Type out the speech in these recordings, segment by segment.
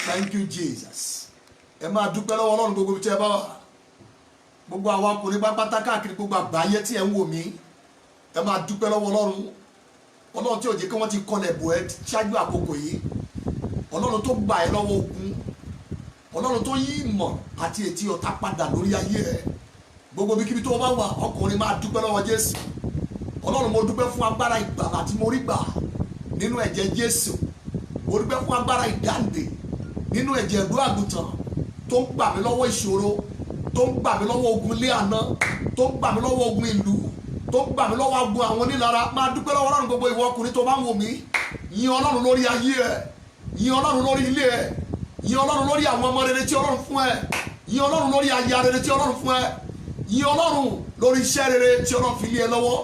Thank you, Jesus. Ẹ máa dúpẹ́ lọ́wọ́ Ọlọ́run gbogbo tí ẹ bá wà. Gbogbo àwọn ọkùnrin pápátá káàkiri gbogbo àgbáyé tí ẹ ń wò mí. Ẹ máa dúpẹ́ lọ́wọ́ Ọlọ́run. Ọlọ́run tí ò jẹ́ kí wọ́n ti kọlẹ̀ bò ẹ́ ṣáájú àkókò yìí. Ọlọ́run tó gbà ẹ́ lọ́wọ́ ogun. Ọlọ́run tó yí ìmọ̀ àti ètí ọ̀tá padà lórí ayé ẹ̀. Gbogbo ibikíbi tó bá wà, ọkùnrin máa dúpẹ́ lọ́wọ́ Jésù. Ọlọ́run mo dúpẹ́ fún agbára ìgbàlà tí mo rí gbà nínú ẹ̀jẹ̀ Jésù. Mo dúpẹ́ fún agbára ìdáǹdè nínú ẹ̀jẹ̀ ìlú àgùntàn tó ń gbà mí lọ́wọ́ ìṣòro, tó ń gbà mí lọ́wọ́ ogun ilé àná, tó ń gbà mí lọ́wọ́ ogun ìlú, tó ń gbà mí lọ́wọ́ ogun àwọn onílara. Máa dúpẹ́ lọ́wọ́ Ọlọ́run gbogbo ìwọ ọkùnrin tó bá ń wò mí. Yìn Ọlọ́run lórí ayé ẹ̀, yìn Ọlọ́run lórí ilé ẹ̀, yìn Ọlọ́run lórí àwọn ọmọ rere tí Ọlọ́run fún ẹ, yìn Ọlọ́run lórí aya rere tí Ọlọ́run fún ẹ, yìn Ọlọ́run lórí iṣẹ́ rere tí Ọlọ́run fi lé ẹ lọ́wọ́.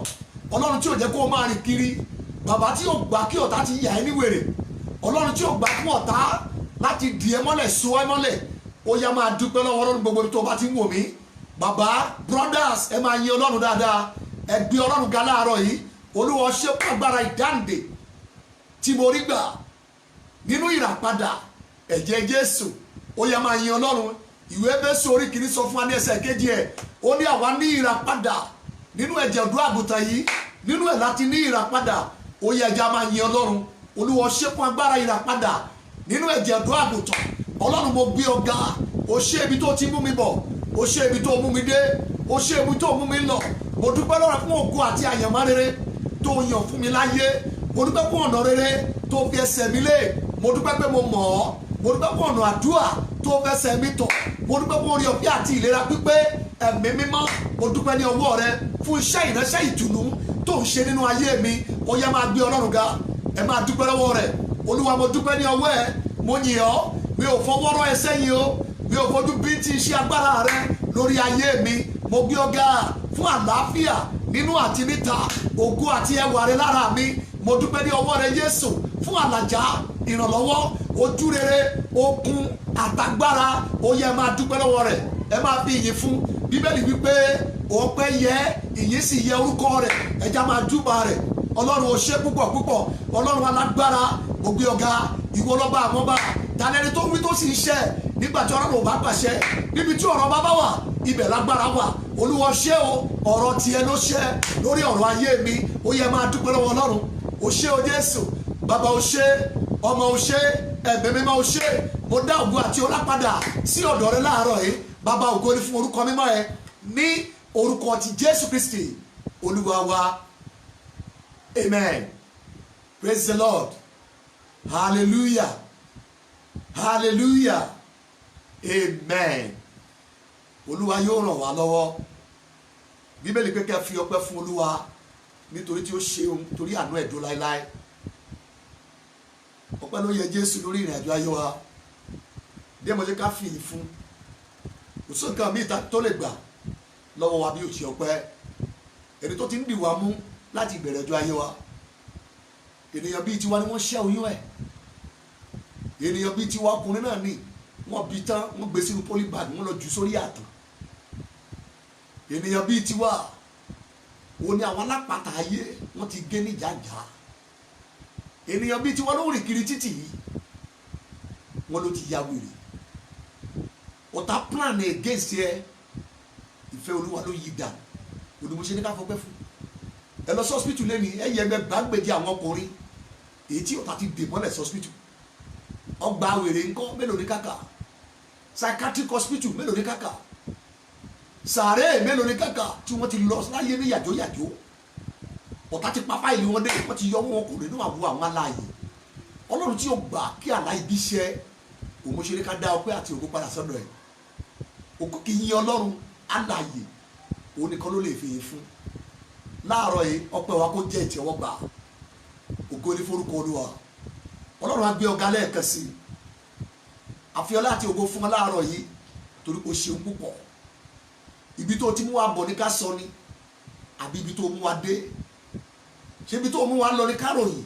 Ọlọ́run tí ò jẹ́ kó o máa rìn kiri, bàbá tí ò gbà kí ọ̀tá ti yà ẹ́ ní wèrè, Ọlọ́run tí ò gbà fún ọ̀tá láti dì ẹ́ mọ́lẹ̀ so ẹ́ mọ́lẹ̀. Ó yá máa dúpẹ́ lọ́wọ́ Ọlọ́run gbogbo tó bá ti ń wò mí. Bàbá, brothers, ẹ máa yin Ọlọ́run dáadáa. Ẹ gbé Ọlọ́run ga láàárọ̀ yìí. Olúwa ṣe agbára ìdáǹdè tí mo rí gbà nínú ìràpadà ẹ̀jẹ̀ Jésù. Ó yá máa yin Ọlọ́run. Ìwé Éfésù orí kìíní sọ fún wa ní ẹsẹ̀ kejì ẹ̀. Ó ní àwa ní ìràpadà nínú ẹ̀jẹ̀ ọ̀dọ́ àgùntàn yìí. Nínú ẹ̀ láti ní ìràpadà. Ó yá ẹja máa yin Ọlọ́run. Olúwa ṣe fún agbára ìràpadà nínú ẹ̀jẹ̀ ọ̀dọ́ àgùntàn. Ọlọ́run mo gbé ọ̀gá. O ṣé ibi tó ti mú mi bọ̀. O ṣé ibi tó mú mi dé. O ṣé ibi tó mú mi lọ. Mo dúpẹ́ lọ́rọ̀ fún ògo àti àyànmọ́ rere tó yàn fún mi láyé. mo dúpẹ́ fún ọ̀nà rere tó fi ẹsẹ̀ mi lé, mo dúpẹ́ pé mo mọ̀ ọ́, mo dúpẹ́ fún ọ̀nà àdúrà tó fẹsẹ̀ mi tọ̀, mo dúpẹ́ fún orí ọ̀fẹ́ àti ìlera pípé ẹ̀mí mímọ́, mo dúpẹ́ ní ọwọ́ rẹ fún iṣẹ́ ìránṣẹ́ ìtùnú tó ń ṣe nínú ayé mi. Ó yá máa gbé Ọlọ́run ga, ẹ máa dúpẹ́ lọ́wọ́ rẹ̀. Olúwa mo dúpẹ́ ní ọwọ́ ẹ, mo yìn ọ́, mi ò fọwọ́ rọ́ ẹ sẹ́yìn o, mi ò fojú bí ti iṣẹ́ agbára rẹ lórí ayé mi. Mo gbé ọ ga fún àlàáfíà nínú àti níta, ògo àti ẹwà rẹ lára mi. Mo dúpẹ́ ní ọwọ́ rẹ Jésù fún àlàjá, ìrànlọ́wọ́, ojú rere, okun àtagbára. Ó yẹ máa dúpẹ́ lọ́wọ́ rẹ̀, ẹ máa fi ìyìn fún. Bíbélì wípé ọpẹ́ yẹ, ìyìn sì yẹ orúkọ rẹ̀, ẹja máa júbà rẹ̀. Ọlọ́run ò ṣe púpọ̀ púpọ̀, Ọlọ́run alágbára, mo gbé ọ ga, ìwọ lọ́ba àwọn ọba. Tàlẹ́ni tó wí tó sì ń ṣẹ nígbà tí Ọlọ́run ò bá pàṣẹ. Níbi tí ọ̀rọ̀ bá wà, ibẹ̀ lágbára wà. Olúwa ṣé o, ọ̀rọ̀ tiẹ̀ ló ṣẹ lórí ọ̀rọ̀ ayé mi. Ó yẹ máa dúpẹ́ lọ́wọ́ Ọlọ́run. Ó ṣé o Jésù, bàbá ó ṣé, ọmọ ó ṣé, ẹ̀mí mímọ́ ó ṣé. Mo dá ògo àti ọlá padà sí ọ̀dọ̀ rẹ láàárọ̀ yìí. Bàbá ògo ni fún orúkọ mímọ́ ẹ ní orúkọ ti Jésù Kristi Olúwa wa. Amen. Praise the Lord. Hallelujah. Hallelujah. Amen. Olúwa yóò ràn wá lọ́wọ́. Bíbélì pé kẹ́ fi ọpẹ́ fún Olúwa nítorí tí ó ṣe ohun, torí àánú ẹ̀ dúró láéláé. Ọpẹ́ ló yẹ Jésù lórí ìrìn àjò ayé wa. Bí ẹ mọ̀ ṣe ká fi ìyìn fún. Kò sí nǹkan míì tó lè gbà lọ́wọ́ wa bí ó ṣe ọpẹ́. Ẹni tó ti ń dì wá mú láti ìbẹ̀rẹ̀ ọjọ́ ayé wa. Ènìyàn bíi tiwa ni wọ́n ṣẹ́ oyún ẹ̀. Ènìyàn bíi tiwa ọkùnrin náà ni wọ́n bí tán, wọ́n gbé sínú polybag, wọ́n lọ jù sórí àtàn. Ènìyàn bíi tiwa òun ni àwọn alápàtà ayé wọ́n ti gé ní jàjà. Ènìyàn bíi tiwa ló rìn kiri títì yìí, wọ́n ló ti ya wèrè. Ọ̀tá plan against ẹ, ìfẹ́ Olúwa ló yí dànù. Olùmọ̀ṣẹ́ ní ká fọpẹ́ fún. Ẹ lọ sí hospital lẹ́ni, ẹ yẹ ẹgbẹ́ gbàgbèjì àwọn ọkùnrin èyí tí ọ̀tá ti dè mọ́lẹ̀ sí hospital. Ọgbà wèrè ńkọ́ mélòó ní kàkà, psychiatric hospital mélòó ní kàkà, sàárè mélòó ní kàkà tí wọ́n ti lọ láyé ní yàjóyàjó. Ọ̀tá ti pa fáìlì wọn dé, wọ́n ti yọ wọn kò nínú àwọ àwọn aláàyè. Ọlọ́run tí ó gbà kí àlàyé bí iṣẹ́ òun ṣe ní ká dá ọpẹ́ àti ògo padà sọ́dọ̀ ẹ̀. Ògo kì í yin Ọlọ́run aláàyè, òun nìkan ló lè fèyí fún. Láàárọ̀ yìí ọpẹ́ wa kó jẹ́ ìtẹ́wọ́gbà. Ògo ni forúkọ Olúwa. Ọlọ́run á gbé ọ̀gá lẹ́ẹ̀kan sí i. Àfihàn láti ògo fún ọ láàárọ̀ yìí torí kò ṣeun púpọ̀. Ibi tó ti mú wa bọ̀ ní ká sọ ni, àbí ibi tó mú wa dé. Ṣé ibi tó mú wa lọ ní káròyìn?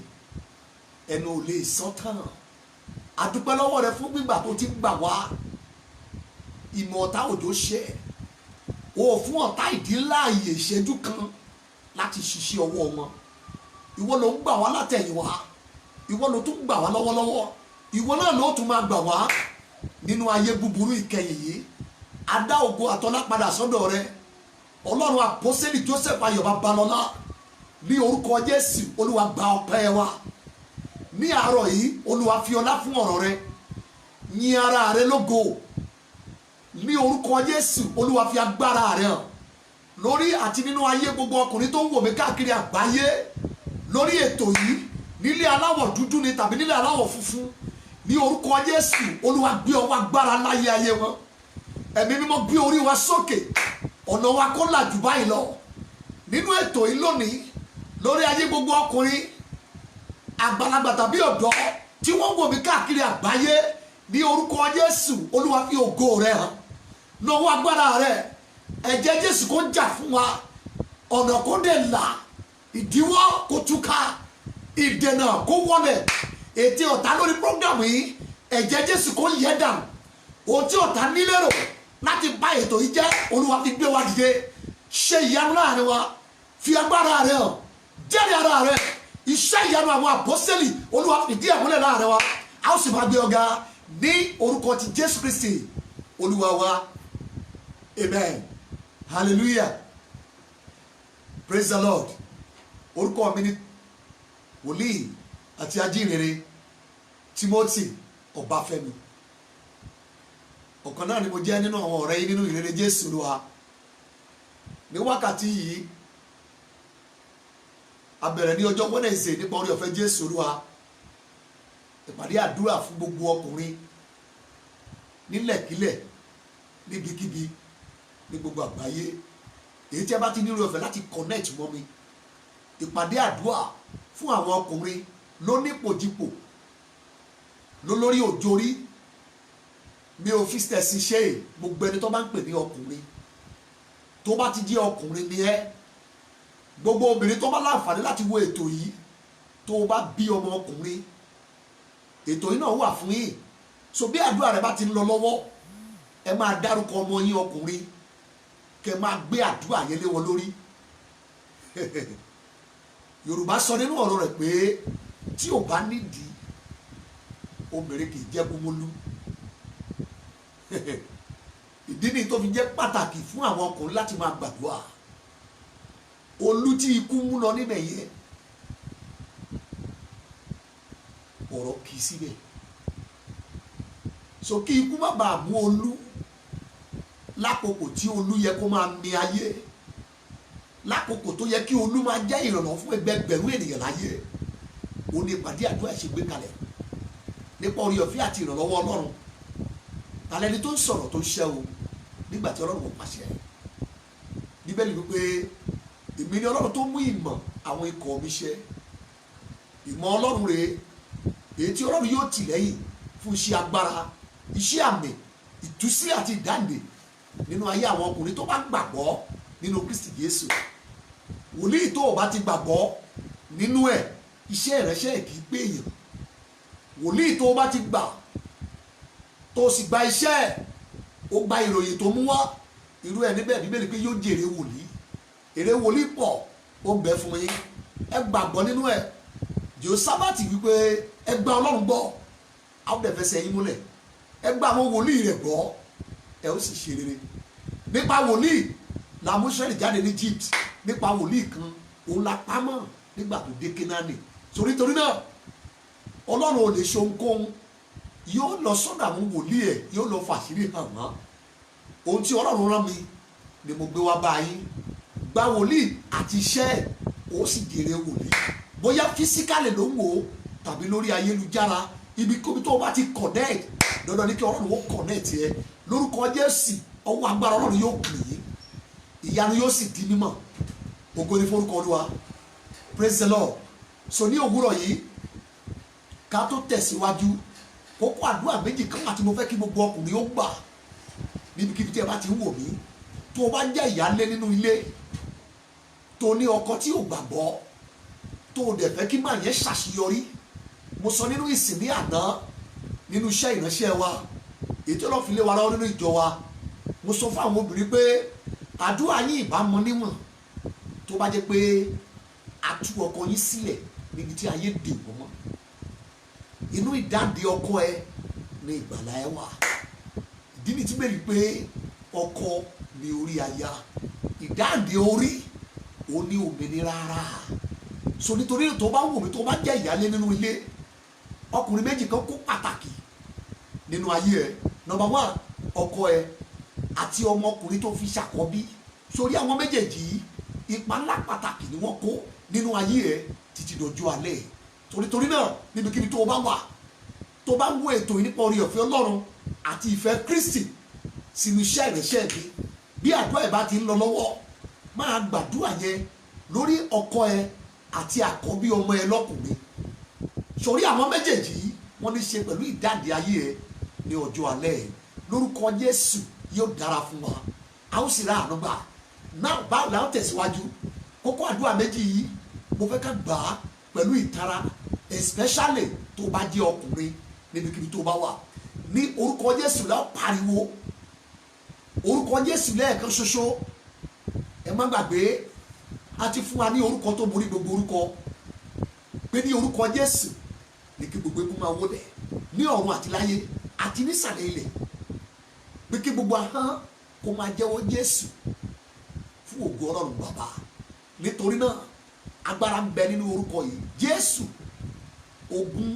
Ẹnu ò lè sọ tán. A dúpẹ́ lọ́wọ́ rẹ fún gbígbà tó ti ń gbà wá. Ìmọ̀ ọ̀tá òjò ṣẹ́. O fún ọ̀tá ìdí láàyè ìṣẹ́jú kan láti ṣiṣẹ́ ọwọ́ wọn. Ìwọ ló ń gbà wá látẹ̀yìnwá, ìwọ ló tún gbà wá lọ́wọ́lọ́wọ́, ìwọ náà ló tún máa gbà wá nínú ayé búburú ìkẹyìn yìí. A dá ògo àtọlá padà sọ́dọ̀ rẹ. Ọlọ́run àpọ́sẹ́lì Joseph Ayọ̀ Babalọ́lá, ní orúkọ Jésù Olúwa gba ọpẹ́ wa. Ní àárọ̀ yìí Olúwa fi ọlá fún ọ̀rọ̀ rẹ, yìn ara rẹ lógo. Ní orúkọ Jésù Olúwa fi agbára rẹ hàn lórí àti nínú ayé gbogbo ọkùnrin tó ń wò mí káàkiri àgbáyé lórí ètò yìí, nílé aláwọ̀ dúdú ni tàbí nílé aláwọ̀ funfun. Ní orúkọ Jésù Olúwa gbé ọwọ́ agbára láyé ayé wọn. Ẹ̀mí mímọ́ gbé orí wa sókè, ọ̀nà wa kó là jù báyìí lọ. Nínú ètò yìí lónìí, lórí ayé gbogbo ọkùnrin àgbàlagbà tàbí ọ̀dọ́ tí wọ́n wò mí káàkiri àgbáyé, ní orúkọ Jésù Olúwa fi ògo rẹ hàn. Lọ́wọ́ agbára rẹ, ẹ̀jẹ̀ Jésù kó jà fún wa, ọ̀nà kó dé là, ìdíwọ́ kó túká, ìdènà kó wọlẹ̀. Ètè ọ̀tá lórí prógámù yìí, ẹ̀jẹ̀ Jésù kó yẹ dànù. Ohun tí ọ̀tá nílérò láti bá ètò yìí jẹ́, Olúwa fi gbé wa dìde. Ṣe ìyanu láàrin wa, fi agbára rẹ hàn, jẹ́rìí ara rẹ. Iṣẹ́ ìyanu àwọn àpọ́sítélì Olúwa fìdí ẹ̀ múlẹ̀ láàrin wa. A ó sì máa gbé ọ̀gá ní orúkọ ti Jésù Kristi Olúwa wa. Amen. Hallelujah. Praise the Lord. Orúkọ mi ni wòlíì àti ajínrere Timothy Ọbáfẹ́mi. Ọ̀kan náà ni mo jẹ́ nínú àwọn ọ̀rẹ́ yìí nínú ìrere Jésù Olúwa. Ní wákàtí yìí a bẹ̀rẹ̀ ní ọjọ́ Wednesday nípa orí ọ̀fẹ́ Jésù Olúwa ìpàdé àdúrà fún gbogbo ọkùnrin nílẹ̀kílẹ̀ níbikíbi ní gbogbo àgbáyé èyí tí a bá ti ní orí ọ̀fẹ́ láti connect mọ́ mi ìpàdé àdúrà fún àwọn ọkùnrin lónípòjípò lólórí òjòrí mi ò fi tẹ̀sí ṣe gbogbo ẹni tó bá ń pè ní ọkùnrin tó bá ti jẹ́ ọkùnrin ni ẹ́ gbogbo obìnrin tó bá láǹfààní láti wo ètò yìí tó bá bí ọmọ ọkùnrin ètò yìí náà wà fún yín so bí àdúrà rẹ bá ti ń lọ lọ́wọ́ ẹ máa dárúkọ ọmọ yín ọkùnrin kẹ máa gbé àdúrà yẹn lé wọn lórí Yorùbá sọ nínú ọ̀rọ̀ rẹ̀ pé tí ò bá nídìí obìnrin kì í jẹ́ kúmólú ìdí ni tó fi jẹ́ pàtàkì fún àwọn ọkùnrin láti máa gbàdúrà olú tí ikú mú lọ níbẹ̀ yẹn ọ̀rọ̀ kì í síbẹ̀ so kí ikú má bàa mú olú lákòókò tí olú yẹ kó máa mi ayé lákòókò tó yẹ kí olú máa jẹ́ ìrànlọ́wọ́ fún ẹgbẹgbẹ̀rún ènìyàn láyé ó ní ìpàdé àdúrà ṣe gbé kalẹ̀ nípa orí ọ̀fẹ́ àti ìrànlọ́wọ́ Ọlọ́run alẹ́ni tó ń sọ̀rọ̀ tó ń ṣẹ́ o nígbà tí Ọlọ́run kò pàṣẹ Bíbélì wípé èmi ni Ọlọ́run tó mú ìmọ̀ àwọn ikọ̀ mi ṣẹ ìmọ̀ Ọlọ́run rèé èyí tí Ọlọ́run yóò tì lẹ́yìn fún iṣẹ́ agbára iṣẹ́ àmì ìtúsí àti ìdáǹdè nínú ayé àwọn ọkùnrin tó bá gbàgbọ́ nínú Kristi Jésù wòlíì tó o bá ti gbàgbọ́ nínú ẹ̀ iṣẹ́ ìránṣẹ́ kì í pé èèyàn wòlíì tó o bá ti gbà tó o sì gba iṣẹ́ ẹ̀ o gba ìròyìn tó mú wá irú ẹ̀ níbẹ̀ Bíbélì pé yóò jèrè wòlíì èrè wòlíì pọ̀ ó ń bẹ fún yín ẹ gbàgbọ́ nínú ẹ̀ Jósáfátì wípé ẹ gba Ọlọ́run gbọ́ àwọn dẹ̀ fẹsẹ̀ yín múlẹ̀ ẹ gba àwọn wòlíì rẹ̀ gbọ́ ẹ ó sì ṣe rere nípa wòlíì la mú Ísírẹ́lì jáde ní Egypt nípa wòlíì kan òun la pamọ́ nígbà tó dé Kénáánì torí náà Ọlọ́run ò lè ṣe ohunkóhun yóò lọ sọ́dọ̀ àwọn wòlíì ẹ̀ yóò lọ fàṣírí hàn wọ́n ohun tí Ọlọ́run rán mi ni mo gbé wá bá yín gba wòlíì àti iṣẹ́ ẹ̀ ó sì jèrè wòlíì bóyá físíkàlì ló ń wò ó tàbí lórí ayélujára ibikíbi tó o bá ti connect dandan ní kí Ọlọ́run ó connect ẹ lórúkọ Jésù ọwọ́ agbára Ọlọ́run yóò pè é ìyanu yóò sì di mímọ̀ ògo ni forúkọ Olúwa praise the Lord so ní òwúrọ̀ yìí ká tó tẹ̀síwájú kókó àdúrà méjì kan àti mo fẹ́ kí gbogbo ọkùnrin ó gbà níbikíbi tí ẹ bá ti ń wò mí tó o bá jẹ́ ìyálé nínú ilé tó ní ọkọ tí ò gbàgbọ́ tó o dẹ̀ fẹ́ kí màá yẹn ṣàṣeyọrí mo sọ nínú ìsìn ní àná nínú iṣẹ́ ìránṣẹ́ wa èyí tó lọ́ọ́ fi lé wa lọ́wọ́ nínú ìjọ wa mo sọ fún àwọn obìnrin pé àdúrà yín ìbámu níwọ̀n tó bá jẹ́ pé a tú ọkọ yín sílẹ̀ níbi tí ayé dè wọ́n mọ́ inú ìdáǹdè ọkọ ẹ ní ìgbàlá ẹ wà ìdí ni tí bẹ́ẹ̀ pé ọkọ ní orí aya ìdáǹdè orí ó ní òmìnira ara so nítorí tó bá wù mí tó bá jẹ́ ìyálé nínú ilé ọkùnrin méjì kan kó pàtàkì nínú ayé ẹ number one ọkọ ẹ àti ọmọkùnrin tó fi ṣàkọ́bí sórí àwọn méjèèjì ipa ńlá pàtàkì ni wọ́n kó nínú ayé ẹ títí dọjọ́ alẹ́ torí náà níbikíbi tó o bá wà tó bá ń wo ètò yìí nípa orí ọ̀fẹ́ Ọlọ́run àti ìfẹ́ Kristi sínú iṣẹ́ ìránṣẹ́ mi bí àdúrà ẹ̀ bá ti ń lọ lọ́wọ́ máa gbàdúrà yẹn lórí ọkọ ẹ àti àkọ́bí ọmọ ẹ lọ́kùnrin sórí àwọn méjèèjì wọ́n ní ṣe pẹ̀lú ìdáǹdè ayé ẹ ní ọjọ́ alẹ́ lórúkọ Jésù yóò dára fún wa a ó sì ra àánú gbà náà báwo la ó tẹ̀síwájú kókó àdúrà méjì yìí mo fẹ́ ká gbà á pẹ̀lú ìtara especially tó bá jẹ́ ọkùnrin níbikíbi tó bá wà ní orúkọ Jésù la ó pariwo orúkọ Jésù lẹ́ẹ̀kan ṣoṣo ẹ má gbàgbé a ti fún wa ní orúkọ tó borí gbogbo orúkọ pé ní orúkọ Jésù ní kí gbogbo egun máa wólẹ̀ ní ọ̀run àti láyé àti nísàlẹ̀ ilẹ̀ pé kí gbogbo ahọ́n kó máa jẹ́wọ́ Jésù fún ògo Ọlọ́run bàbá nítorí náà agbára ń bẹ nínú orúkọ yìí Jésù ogún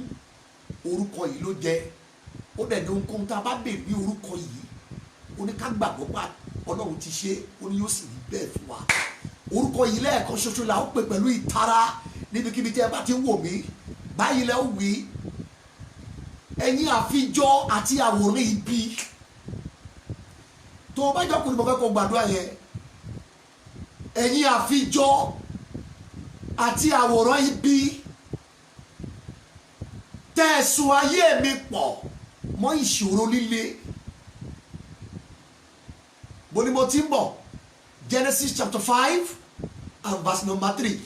orúkọ yìí ló jẹ́ ó dẹ̀ ní ohunkóhun tá a bá bèèrè ní orúkọ yìí ó ní ká gbàgbọ́ pa Ọlọ́run ti ṣe ó ní yóò sì rí bẹ́ẹ̀ fún wa orúkọ yìí lẹ́ẹ̀kan ṣoṣo la ó pè pẹ̀lú ìtara níbikíbi tí ẹ bá ti ń wò mí báyìí lẹ́ wí ẹ̀yin àfijọ́ àti àwòrán ibi tó o bá jọkùnrin mo fẹ́ kó gbàdúrà yẹn ẹ̀yin àfijọ́ àti àwòrán ibi tẹ̀sùn ayé mi pọ̀ mọ́ ìṣòro líle bó ni mo ti ń bọ̀ Genesis chapter 5 and verse number 3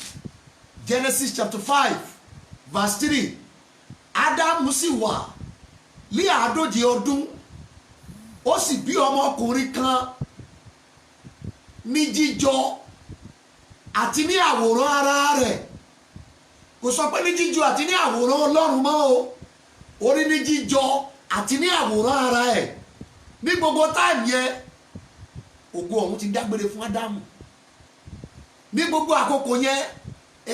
Genesis chapter 5 verse 3 Ádámù sì wà ní 150 ọdún ó sì bí ọmọkùnrin kan ní jíjọ àti ní àwòrán ara rẹ̀ kò sọ pé ní jíjọ àti ní àwòrán Ọlọ́run mọ́ o ó ní ní jíjọ àti ní àwòrán ara ẹ̀ ní gbogbo táìmù yẹn ògo ọ̀hún ti dágbére fún Ádámù ní gbogbo àkókò yẹn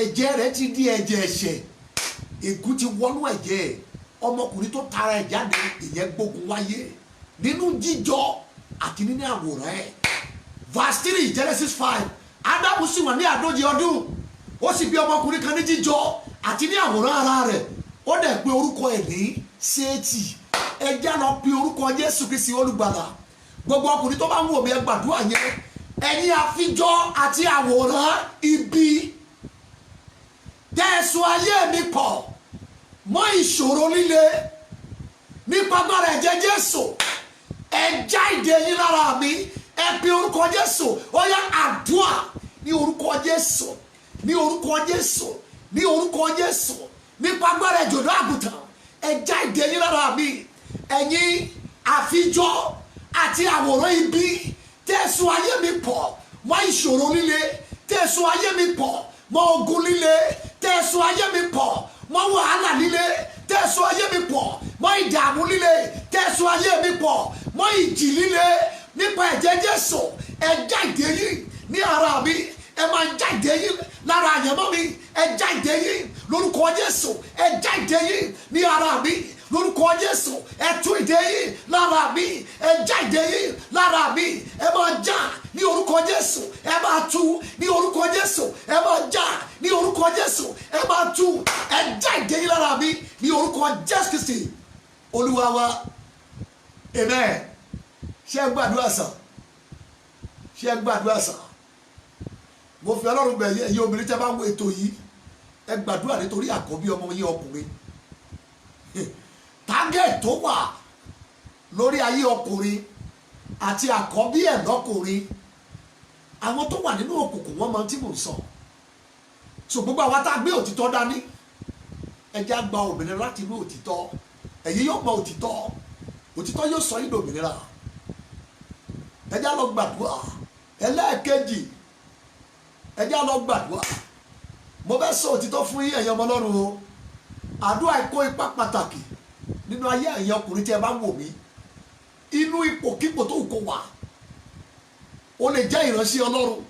ẹ̀jẹ̀ rẹ̀ ti di ẹ̀jẹ̀ ẹ̀ṣẹ̀ ègún ti wọnú ẹ̀jẹ̀ ọmọkùnrin tó tara ẹ̀ jáde ìyẹn gbógun wáyé nínú jíjọ àti nínú àwòrán ẹ̀ verse 3 Genesis 5 Ádámù sì wà ní 150 ọdún ó sì bí ọmọkùnrin kan ní jíjọ àti ní àwòrán ara rẹ̀ ó dẹ̀ pé orúkọ ẹ̀ ní Séètì ẹjẹ́ lọ pe orúkọ Jésù Kristi olùgbàlà gbogbo ọkùnrin tó bá ń wò mí ẹ gbàdúrà yẹn ẹ̀yin àfijọ́ àti àwòrán ibi tẹ̀sùn ayé mi pọ̀ mọ́ ìṣòro líle nípa agbára ẹ̀jẹ̀ Jésù ẹ já ìdè yín lára mi ẹ pe orúkọ Jésù ó yá àdúrà ní orúkọ Jésù ní orúkọ Jésù ní orúkọ Jésù nípa agbára ìjòdó àgùntàn ẹ já ìdè yín lára mi ẹ̀yin àfijọ́ àti àwòrán ibi tẹ̀sùn ayé mi pọ̀ mọ́ ìṣòro líle tẹ̀sùn ayé mi pọ̀ mọ́ ogun líle tẹ̀sùn ayé mi pọ̀ mọ́ wàhálà líle tẹ̀sùn ayé mi pọ̀ mọ́ ìdààmú líle tẹ̀sùn ayé mi pọ̀ mọ́ ìjì líle nípa ẹ̀jẹ̀ Jésù ẹ já ìdè yín ní ara mi ẹ máa já ìdè yín lára àyànmọ́ mi ẹ já ìdè yín lórúkọ Jésù ẹ já ìdè yín ní ara mi lórúkọ Jésù ẹ tú ìdè yín lára mi ẹ já ìdè yín lára mi ẹ máa já ní orúkọ Jésù ẹ máa tú ní orúkọ Jésù ẹ máa já ní orúkọ Jésù ẹ máa tú ẹ já ìdè yín lára mi ní orúkọ Jésù Kristi Olúwa wa amen. Ṣé ẹ gbàdúrà sàn ṣé ẹ gbàdúrà sàn mo fi Ọlọ́run bẹ̀ yín ẹ̀yin obìnrin tẹ́ bá ń wo ètò yìí ẹ gbàdúrà nítorí àkọ́bí ọmọ yín ọkùnrin target tó wà lórí ayé ọkùnrin àti àkọ́bí ẹ̀ lọ́kùnrin àwọn tó wà nínú òkùnkùn wọ́n mọ tí mò ń sọ so gbogbo àwa tá a gbé òtítọ́ dání ẹ jẹ́ á gba òmìnira láti inú òtítọ́ ẹ̀yin yóò mọ òtítọ́ òtítọ́ yóò sọ yín di òmìnira ẹ jẹ́ á lọ gbàdúrà ẹlẹ́ẹ̀kejì ẹ jẹ́ á lọ gbàdúrà mo fẹ́ sọ òtítọ́ fún yín ẹ̀yin ọmọ Ọlọ́run o àdúrà kó ipa pàtàkì nínú ayé ẹ̀yin ọkùnrin tí ẹ bá ń wò mí inú ipòkípò tó kó wà ó lè jẹ́ ìránṣẹ́ Ọlọ́run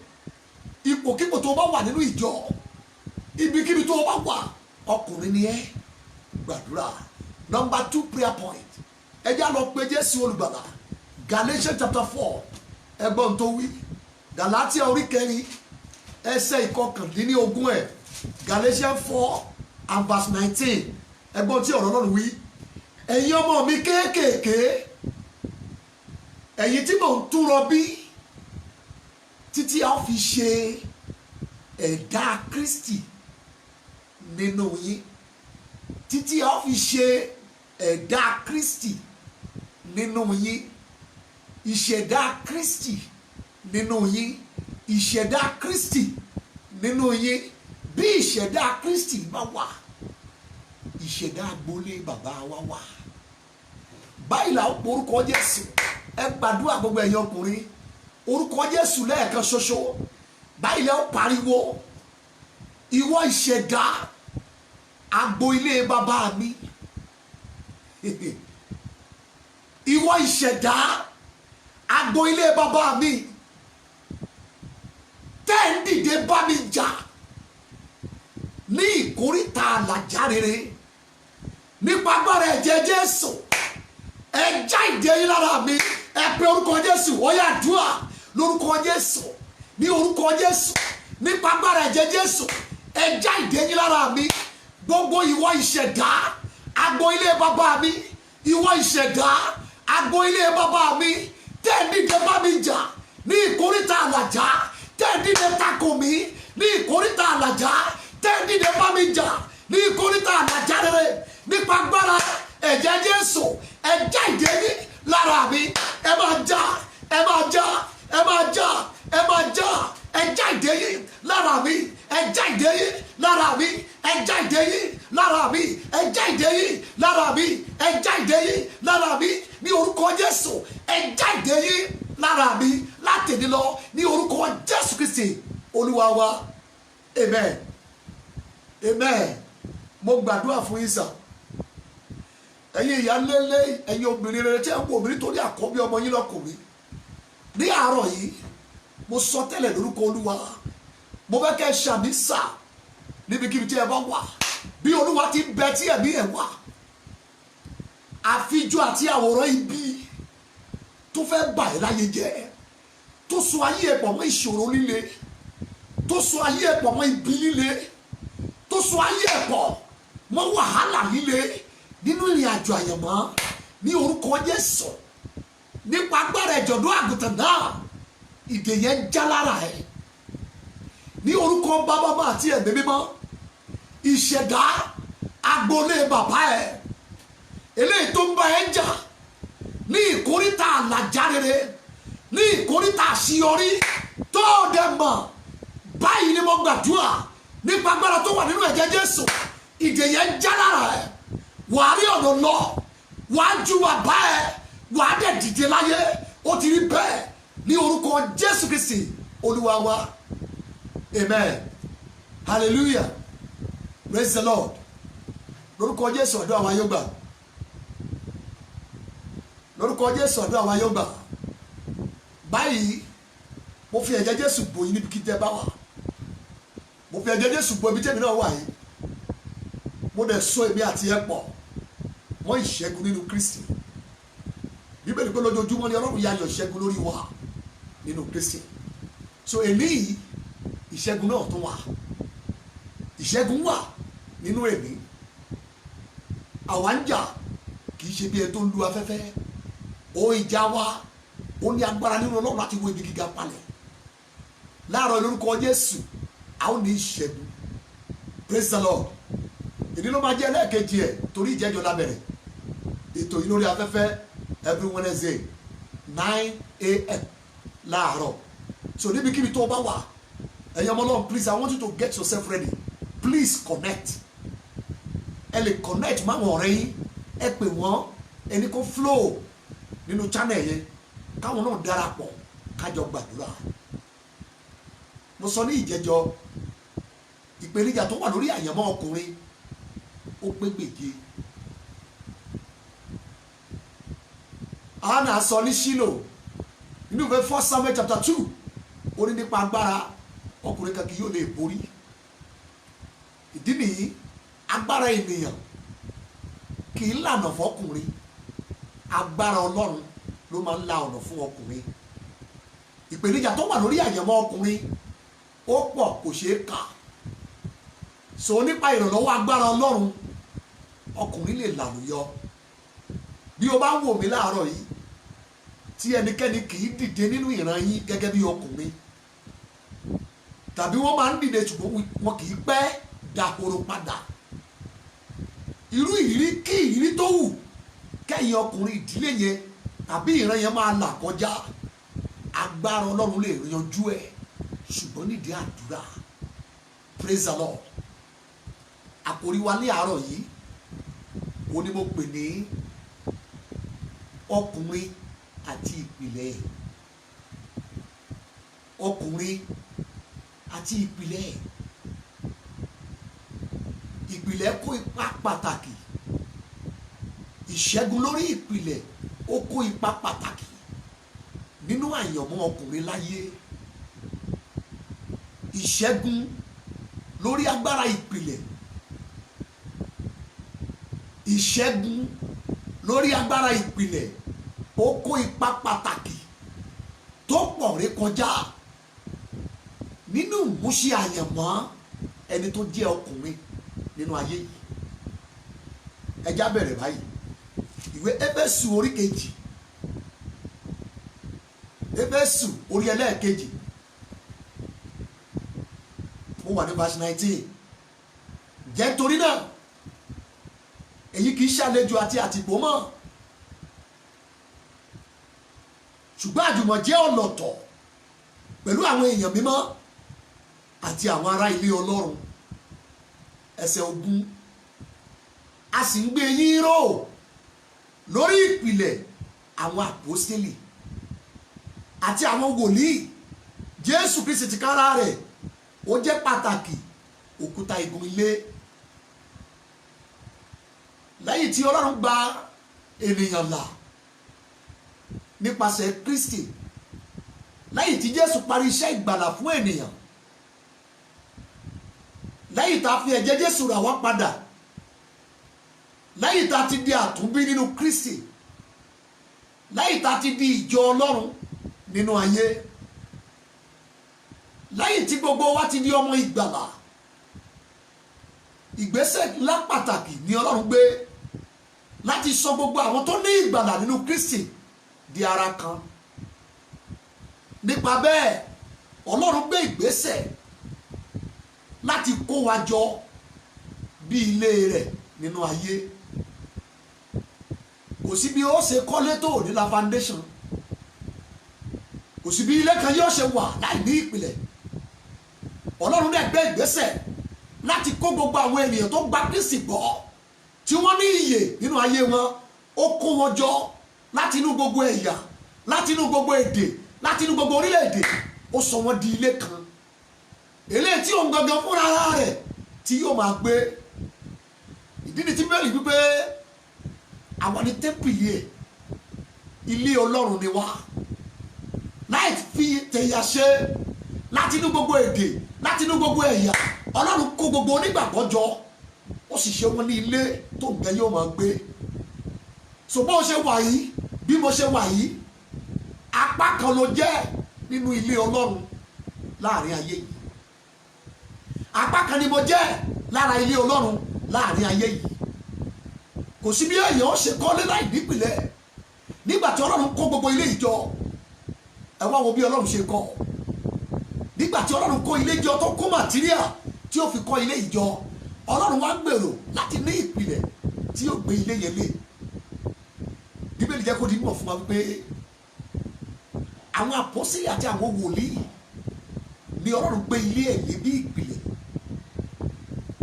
ipòkípò tó bá wà nínú ìjọ ibikíbi tó bá wà ọkùnrin ni ẹ gbàdúrà number 2 prayer point ẹ jẹ́ á lọ pé Jésù olùgbàlà Galatians chapter 4 ẹgbọ́n tó wí Galatia orí 4 ẹsẹ̀ 19 ẹ̀ Galatians 4 and verse 19 ẹgbọ́n tí ọ̀rọ̀ Ọlọ́run wí ẹ̀yin ọmọ mi kéékèèké ẹ̀yin tí mò ń túnrọ bí títí a fi ṣe ẹ̀dá Kristi nínú yín títí a fi ṣe ẹ̀dá Kristi nínú yín ìṣẹ̀dá Kristi nínú yín ìṣẹ̀dá Kristi nínú yín bí ìṣẹ̀dá Kristi bá wà ìṣẹ̀dá agboolé bàbá wa wà báyìí là ń porúkọ Jésù ẹ gbàdúrà gbogbo ẹ̀yin ọkùnrin orúkọ Jésù lẹ́ẹ̀kan ṣoṣo báyìí lẹ́ ń pariwo ìwọ ìṣẹ̀dá agboolé bàbá mi ìwọ ìṣẹ̀dá agboolé bàbá mi tẹ́ ń dìde bá mi jà ní ìkóríta àlàjá rere nípa agbára ẹ̀jẹ̀ Jésù ẹ já ìdè yín lára mi ẹ pe orúkọ Jésù ó yá àdúrà lórúkọ Jésù ní orúkọ Jésù nípa agbára ẹ̀jẹ̀ Jésù ẹ já ìdè yín lára mi. Gbogbo ìwọ ìṣẹ̀dá agbo ilé bàbá mi, ìwọ ìṣẹ̀dá agbo ilé bàbá mi, tẹ́ ẹ dìde bá mi jà ní ìkóríta àlàjá, tẹ́ ẹ dìde takò mí ní ìkóríta àlàjá, tẹ́ ẹ dìde bá mi jà ní ìkóríta àlàjá rere, nípa agbára ẹ̀jẹ̀ Jésù ẹ já ìdè yín lára mi. Ẹ máa já, ẹ máa já, ẹ máa já, ẹ máa já, ẹ já ìdè yín lára mi, ẹ já ìdè yín lára mi, ẹ já ìdè yín lára mi, ẹ já ìdè yín lára mi, ẹ já ìdè yín lára mi ní orúkọ Jésù. Ẹ já ìdè yín lára mi láti ní lọ ní orúkọ Jésù Kristi Olúwa wa. Amen, amen. Mo gbàdúrà fún yín sà, ẹ̀yin ìyá lélẹ̀, ẹ̀yin obìnrin rere tí ẹ ń wo obìnrin torí àkọ́bí ọmọ yín lọ́kùnrin ní àárọ̀ yìí, mo sọ tẹ́lẹ̀ lórúkọ Olúwa, mo fẹ́ kẹ́ ṣàmì sà níbikíbi tí ẹ bá wà, bí Olúwa ti bẹ tí ẹ̀mí ẹ̀ wà, àfijọ́ àti àwòrán ibi tó fẹ́ bà ẹ́ láyé jẹ́, tó so ayé ẹ̀ pọ̀ mọ́ ìṣòro líle, tó so ayé ẹ̀ pọ̀ mọ́ ibi líle, tó so ayé ẹ̀ pọ̀ mọ́ wàhálà líle nínú ìrìn àjò àyànmọ́, ní orúkọ Jésù, nípa agbára ìjọ̀dún àgùntàn náà, ìdè yẹn já lára ẹ̀ ní orúkọ Bàbá Ọmọ àti Ẹ̀mí Mímọ́. Ìṣẹ̀dá agboolé bàbá ẹ̀ eléyìí tó ń bá ẹ jà ní ìkóríta àlàjá rere, ní ìkóríta àṣeyọrí tó dẹ̀ mọ̀, báyìí ni mo gbàdúrà nípa agbára tó wà nínú ẹ̀jẹ̀ Jésù, ìdè yẹn já lára ẹ̀, wàá rí ọ̀nà lọ, wàá ju bàbá ẹ̀, wàá dẹ̀ dìde láyé. Ó ti rí bẹ́ẹ̀ ní orúkọ Jésù Kristi Olúwa wa. Amen, hallelujah, praise the Lord. Lórúkọ Jésù àdúrà wa yóò gbà, lórúkọ Jésù àdúrà wa yóò gbà. Báyìí mo fi ẹ̀jẹ̀ Jésù bò yín níbi kí tẹ́ bá wà, mo fi ẹ̀jẹ̀ Jésù bò ibi tẹ́mi náà wà yìí, mo dẹ̀ so èmi àti ẹ pọ̀ mọ́ ìṣẹ́gun nínú Kristi. Bíbélì pé lójoojúmọ́ ni Ọlọ́run yà yọ̀ ìṣẹ́gun lórí wa nínú Kristi. So èmi ìṣẹ́gun náà tún wà, ìṣẹ́gun wà nínú èmi. Àwa ń jà kì í ṣe bí ẹ tó ń lu afẹ́fẹ́, ó ìjà wa ó ní agbára nínú Ọlọ́run láti wo ibi gíga palẹ̀. Láàárọ̀ lórúkọ Jésù a ó ní ìṣẹ́gun. Praise the Lord. Èdè ló máa jẹ́ ẹlẹ́ẹ̀kejì ẹ̀ torí ìjẹ́jọ́ lábẹ̀rẹ̀ ètò yìí lórí afẹ́fẹ́ every Wednesday 9 a.m. láàárọ̀. So níbikíbi tó bá wà, ẹ̀yin ọmọ Ọlọ́run, please, I want you to get yourself ready. Please connect. Ẹ lè connect máwọn ọ̀rẹ́ yín, ẹ pè wọ́n, ẹni kó flow nínú channel yẹn, káwọn náà darapọ̀ kájọ gbàdúrà. Mo sọ ní ìjẹ́jọ́ ìpèníjà tó wà lórí àyànmọ́ ọkùnrin ó pé gbèje. Hánà sọ ní Ṣílò nínú ìwé 1 Samuel chapter 2, ó ní nípa agbára ọkùnrin kan kì yóò lè borí. Ìdí nìyí, agbára ènìyàn kì í lànà fọkùnrin, agbára Ọlọ́run ló máa ń la ọ̀nà fún ọkùnrin. Ìpèníjà tó wà lórí àyànmọ́ ọkùnrin ó pọ̀ kò ṣeé kà. So nípa ìrànlọ́wọ́ agbára Ọlọ́run, ọkùnrin lè làlùyọ. Bí o bá ń wò mí láàárọ̀ yìí, tí ẹnikẹ́ni kì í dìde nínú ìran yín gẹ́gẹ́ bí ọkùnrin, tàbí wọ́n máa ń dìde ṣùgbọ́n wọn kì í pẹ́ dahoro padà. Irú ìrírí kí ìrírí tó wù kẹ́yìn ọkùnrin ìdílé yẹn tàbí ìran yẹn máa là kọjá, agbára Ọlọ́run lè yanjú ẹ̀, ṣùgbọ́n nídìí àdúrà. Praise the Lord. Àkòrí wa ní àárọ̀ yìí ó ní mo pè ní ọkùnrin àti ìpìlẹ̀. Ọkùnrin àti ìpìlẹ̀. Ìpìlẹ̀ kó ipa pàtàkì. Ìṣẹ́gun lórí ìpìlẹ̀ ó kó ipa pàtàkì nínú àyànmọ́ ọkùnrin láyé. Ìṣẹ́gun lórí agbára ìpìlẹ̀. Ìṣẹ́gun lórí agbára ìpìlẹ̀ ó kó ipa pàtàkì tó pọ̀ rékọjá nínú ìmúṣẹ àyànmọ́ ẹni tó jẹ́ ọkùnrin nínú ayé yìí. Ẹjá bẹ̀rẹ̀ báyìí. Ìwé Éfésù orí kejì, Éfésù orí ẹlẹ́ẹ̀kejì, mo wà ní verse 19. Jẹ́ torí náà èyí kìí ṣàlejò àti àtìpó mọ́, ṣùgbọ́n àjùmọ̀jẹ́ ọlọ́tọ̀ pẹ̀lú àwọn èèyàn mímọ́ àti àwọn ará ilé Ọlọ́run. Ẹsẹ̀ 20. A sì ń gbé yín ró lórí ìpìlẹ̀ àwọn àpọ́stélì àti àwọn wòlíì. Jésù Kristi tìkára rẹ̀ ó jẹ́ pàtàkì òkúta igun ilé. Lẹ́yìn tí Ọlọ́run gba ènìyàn là nípasẹ̀ Kristi, lẹ́yìn tí Jésù parí iṣẹ́ ìgbàlà fún ènìyàn, lẹ́yìn tá a fi ẹ̀jẹ̀ Jésù rà wá padà, lẹ́yìn tá a ti di àtúnbí nínú Kristi, lẹ́yìn tá a ti di ìjọ Ọlọ́run nínú ayé, lẹ́yìn tí gbogbo wa ti di ọmọ ìgbàlà, ìgbésẹ̀ ńlá pàtàkì ni Ọlọ́run gbé láti sọ gbogbo àwọn tó ní ìgbàlà nínú Kristi di ara kan. Nípa bẹ́ẹ̀ Ọlọ́run gbé ìgbésẹ̀ láti kó wa jọ bí ilé rẹ̀ nínú ayé. Kò sí bí ó ṣe kọ́lé tó ní la foundation, kò sí bí ilé kan yóò ṣe wà láì ní ìpìlẹ̀. Ọlọ́run náà gbé ìgbésẹ̀ láti kó gbogbo àwọn ènìyàn tó gba Kristi gbọ́ tí wọ́n ní ìyè nínú ayé wọn, ó kó wọn jọ láti inú gbogbo ẹ̀yà, láti inú gbogbo èdè, láti inú gbogbo orílẹ̀-èdè. Ó sọ wọ́n di ilé kan, eléyìí tí òun gangan fúnra rẹ̀ tí yóò máa gbé. Ìdí ni tí Bíbélì wípé àwọn ní tẹ́ḿpìlì ẹ̀, ilé Ọlọ́run ni wá, láì fi tẹ̀yà ṣe. Láti inú gbogbo èdè, láti inú gbogbo ẹ̀yà, Ọlọ́run kó gbogbo onígbàgbọ́ jọ, ó sì ṣe wọ́n ní ilé tó ń bẹ yóò máa gbé. So bó ṣe wà yìí, bí mo ṣe wà yìí, apá kan ló jẹ́ nínú ilé Ọlọ́run láàrin ayé yìí. Apá kan ni mo jẹ́ lára ilé Ọlọ́run láàrin ayé yìí. Kò sí bí èèyàn ó ṣe kọ́lé láì nípìlẹ̀. Nígbà tí Ọlọ́run kó gbogbo ilé ìjọ, ẹ wá wo bí Ọlọ́run ṣe kọ́. Nígbà tí Ọlọ́run kó ilé ìjọ tó kó màtíríà tí ó fi kọ́ ilé ìjọ, Ọlọ́run wá gbèrò láti ní ìpìlẹ̀ tí yóò gbé ilé yẹn lé. Bíbélì jẹ́ kó di mímọ̀ fún wa wípé àwọn àpọ́sítélì àti àwọn wòlíì ni Ọlọ́run gbé ilé ẹ̀ lé bí ìpìlẹ̀.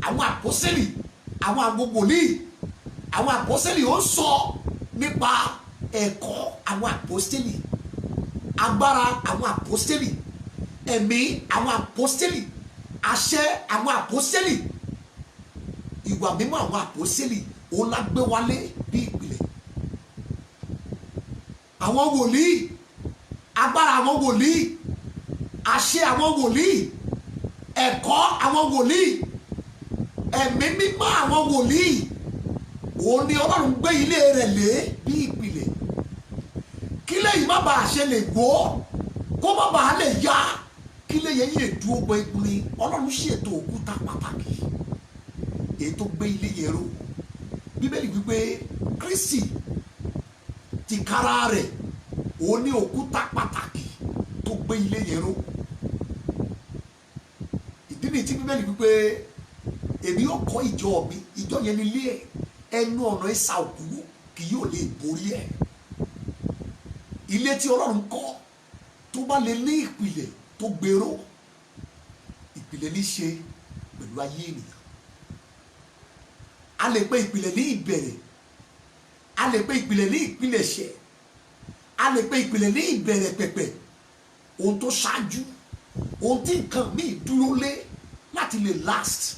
Àwọn àpọ́sítélì, àwọn wòlíì, àwọn àpọ́sítélì ó sọ nípa ẹ̀kọ́ àwọn àpọ́sítélì, agbára àwọn àpọ́sítélì, ẹ̀mí àwọn àpọ́sítélì, àṣẹ àwọn àpọ́sítélì, ìwà mímọ́ àwọn àpọ́sítélì òun la gbé wálé bí ìpìlẹ̀. Àwọn wòlíì, agbára àwọn wòlíì, àṣẹ àwọn wòlíì, ẹ̀kọ́ àwọn wòlíì, ẹ̀mí mímọ́ àwọn wòlíì, òun ni Ọlọ́run gbé ilé rẹ̀ lé bí ìpìlẹ̀. Kí lèyí má bàa ṣe lè gbó, kó má bàa lè yá, kí lèyí lè dúró gbẹ̀gbìn, Ọlọ́run ṣètò òkúta pàtàkì èyí tó gbé ilé yẹn ró. Bíbélì wípé Kristi tìkára rẹ̀ òun ní òkúta pàtàkì tó gbé ilé yẹn ró. Ìdí ni tí Bíbélì wípé èmi yóò kọ́ ìjọ mi, ìjọ yẹn ní ilé ẹ̀, ẹnu ọ̀nà ìsà òkú kì yóò lè borí ẹ̀. Ilé tí Ọlọ́run kọ́ tó bá lè ní ìpìlẹ̀ tó gbèrò, ìpìlẹ̀ ní ṣe pẹ̀lú ayé ènìyàn. A lè pe ìpìlẹ̀ ní ìbẹ̀rẹ̀, a lè pe ìpìlẹ̀ ní ìpilẹ̀ṣẹ̀, a lè pe ìpìlẹ̀ ní ìbẹ̀rẹ̀ pẹ̀pẹ̀, ohun tó ṣáájú, ohun tí nǹkan míì dúró lé láti lè last,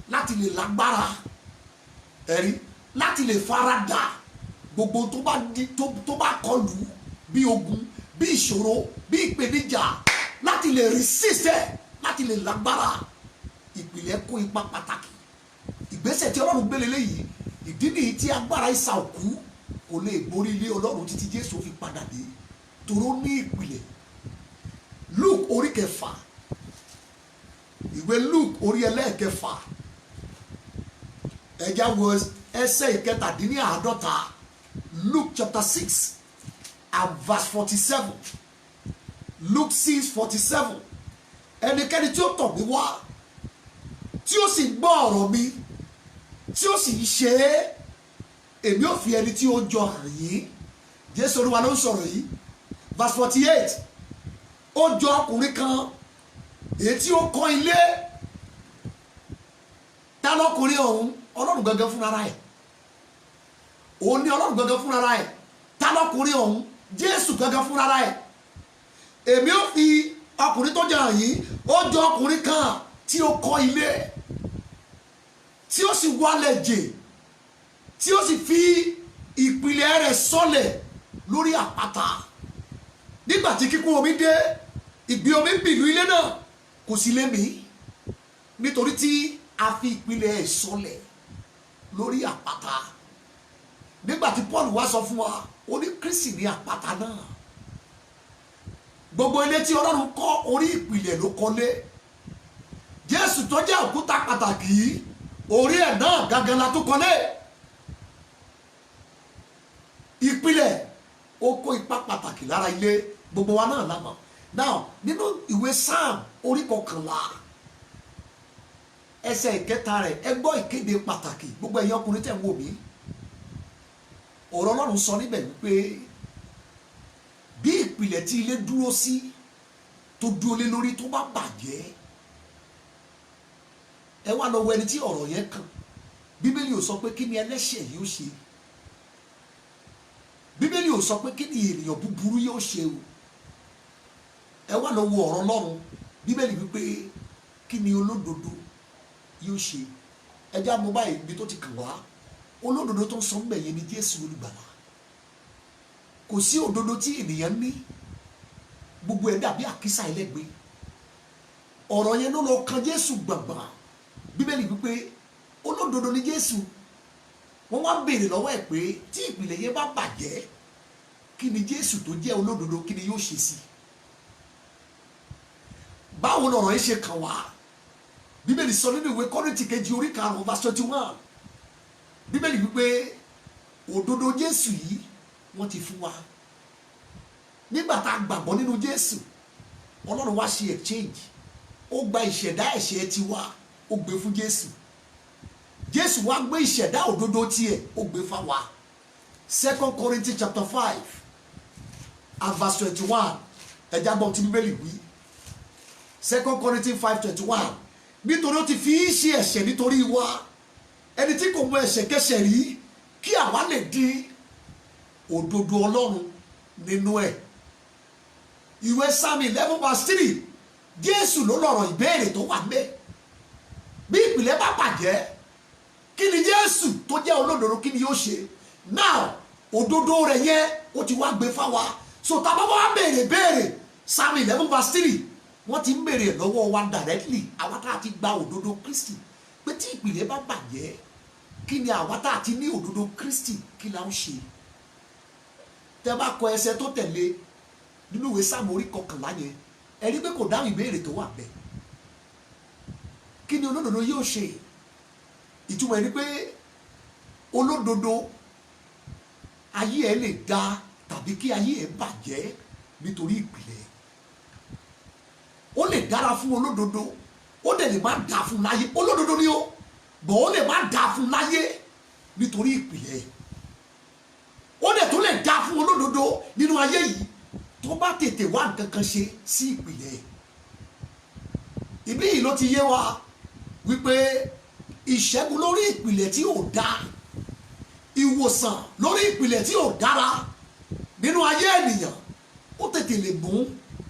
láti lè lágbára, ẹ̀rí, láti lè farada gbogbo tó bá kọlù bí ogun, bí ìṣòro, bí ìpèníjà, láti lè resist ẹ̀, láti lè lágbára. Ìpìlẹ̀ kó ipa pàtàkì. Ìgbésẹ̀ tí Ọlọ́run gbé lélẹ̀ yìí, ìdí nìyí tí agbára ìsà òkú kò lè borí ilé Ọlọ́run títí Jésù fi padà dé, toró ní ìpìlẹ̀. Luke orí 6, ìwé Luke orí ẹlẹ́ẹ̀kẹfà ẹja wo ẹsẹ̀ ìkẹtàdínláàádọ́ta Luke chapter 6 and verse 47. Luke 6:47. ẹnikẹ́ni tí ó tọ̀ mí wá tí ó sì gbọ́ ọ̀rọ̀ mi tí ó sì ń ṣe é èmi ò fi ẹni tí ó jọ hàn yín. Jésù Olúwa ló ń sọ̀rọ̀ yìí. Verse 48. ó jọ ọkùnrin kan èyí tí ó kọ́ ilé. ta lọkùnrin ọ̀hún? Ọlọ́run gangan fúnra ẹ̀. òun ni Ọlọ́run gangan fúnra ẹ̀. ta lọkùnrin ọ̀hún? Jésù gangan fúnra ẹ̀. èmi ò fi ọkùnrin tó jẹ́ hàn yín. ó jọ ọkùnrin kan tí ó kọ́ ilé tí ó sì wálẹ̀ jè tí ó sì fi ìpìlẹ̀ rẹ̀ sọ́lẹ̀ lórí àpáta. nígbà tí kíkún omi dé ìgbì omi bìlú ilé náà kò sí lé mì nítorí tí a fi ìpìlẹ̀ ẹ̀ sọ́lẹ̀ lórí àpáta. nígbà tí Paul wá sọ fún wa ó ní Kristi ní àpáta náà. gbogbo ilé tí Ọlọ́run kọ́ orí ìpìlẹ̀ ló kọ́lé. Jésù tó jẹ́ òkúta pàtàkì yìí orí ẹ̀ náà gangan la tó kọ́lé. ìpìlẹ̀ ó kó ipa pàtàkì lára ilé gbogbo wa náà lámọ̀. now nínú ìwé Sáàmù orí 11 ẹsẹ̀ ìkẹta rẹ̀ ẹ gbọ́ ìkéde pàtàkì gbogbo ẹ̀yin ọkùnrin tẹ̀ ń wò mí. ọ̀rọ̀ Ọlọ́run sọ níbẹ̀ wípé bí ìpìlẹ̀ tí ilé dúró sí tó dúró lé lórí tó bá bàjẹ́ ẹ wá lọ wo ẹni tí ọ̀rọ̀ yẹn kàn. Bíbélì ò sọ pé kí ni ẹlẹ́ṣẹ̀ yóò ṣe. Bíbélì ò sọ pé kí ni ènìyàn búburú yóò ṣe o. ẹ wá lọ wo ọ̀rọ̀ Ọlọ́run. Bíbélì wípé kí ni olódodo yóò ṣe. ẹ já mo báyìí ibi tó ti kàn wá. olódodo tó ń sọ ń bẹ̀yẹn ni Jésù olùgbàlà. kò sí òdodo tí ènìyàn ní gbogbo ẹ̀ dàbí àkísà ẹlẹ́gbẹ́. ọ̀rọ̀ yẹn ló lọ kan Jésù gbàngbàn. Bíbélì wípé olódodo ni Jésù. wọ́n wá béèrè lọ́wọ́ ẹ̀ pé tí ìpìlẹ̀ yẹn bá bàjẹ́ kí ni Jésù tó jẹ́ olódodo kí ni yóò ṣe sí. báwo lọ̀rọ̀ yẹn ṣe kàn wá. Bíbélì sọ nínú ìwé Kọ́ríńtì kejì orí 5 verse 21. Bíbélì wípé òdodo Jésù yìí wọ́n ti fún wa. nígbà tá a gbàgbọ́ nínú Jésù Ọlọ́run wá ṣe exchange. ó gba ìṣẹ̀dá ẹ̀ṣẹ̀ tiwa ó gbé fún Jésù. Jésù wá gbé ìṣẹ̀dá òdodo tiẹ̀ ó gbé fáwa. 2 Corinthians chapter 5 and verse 21 ẹ̀já gbọ́n tí Bíbélì wí. 2 Corinthians 5:21 nítorí ó ti fi í ṣe ẹ̀ṣẹ̀ nítorí wa ẹni tí kò mọ ẹ̀ṣẹ̀ kẹ́ṣẹ̀ rí kí àwa lè di òdodo Ọlọ́run nínú ẹ̀. ìwé Sáàmù 11:3 Jésù ló lọ̀rọ̀ ìbéèrè tó wà ńbẹ̀. bí ìpìlẹ̀ bá bàjẹ́ kí ni Jésù tó jẹ́ olódodo kí ni yóò ṣe. now òdodo rẹ̀ yẹn ó ti wá gbé fáwa. so tá a bá wá béèrè Sáàmù 11:3 wọ́n ti ń béèrè lọ́wọ́ wa directly àwa tá a ti gba òdodo Kristi pé tí ìpìlẹ̀ bá bàjẹ́ kí ni àwa tá a ti ní òdodo Kristi kí la ń ṣe. tẹ́ bá kọ ẹsẹ̀ tó tẹ̀lé nínú ìwé Sáàmù orí 11 yẹn ẹ rí pé kò dáhùn ìbéèrè tó wà bẹ́ẹ̀. kí ni olódodo yóò ṣe. ìtumọ̀ ẹ̀ ni pé olódodo ayé ẹ̀ lè dá tàbí kí ayé ẹ̀ bàjẹ́ nítorí ìpìlẹ̀. ó lè dára fún olódodo ó dẹ̀ lè má dá fún láyé. olódodo ni ó bọ̀ ó lè má dá fún láyé nítorí ìpìlẹ̀. ó dẹ̀ tó lè dá fún olódodo nínú ayé yìí tó bá tètè wá nǹkan kan ṣe sí ìpìlẹ̀. ibi yìí ló ti yé wa wípé ìṣẹ́gun lórí ìpìlẹ̀ tí ò dáa, ìwòsàn lórí ìpìlẹ̀ tí ò dára nínú ayé ènìyàn ó tètè lè mú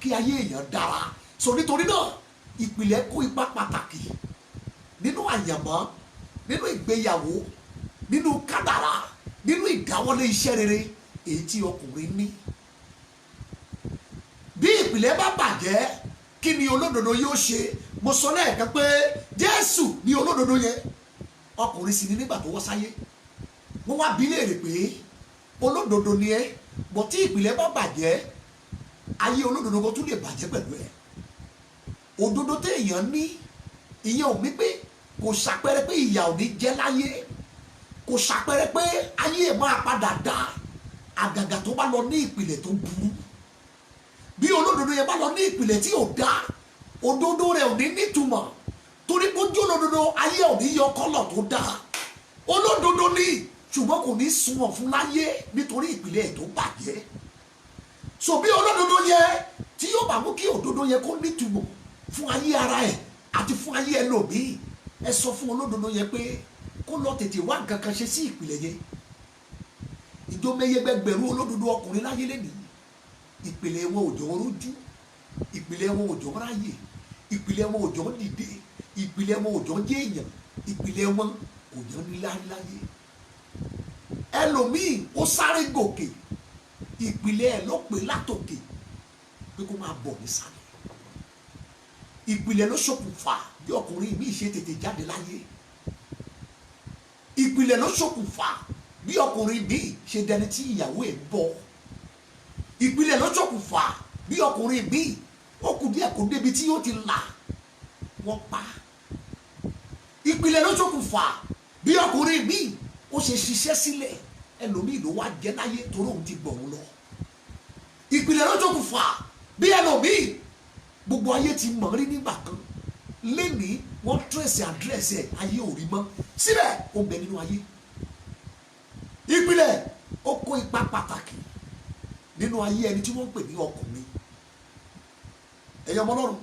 kí ayé èèyàn dára. so nítorí náà ìpìlẹ̀ kó ipa pàtàkì nínú àyànmọ́, nínú ìgbéyàwó, nínú kádàrá, nínú ìdáwọ́lé iṣẹ́ rere èyí tí ọkùnrin ní. bí ìpìlẹ̀ bá bàjẹ́ kí ni olódodo yóò ṣe? mo sọ lẹ́ẹ̀kan pé Jésù ni olódodo yẹn, ọkùnrin sì ni nígbà tó wọ́ sáyé. wọ́n wá bi léèrè pé olódodo ni ẹ́ bọ̀ tí ìpìlẹ̀ bá bàjẹ́ ayé olódodo kan tún lè bàjẹ́ pẹ̀lú ẹ̀. òdodo téèyàn ní ìyẹn ò mí pé kò ṣàpẹẹrẹ pé ìyà ò ní jẹ láyé, kò ṣàpẹẹrẹ pé ayé ẹ̀ máa padà dá, àgàgà tó bá lọ ní ìpìlẹ̀ tó burú. Bí olódodo yẹn bá lọ ní ìpìlẹ̀ tí ò dá, òdodo rẹ̀ ò ní nítumọ̀, torí pé ojú olódodo ayé ò ní yọ kọ́lọ̀ tó dá. Olódodo ní ṣùgbọ́n kò ní sunwọ̀n fún láyé nítorí ìpìlẹ̀ ẹ̀ tó bàjẹ́. So bí olódodo yẹ tí yóò bá mú kí òdodo yẹ kó nítumọ̀ fún ayé ara ẹ̀ àti fún ayé ẹlòmíì, ẹ sọ fún olódodo yẹ pé kó lọ tètè wá nǹkan kan ṣe sí ìpìlẹ̀ yẹn. Ìjọmẹyẹ gbẹgbẹ̀rún olódodo ọkùnrin láyé lẹ́nìí, ìpìlẹ̀ wọn ò jọ rójú, ìpìlẹ̀ wọn ò jọ ráyè, ìpìlẹ̀ wọn ò jọ dìde, ìpìlẹ̀ wọn ò jọ jẹ́ èèyàn, ìpìlẹ̀ wọn kò jọ ní láyé. Ẹlòmíì ó sáré gòkè, ìpìlẹ̀ ẹ̀ ló pè látòkè pé kó máa bọ̀ nísàlẹ̀. Ìpìlẹ̀ ló ṣokùnfà bí ọkùnrin mi ṣe tètè jáde láyé. Ìpìlẹ̀ ló ṣokùnfà bí ọkùnrin mi ṣe dẹni tí ìyàwó ẹ̀ bọ̀. Ìpìlẹ̀ ló ṣokùnfà bí ọkùnrin mi ó kù díẹ̀ kó débi tí yóò ti là wọ́n pa. Ìpìlẹ̀ ló ṣokùnfà bí ọkùnrin mi ó ṣe ṣiṣẹ́ sílẹ̀, ẹlòmíì ló wá jẹ́ láyé torí òun ti gbọ̀rún lọ. Ìpìlẹ̀ ló ṣokùnfà bí ẹlòmíì gbogbo ayé ti mọ̀ rí nígbà kan, lẹ́nìí wọ́n tírèsì àdírẹ́sì ẹ̀, ayé ò rí mọ́, síbẹ̀ ó bẹ nínú ayé. Ìpìlẹ̀ ó kó ipa pàtàkì nínú ayé ẹni tí wọ́n ń pè ní ọkùnrin. Ẹ̀yin ọmọ Ọlọ́run,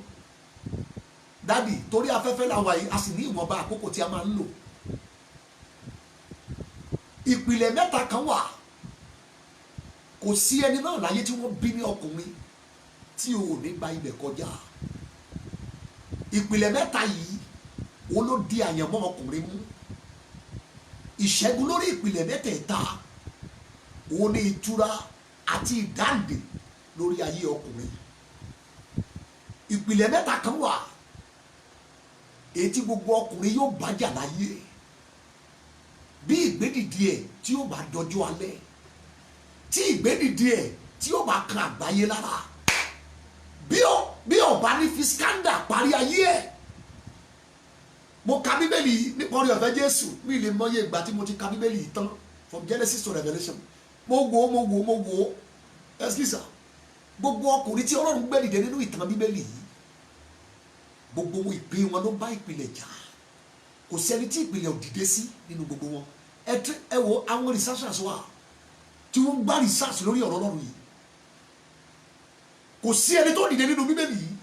dádì, torí afẹ́fẹ́ làwa yìí, a sì ní ìwọ̀nba àkókò tí a máa ń lò. Ìpìlẹ̀ mẹ́ta kan wà, kò sí ẹni náà láyé tí wọ́n bí ní ọkùnrin tí o ò ní gba ibẹ̀ kọjá. Ìpìlẹ̀ mẹ́ta yìí òun ló di àyànmọ́ ọkùnrin mú. Ìṣẹ́gun lórí ìpìlẹ̀ mẹ́tẹ̀ẹ̀ta òun ní ìtura àti ìdáǹdè lórí ayé ọkùnrin. Ìpìlẹ̀ mẹ́ta kan wà èyí tí gbogbo ọkùnrin yóò bájà láyé bí ìgbédìdí ẹ̀ tí yóò bá dọjọ́ alẹ́, tí ìgbédìdí ẹ̀ tí yóò bá kan àgbáyé lára, bí ọba ní fi skanda parí ayé ẹ̀. Mo ka bíbélì nípa orí ọ̀fẹ́ Jésù, mi lè mọye ìgbà tí mo ti ka bíbélì yìí tán from Genesis to Revelation. Mo wo ẹsikisa gbogbo ọkùnrin tí Ọlọ́run gbé dìde nínú ìtàn bíbélì yìí, gbogbo ìpín wọn ló bá ìpìlẹ̀ jà. Kò sẹ́ni tí ìpìlẹ̀ ò dìde sí nínú gbogbo wọn. Ẹ wo àwọn researchers wà tí wọ́n ń gbá research lórí ọ̀rọ̀ Ọlọ́run yìí. Kò sí ẹni tó dìde nínú bíbélì yìí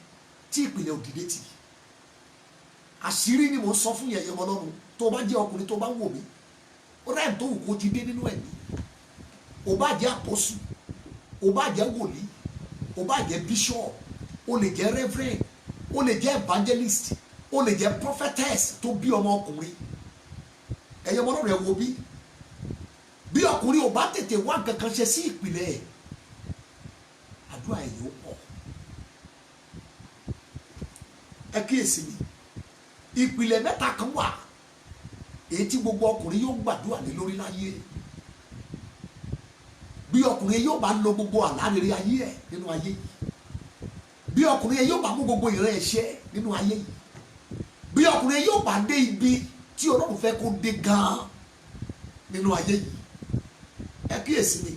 tí ìpìlẹ̀ ò dìde tì. Àṣírí ni mo sọ fún yẹn ọmọ Ọlọ́run, tó bá jẹ́ ọkùnrin tó bá ń wò mí, ó rẹ̀ tó wù kó ti dé nínú ẹ̀mí. Ó bá jẹ́ àpọ́sù, ó bá jẹ́ wòlíì, ó bá jẹ́ bishop, ó lè jẹ́ reverend, ó lè jẹ́ evangelist, ó lè jẹ́ prophetess tó bí ọmọ ọkùnrin. Ẹ̀yin ọmọ Ọlọ́run ẹ wo bí ọkùnrin ò bá tètè wá nǹkan kan ṣe sí ìpìlẹ̀ ẹ̀, àdúrà ẹ̀ yóò pọ̀. Ẹ kíyèsí mi, ìpìlẹ̀ mẹ́ta kan wà èyí tí gbogbo ọkùnrin yóò gbàdúrà lé lórí láyé. Bí ọkùnrin yóò bá lo gbogbo àlárere ayé ẹ̀ nínú ayé yìí, bí ọkùnrin yóò bá mú gbogbo ìran ẹ̀ṣẹ̀ nínú ayé yìí, bí ọkùnrin yóò bá dé ibi tí Ọlọ́run fẹ́ kó dé gan-an nínú ayé yìí. Ẹ kíyèsí mi,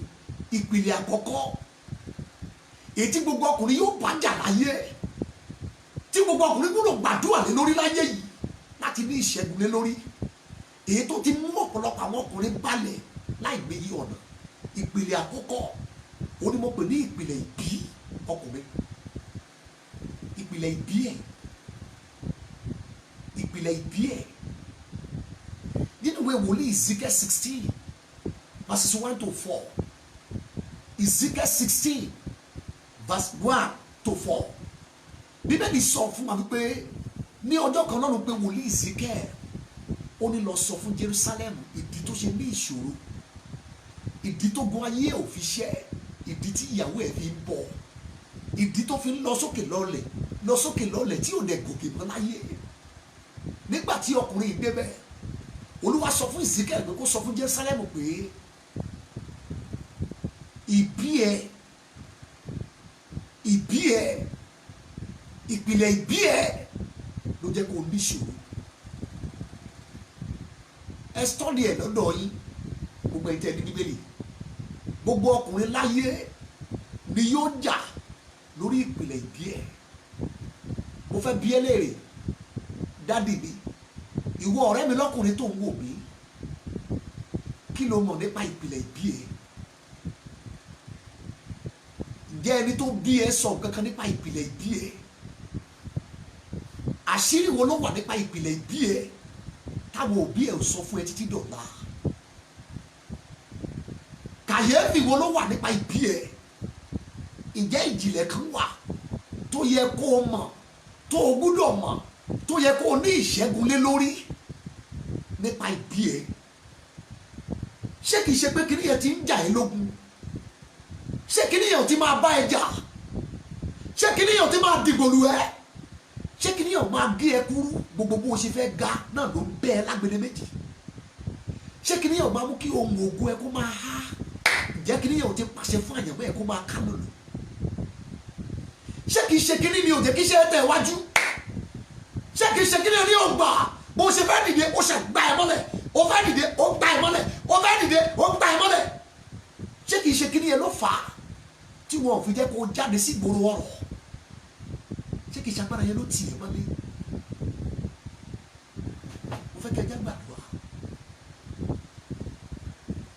ìpìlẹ̀ àkọ́kọ́ èyí tí gbogbo ọkùnrin yóò bá jà láyé, tí gbogbo ọkùnrin gbọ́dọ̀ gbàdúrà lé lórí láyé yìí láti ní ìṣẹ́gun lé lórí, èyí tó ti mú ọ̀pọ̀lọpọ̀ àwọn ọkùnrin balẹ̀ láì gbéyé ọ̀nà. Ìpìlẹ̀ àkọ́kọ́ ó ní mo pè ní ìpìlẹ̀ ìbí ọkùnrin. Ìpìlẹ̀ ìbí ẹ̀, ìpìlẹ̀ ìbí ẹ̀ nínú ìwé wòlíì Ezekiel 16 verses 1 to 4. Ezekiel 16 verse 1 to 4. Bíbélì sọ fún wa wípé ní ọjọ́ kan Ọlọ́run pé wòlíì Ezekiel, ó ní lọ sọ fún Jerusalem ìdí tó ṣe ní ìṣòro, ìdí tó gun ayé ò fi ṣẹ́, ìdí tí ìyàwó ẹ̀ fi ń bọ̀, ìdí tó fi ń lọ sókè lọ́lẹ̀ tí ò dẹ̀ gòkè mọ́ láyé. Nígbà tí ọkùnrin yìí débẹ̀, Olúwa sọ fún Ezekiel pé kó sọ fún Jerusalem pé ìbí ẹ, ìpìlẹ̀ ìbí ẹ ló jẹ́ kó níṣòro. Ẹ stọ́dì ẹ̀ lọ́dọ̀ yín gbogbo ẹ̀ tẹ́ ní bíbélì. Gbogbo ọkùnrin láyé ni yóò jà lórí ìpìlẹ̀ ìbí ẹ̀. Mo fẹ́ bi ẹ́ léèrè dádì mi, ìwọ ọ̀rẹ́ mi lọ́kùnrin tó ń wò mí, kí ló mọ̀ nípa ìpìlẹ̀ ìbí ẹ̀? Ǹjẹ́ ẹni tó bí ẹ sọ kankan nípa ìpìlẹ̀ ìbí ẹ̀? Àṣírí wo ló wà nípa ìpìlẹ̀ ìbí ẹ̀ táwọn òbí ẹ̀ ò sọ fún ẹ títí dọ̀la? Kàyéfì wo ló wà nípa ìbí ẹ̀? Ǹjẹ́ ìjìnlẹ̀ kan wà tó yẹ kó o mọ̀, tó o gbúdọ̀ mọ̀, tó yẹ kó o ní ìṣẹ́gun lé lórí nípa ìbí ẹ̀? Ṣé kìí ṣe pé kíní yẹn ti ń jà ẹ́ lógun? Ṣé kíní yẹn ò ti máa bá ẹ jà? Ṣé kíní yẹn ò ti máa dìgbòlù ẹ? Ṣé kíní yẹn ò máa gé ẹ kúrú? Gbogbo bó o ṣe fẹ́ ga náà ló ń bẹ́ ẹ lágbede méjì. Ṣé kíní yẹn ò máa mú kí ohun ògo ẹ kó máa há? Ǹjẹ́ kíní yẹn ò ti pàṣẹ fún àyànmọ́ ẹ kó máa ká lòlò? Ṣé kìí ṣe kíní ni ò jẹ́ kí iṣẹ́ tẹ̀ wájú? Ṣé kìí ṣe kíní ni ò gbà? Bó o ṣe fẹ́ dìde ó ṣe gbá ẹ mọ́lẹ̀, ó fẹ́ dìde ó gbá ẹ mọ́lẹ̀, ó fẹ́ dìde ó gbá ẹ mọ́lẹ̀. Ṣé kìí ṣe kíní yẹn ló fà á tí wọn ò fi jẹ́ kó o jáde sí ìgboro ọ̀rọ̀? Ṣé kìí ṣe agbára yẹn ló tì ẹ́ mọ́lẹ̀? Mo fẹ́ kẹ́ ẹ jẹ́ gbàdúrà.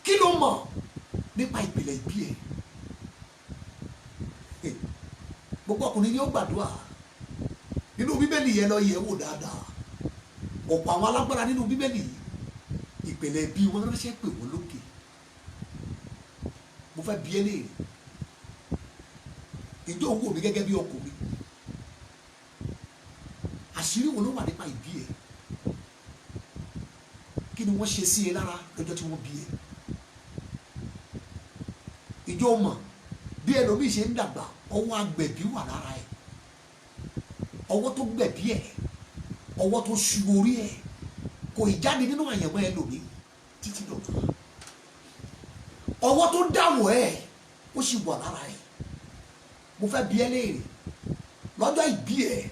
Kí ló mọ̀ nípa ìpìlẹ̀ ìbí ẹ̀? Gbogbo ọkùnrin ni ó gbàdúrà. Nínú bíbélì yẹn lọ yẹ̀ wò dáadáa. Ọ̀pọ̀ àwọn alágbára nínú bíbélì ìpìlẹ̀ ìbí wọn ránṣẹ́ pè wọ́n lókè. Mo fẹ́ bi ẹ́ léèrè, ìjọ òun wò mí gẹ́gẹ́ bí ọkùnrin? Àṣírí wo ló wà nípa ìbí ẹ̀? Kí ni wọ́n ṣe sí ẹ lára lọ́jọ́ tí wọ́n bí ẹ? Ìjọ mọ̀ bí ẹlòmíì ṣe ń dàgbà, ọwọ́ agbẹ̀bí wà lára ẹ̀, ọwọ́ tó gbẹ̀bí ẹ̀, ọwọ́ tó ṣu orí ẹ̀ kò ì jáde nínú àyẹ̀wò ẹlòmíì títí dọ̀tún. Ọwọ́ tó dáwọ̀ ẹ̀ ó sì wà lára ẹ̀. Mo fẹ́ bi ẹ́ léèrè lọ́jọ́ ìbí ẹ̀,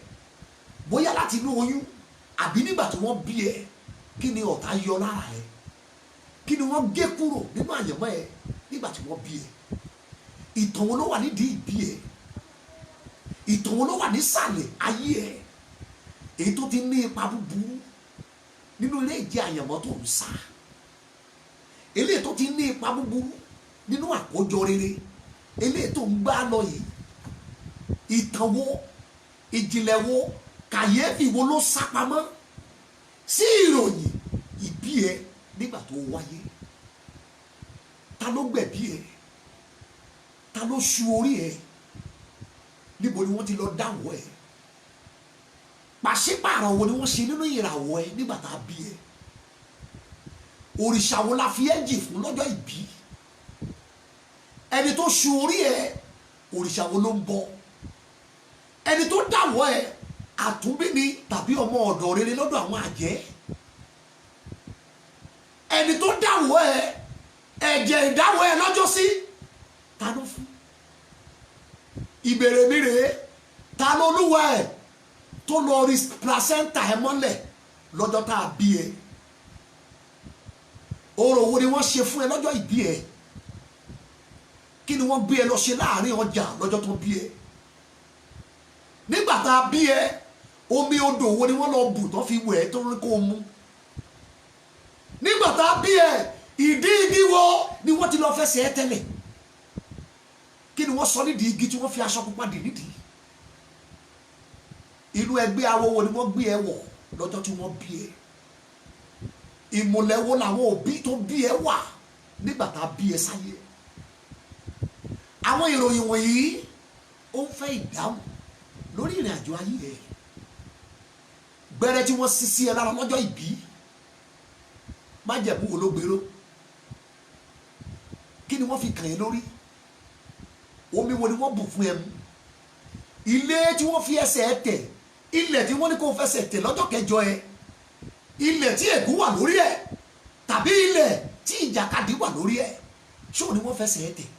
bóyá láti inú oyún àbí nígbà tí wọ́n bí ẹ, kí ni ọ̀tá yọ lára ẹ̀? Kí ni wọ́n gé kúrò nínú àyẹ̀wò ẹ̀ nígbà tí wọ́n bí ẹ? Ìtàn wo ló wà nídìí ìbí ẹ̀? Ìtàn wo ló wà nísàlẹ̀ ayé ẹ̀ èyí tó ti ní ipa búburú nínú ilé ìjẹ́ àyànmọ́ tó ń sá? Eléyìí tó ti ní ipa búburú nínú àkójọ rere eléyìí tó ń gbá lọ yìí. Ìtàn wo, ìjìnlẹ̀ wo, kàyéfì wo ló sápamọ́ sí ìròyìn ìbí ẹ nígbà tó wáyé? Ta ló gbẹ̀bí ẹ? Ta ló ṣu orí ẹ? Níbo ni wọ́n ti lọ dáwọ́ ẹ? Pàṣípààrọ̀ wo ni wọ́n ṣe nínú ìràwọ̀ ẹ nígbà tá a bí ẹ? Òrìṣà wo la fi ẹ́ jì fún lọ́jọ́ ìbí? Ẹni tó ṣu orí ẹ, òrìṣà wo ló ń bọ? Ẹni tó dáwọ́ ẹ, àtúnbí ni tàbí ọmọ ọ̀dọ̀ rere lọ́dọ̀ àwọn àjẹ́? Ẹni tó dáwọ́ ẹ, ẹ̀jẹ̀ ìdáwọ́ ẹ lọ́jọ́ sí, ta ló fún? Ìbéèrè mi rèé, ta ló lúwa ẹ tó lọ rí placenta ẹ mọ́lẹ̀ lọ́jọ́ tá a bí ẹ? Orò wo ni wọ́n ṣe fún ẹ lọ́jọ́ ìbí ẹ? Kí ni wọ́n gbé ẹ lọ ṣe láàrin ọjà lọ́jọ́ tó bí ẹ? Nígbà tá a bí ẹ, omi odò wo ni wọ́n lọ bù tó fi wẹ̀ tó rí kó o mu? Nígbà tá a bí ẹ, ìdí igi wo ni wọ́n ti lọ fẹsẹ̀ ẹ tẹ́lẹ̀? Kí ni wọ́n sọ nídìí igi tí wọ́n fi aṣọ pupa dì nídìí? Inú ẹgbẹ́ awo wo ni wọ́n gbé ẹ wọ̀ lọ́jọ́ tí wọ́n bí ẹ? Ìmùlẹ̀ wo làwọn òbí tó bí ẹ wà nígbà tá a bí ẹ sáyé? Àwọn ìròyìn wọ̀nyí ó ń fẹ́ ìdáhùn lórí ìrìn àjò ayé ẹ. Gbẹ́rẹ́ tí wọ́n sí sí ẹ lára lọ́jọ́ ìbí, májẹ̀mú wo ló gbèrò? Kí ni wọ́n fi kàn ẹ́ lórí? Omi wo ni wọ́n bù fún ẹ mu? Ilé tí wọ́n fi ẹsẹ̀ ẹ tẹ̀, ilẹ̀ tí wọ́n ní kó fẹsẹ̀ tẹ̀ lọ́jọ́ kẹjọ ẹ, ilẹ̀ tí ègún wà lórí ẹ tàbí ilẹ̀ tí ìjàkadì wà lórí ẹ, ṣó ni wọ́n fẹsẹ̀ ẹ tẹ̀?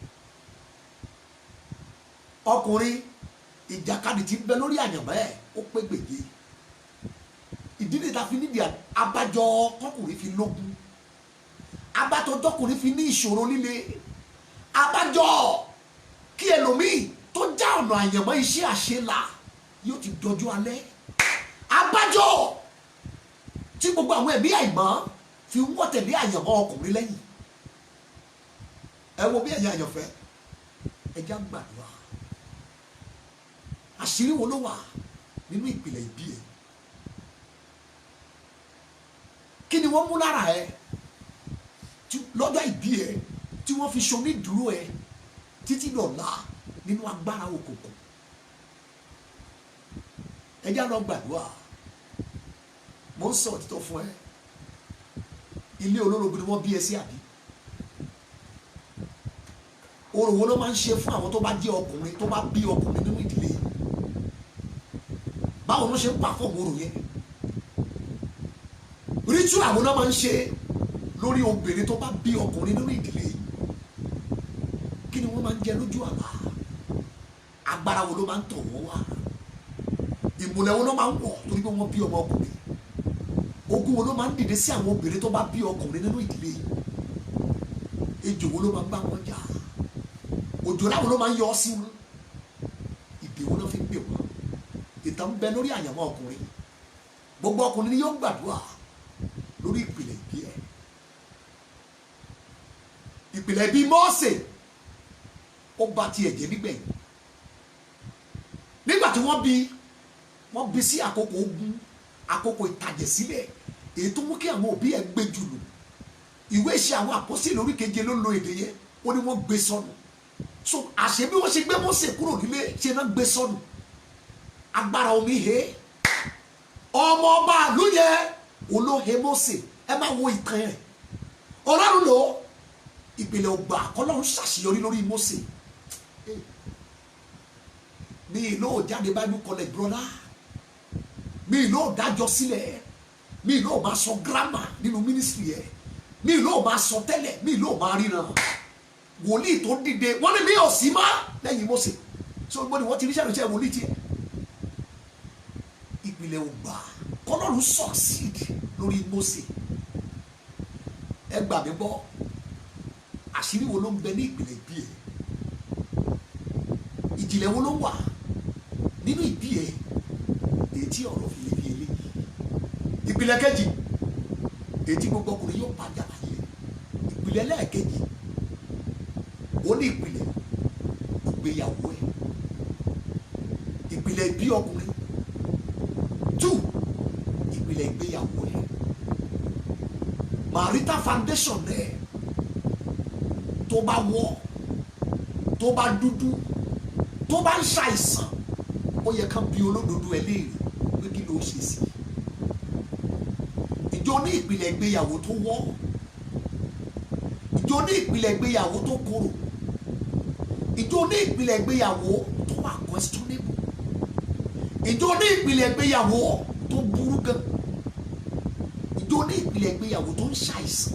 Ọkùnrin, ìjàkadì tí ń bẹ lórí àyànmọ́ ẹ ó pé gbèje. ìdílé ta fi nídìí abájọ tọkùnrin fi lógun, abájọ tọkùnrin fi ní ìṣòro líle, abájọ kí ẹlòmíì tó já ọ̀nà àyànmọ́ iṣẹ́ àṣelà yóò ti dọjú alẹ́, abájọ tí gbogbo àwọn ẹ̀mí àìmọ́ fi ń wọ́ tẹ̀lé àyànmọ́ ọkùnrin lẹ́yìn. Ẹ wo bí ẹ̀yin àyànfẹ́, ẹ já gbàdúrà. Àṣírí wo ló wà nínú ìpìlẹ̀ ìbí ẹ? Kí ni wọ́n mú lára ẹ lọ́jọ́ ìbí ẹ tí wọ́n fi ṣoní dúró ẹ títí dọ̀la nínú agbára òkùnkùn? Ẹ já lọ gbàdúrà. Mo ń sọ òtítọ́ fún ẹ, ilé olórogún ni wọ́n bí ẹ sí àbí? Orò wo ló máa ń ṣe fún àwọn tó bá jẹ́ ọkùnrin, tó bá bí ọkùnrin nínú ìdílé? Báwo ló ṣe ń pàfọ́ọ̀mù orò yẹn? Ritual àwọn náà máa ń ṣe lórí obìnrin tó bá bí ọkùnrin nínú ìdílé. Kí ni wọ́n máa ń jẹ lójú àlá? Agbára wo ló máa ń tọ̀ wọ́n wá? Ìmùlẹ̀ wo ló máa ń wọ̀ torí pé wọ́n bí ọmọ ọkùnrin? Ogun wo ló máa ń dìde sí àwọn obìnrin tó bá bí ọkùnrin nínú ìdílé? Ejò wo ló máa ń bá wọn jà? Òjò láwo ló máa ń yọ ọ́ sí wọn? Ìdè wo ló fi ń gbè wọ́n? Ìtàn ń bẹ lórí àyànmọ́ ọkùnrin. Gbogbo ọkùnrin ni yóò gbàdúrà lórí ìpìlẹ̀ ìbí ẹ̀. Ìpìlẹ̀ ìbí Mósè ó bá tiẹ̀ jẹ́ nígbẹ̀yìn. Nígbà tí wọ́n bí sí àkókò ogun, àkókò ìtàjẹ̀sílẹ̀, èyí tó mú kí àwọn òbí ẹ̀ gbé jùlọ. Ìwé Ìṣe àwọn Àpọ́sítélì orí 7 ló lo èdè yẹn, ó ní wọ́n gbé sọnù. So àṣẹ bí wọ́n ṣe gbé Mósè kúrò nílé ṣe náà gbé sọnù. Agbára omi he ọmọ ọba àlú yẹn olóhe Mósè. Ẹ máa wo ìtàn rẹ̀. Ọlọ́run lò ìpìlẹ̀ ọgbà kọ́lọ́run ṣàṣeyọrí lórí Mósè. Mi ìlú jáde Bible college brother, mi ìlú dájọ́ sílẹ̀, mi ìlú máa sọ grammar nínú ministry ẹ̀, mi ìlú máa sọ tẹ́lẹ̀, mi ìlú máa ríran. Wòlíì tó dìde wọ́n ní mi ò sí má lẹ́yìn Mósè. So gbọ́dọ̀ ni wọ́n ti ríṣẹ́ ìrìnsẹ̀ wòlíì tiẹ̀. Ìpìlẹ̀ ọgbà kọ́lọ́run succeed lórí Mósè. Ẹ gbà mí gbọ́, àṣírí wo ló ń bẹ ní ìpìlẹ̀ ìbí ẹ̀? Ìjìnlẹ̀ wo ló wà nínú ìbí ẹ̀ èyí tí ọ̀rọ̀ fi lè bí eléyìí? Ìpìlẹ̀ kejì èyí tí gbogbo ọkùnrin yóò bá jà láyé. Ìpìlẹ̀ lẹ́ẹ̀kejì ó ní ìpìlẹ̀ ìgbéyàwó ẹ̀. Ìpìlẹ̀ ìbí ọkùnrin. 2, ìpìlẹ̀ ìgbéyàwó ẹ̀. Marital foundation ẹ̀ tó bá wọ́, tó bá dúdú, tó bá ń ṣàìsàn, ó yẹ ká bí olódodo ẹ̀ léèrè pé kí ló ṣe sí. Ìjọ ní ìpìlẹ̀ ìgbéyàwó tó wọ́, ìjọ ní ìpìlẹ̀ ìgbéyàwó tó korò, ìjọ ní ìpìlẹ̀ ìgbéyàwó tó wà questionable, ìjọ ní ìpìlẹ̀ ìgbéyàwó tó burú gan, ìjọ ní ìpìlẹ̀ ìgbéyàwó tó ń ṣàìsàn,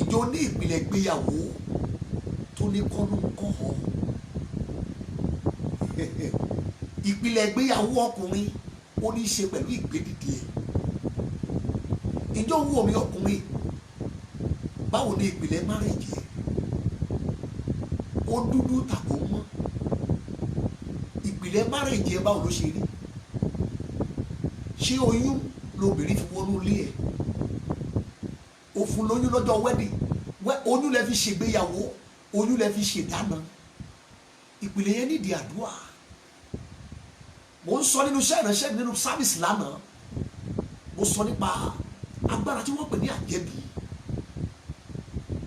ìjọ ní ìpìlẹ̀ ìgbéyàwó tó ní kọ́nù kọ́họ́. Ìpìlẹ̀ ìgbéyàwó ọkùnrin ó ní í ṣe pẹ̀lú ìgbédìde ẹ̀. Ìjọ wo mi ọkùnrin, báwo ni ìpìlẹ̀ márèjì ẹ̀? Ó dúdú tàbí mọ́? Ìpìlẹ̀ márèjì ẹ̀ báwo ló ṣe rí? Ṣé oyún lobìnrin fi wọnú ilé ẹ̀? Ó fún lóyún lọ́jọ́ wedding, oyún lẹ fi ṣègbéyàwó, oyún lẹ fi ṣèdáná. Ìpìlẹ̀ yẹn nídìí àdúrà. Mo ń sọ nínú iṣẹ́ ìránṣẹ́ nínú sábìsì lánàá, mo sọ nípa agbára tí wọ́n pè ní àjẹbí.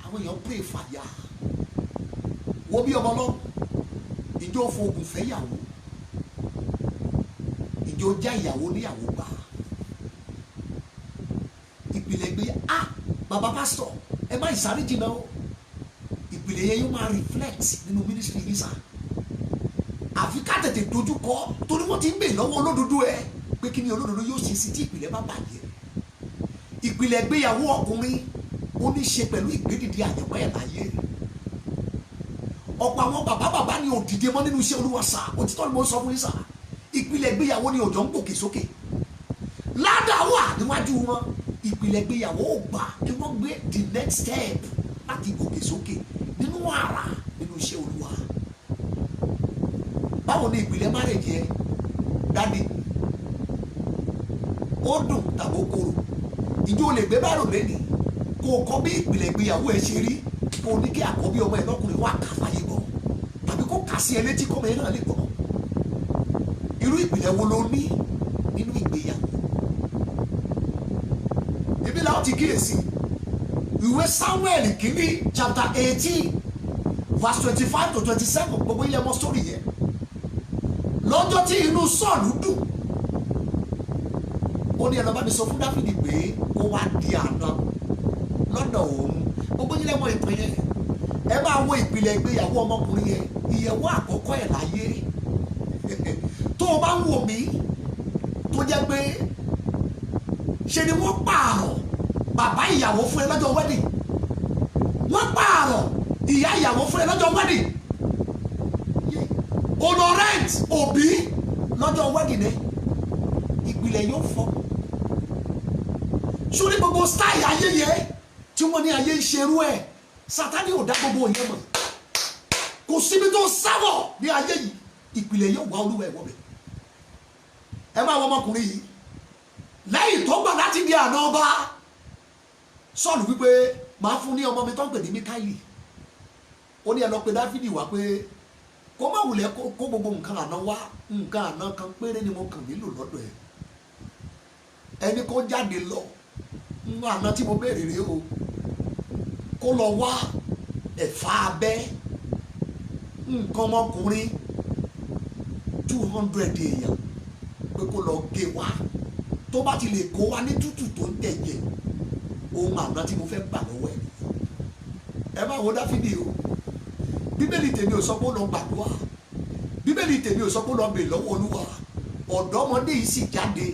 Àwọn èèyàn pray fàyà. Wo bí ọmọ lọ, ìjọ fògùn fẹ́yàwó, ìjọ já ìyàwó níyàwó gbà. Ìpìlẹ̀ gbé bàbá pásítọ̀ ẹ má ìsáré jìnnà o. Ìpìlẹ̀ yẹn yóò máa reflect nínú ministry yìí sá. Àfi ká tètè dojú kọ torí wọ́n ti ń gbè lọ́wọ́ olódodo ẹ pé kí ni olódodo yóò ṣe sí tí ìpìlẹ̀ bá bàjẹ́. Ìpìlẹ̀ gbéyàwó ọkùnrin ó ní ṣe pẹ̀lú ìgbédìde àyànmọ́ ẹ̀ láyé. Ọ̀pọ̀ àwọn bàbá ni ò dìde mọ́ nínú iṣẹ́ Olúwa sá, òtítọ́ ni mo sọ fún yín sá. Ìpìlẹ̀ gbéyàwó ni òjò ń gòkè sókè. níwájú wọn ìpìlẹ̀ ìgbéyàwó ò gbà kí wọ́n gbé the next step láti gòkè sókè nínú àrà nínú iṣẹ́ Olúwa. Báwo ni ìpìlẹ̀ marriage yẹn dáadé ó dùn tàbí ó korò? Ìjọ lè gbé bárò lẹ́nìí kó o kọ́ bí ìpìlẹ̀ ìgbéyàwó ẹ ṣe rí kó o ní kí àkọ́bí ọmọ ẹ lọ́kùnrin wà ká fàyè gbọ́ tàbí kó kà sí ẹ létí kọ́mọ ẹ náà lè gbọ́. Irú ìpìlẹ̀ wo ló ní nínú ìgbéyàwó? Ibi làwọn ti kíyèsí ìwé Samuel kìíní chapter 18 verse 25 to 27 gbogbo ilé ọmọ sórí yẹn. Lọ́jọ́ tí inú Sọ́ọ̀lù dùn ó ní ẹ lọ bá mi sọ fún Dáfídì pé kó wá di àná lọ́dọ̀ òun. Gbogbo ilé ọmọ ìpín yẹn ẹ máa wo ìpìlẹ̀ ìgbéyàwó ọmọkùnrin yẹn ìyẹ̀wò àkọ́kọ́ ẹ̀ láyé. Tó o bá ń wò mí tó jẹ́ pé ṣe ni wọ́n pààrọ̀ bàbá ìyàwó fún ẹ lọ́jọ́ wedding, wọ́n pààrọ̀ ìyá ìyàwó fún ẹ lọ́jọ́ wedding, honorant òbí lọ́jọ́ wedding ẹ ìpìlẹ̀ yóò fọ́. Sórí gbogbo style ayé yẹn tí wọ́n ní ayé ń ṣerú ẹ̀ Sátánì ò dá gbogbo yẹn mọ̀. Kò síbi tó sáwọ̀ ní ayé yìí ìpìlẹ̀ yóò wá Olúwa ẹ̀ wọ́bẹ̀. Ẹ máa wọ ọmọkùnrin yìí lẹ́yìn tó gbà láti di àná ọba Sọ́ọ̀lù wípé màá fún ní ọmọ mi tó ń pè ní Míkáílì. Ó ní ẹ lọ pe Dáfídì wá pé kó má wulẹ̀ kó gbogbo nǹkan àná wá, nǹkan àná kan péré ni mo kàn nílò lọ́dọ̀ ẹ̀. Ẹni kó jáde lọ nǹkan àná tí mo béèrè rèé o, kó lọ wá ẹ̀fà abẹ́ nǹkan ọmọkùnrin 200 èèyàn pé kó lọ gé wá. Tó bá ti lè kó wá ní tútù tó ń tẹ̀jẹ̀ ohun àná tí mo fẹ́ gbà lọ́wọ́ ẹ̀. Ẹ máa wo Dáfídì o, Bíbélì tèmi ò sọ pé ó lọ gbàdúrà, Bíbélì tèmi ò sọ pé ó lọ bèèrè lọ́wọ́ Olúwa. Ọ̀dọ́mọdé yìí sì jáde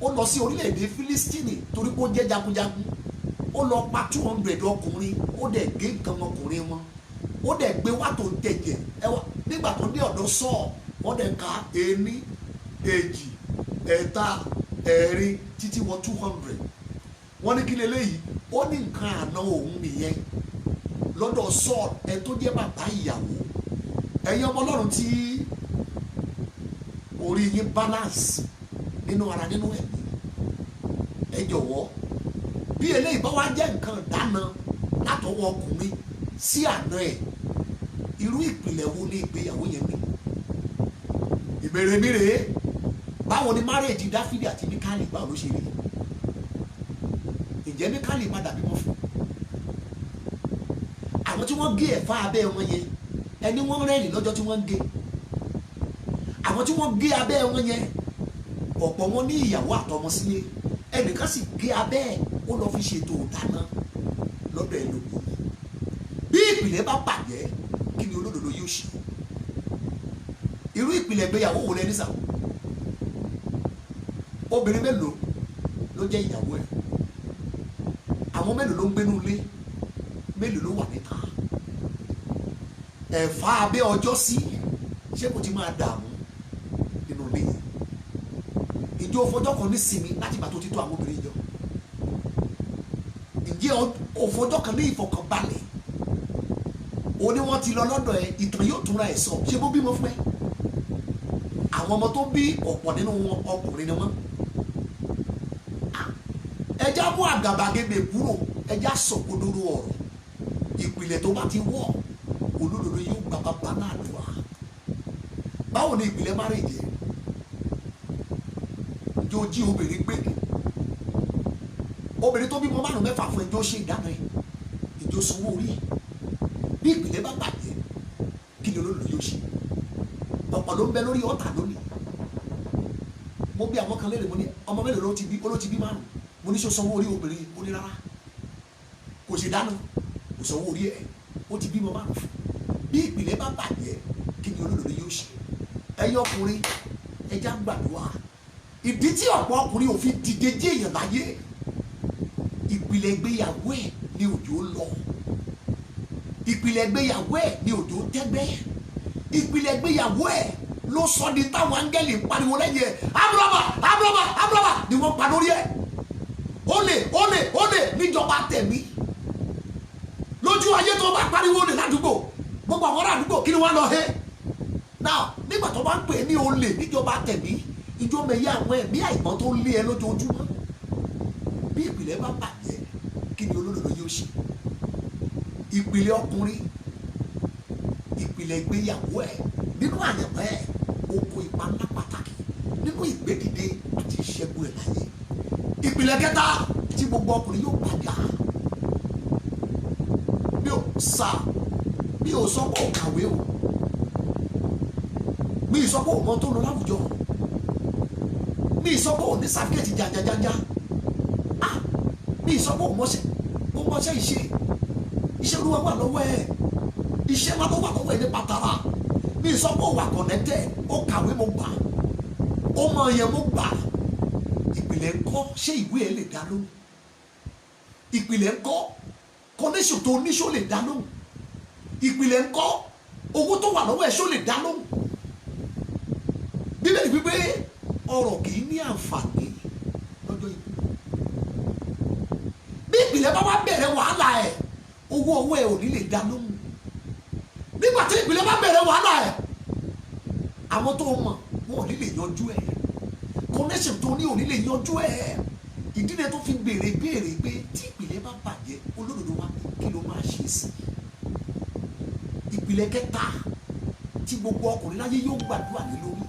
ó lọ sí orílẹ̀-èdè Fílístínì torí pé ó jẹ́ jagunjagun. Ó lọ pa 200 ọkùnrin, ó dẹ̀ gé nǹkan ọkùnrin wọn, ó dẹ̀ gbé wá tó ń tẹ̀jẹ̀. Ẹ wá nígbà tó dé ọ̀dọ̀ Sọ́ọ̀ wọ́n dẹ̀ ka 1 2 3 4 títí wọ 200. Wọ́n ní kí leléyìí, ó ní nǹkan àná òun nìyẹn lọ́dọ̀ Sọ́ọ̀lù ẹ tó jẹ́ bàbá ìyàwó. Ẹ̀yin ọmọ Ọlọ́run tí orí yín balance nínú ara nínú ẹ̀mí, ẹ jọ̀wọ́ bí eléyìí bá wá jẹ́ nǹkan dáná látọwọ́ ọkùnrin sí àná ẹ̀, irú ìpìlẹ̀ wo ní ìgbéyàwó yẹn ní? Ìbéèrè mi rèé, báwo ni marriage Dáfídì àti Míkálì báwo ló ṣe rí? Ǹjẹ́ Míkálì padà bímọ fún? Àwọn tí wọ́n gé ẹ̀fà abẹ́ wọn yẹn ẹni wọ́n rẹ́rìn lọ́jọ́ tí wọ́n ń gé. Àwọn tí wọ́n gé abẹ́ wọn yẹn ọ̀pọ̀ wọn ní ìyàwó àtọmọ sílé, ẹnìkan sì gé abẹ́ ẹ̀ ó lọ fi ṣètò ìdáná lọ́dọ̀ ẹ̀ lóko. Bí ìpìlẹ̀ bá bàjẹ́ kí ni olódodo yóò ṣe? Irú ìpìlẹ̀ ìgbéyàwó wo lẹ́ni sà? Obìnrin mélòó ló jẹ́ ìyàwó ẹ̀? Àwọn mélòó ló ń gbénú ilé? Mélòó ló wà níta? Ẹ̀fà abẹ́ ọjọ́ sí ṣé kò ti máa dààmú nínú ilé yìí? Ìjọ òfojọ́ kan ní sinmi láti bàtó títọ́ àwọn obìnrin jọ? Ǹjẹ́ òfojọ́ kan ní ìfọkànbalẹ̀? O ní wọ́n ti lọ lọ́dọ̀ ẹ̀, ìtàn yóò túnra ẹ̀ sọ, ṣé bó bímọ fún ẹ? Àwọn ọmọ tó bí ọ̀pọ̀ nínú wọn ọkùnrin ni wọ́n. Ẹja mú àgàbàgebè kúrò, ẹja sọ̀kòdoro ọ̀rọ̀. Ìpìlẹ̀ tó bá ti wọ̀ olódodo yóò gba bàbá náà lọ wá. Báwo ni ìpìlẹ̀ marriage yẹn? Ǹjẹ́ o jí obìnrin gbé? Obìnrin tó bímọ 5 6 fún ẹjọ́ ṣe ìdáná ẹ̀, ìjọ sanwó orí. Bí ìpìlẹ̀ bá bàjẹ́ kí ni olódodo yóò ṣe? Ọ̀pọ̀ ló ń bẹ lórí ọ̀tà lónìí. Mo bí àwọn kan léèrè, mo ní ọmọ mélòó ló ti bí? Ó ló ti bí 5. Mo ní ṣó sanwó orí obìnrin? Mo ní rárá, kò ṣe dáná, kò sanwó orí ẹ̀, ó ti bímọ 5. Bí ìpìlẹ̀ bá bàjẹ́ kí ni olódodo yóò ṣe? Ẹ̀yin ọkùnrin ẹja gbàdúrà. Ìdí tí ọ̀pọ̀ ọkùnrin ò fi dìde jẹ́ èèyàn láyé, ìpìlẹ̀ ìgbéyàwó ẹ̀ ni òjò lọ, ìpìlẹ̀ ìgbéyàwó ẹ̀ ni òjò tẹ́gbẹ́, ìpìlẹ̀ ìgbéyàwó ẹ̀ ló sọ di táwọn áńgẹ́lì pariwo lẹ́yìn ẹ̀, Abraham Abraham Abraham ni wọ́n pa lórí ẹ̀. Olè níjọba tẹ̀mí. Lójú ayé tó bá pariwo olè ládùúgbò, gbogbo àwọn ará àdúgbò kí ni wọ́n lọ he. Now nígbà tó bá ń pè ní olè níjọba tẹ̀mí, ìjọ mẹ́yẹ àwọn ẹ̀mí àìmọ́ tó lé ẹ lójoojúmọ́. Bí ìpìlẹ̀ bá bàjẹ́, kí ni olódodo yóò ṣe? Ìpìlẹ̀ ọkùnrin, ìpìlẹ̀ ìgbéyàwó ẹ̀ nínú àyànmọ́ ẹ̀ ó kó ipa ńlá pàtàkì nínú ìgbédìde àti ìṣẹ́gun ẹ̀ láyé. Ìpìlẹ̀ kẹta tí gbogbo ọkùnrin yóò padà. Mi ò sọ pé ò kàwé o, mi ì sọ pé ò mọ tó lọ láwùjọ, mi ì sọ pé ò ní sàfíkẹ́tì jàjàjàjà, mi ì sọ pé ò mọṣẹ́ iṣẹ́ olúwa wà lọ́wọ́ ẹ̀, iṣẹ́ wa ló wà lọ́wọ́ ẹ̀ ní pàtàrà. Mi ì sọ pé ò wà connected, ó kàwé mo gbà, ó mọ yẹn mo gbà. Ìpìlẹ̀ ńkọ́, ṣé ìwé ẹ̀ lè dá lóhùn? Ìpìlẹ̀ ńkọ́, connection tó ní ṣó lè dá lóhùn? Ìpìlẹ̀ ńkọ́, owó tó wà lọ́wọ́ ẹ̀ ṣó lè dá lóhùn? Bíbélì wípé ọrọ̀ kì í ní àǹfààní lọ́jọ́ ikú. Bí ìpìlẹ̀ bá wá bẹ̀rẹ̀ wàhálà ẹ̀, owó ọwọ́ ẹ̀ ò ní lè dá lóhùn. Nígbà tí ìpìlẹ̀ bá bẹ̀rẹ̀ wàhálà ẹ̀, àwọn tó mọ̀ wọn ò ní lè yanjú ẹ̀, connection tó ní ò ní lè yanjú ẹ̀. Ìdílé tó fi béèrè pé tí ìpìlẹ̀ bá bàjẹ́, olódodo wa kí ló máa ṣe sí i? Ìpìlẹ̀ kẹta tí gbogbo ọkùnrin láyé yóò gbàdúrà lé lórí.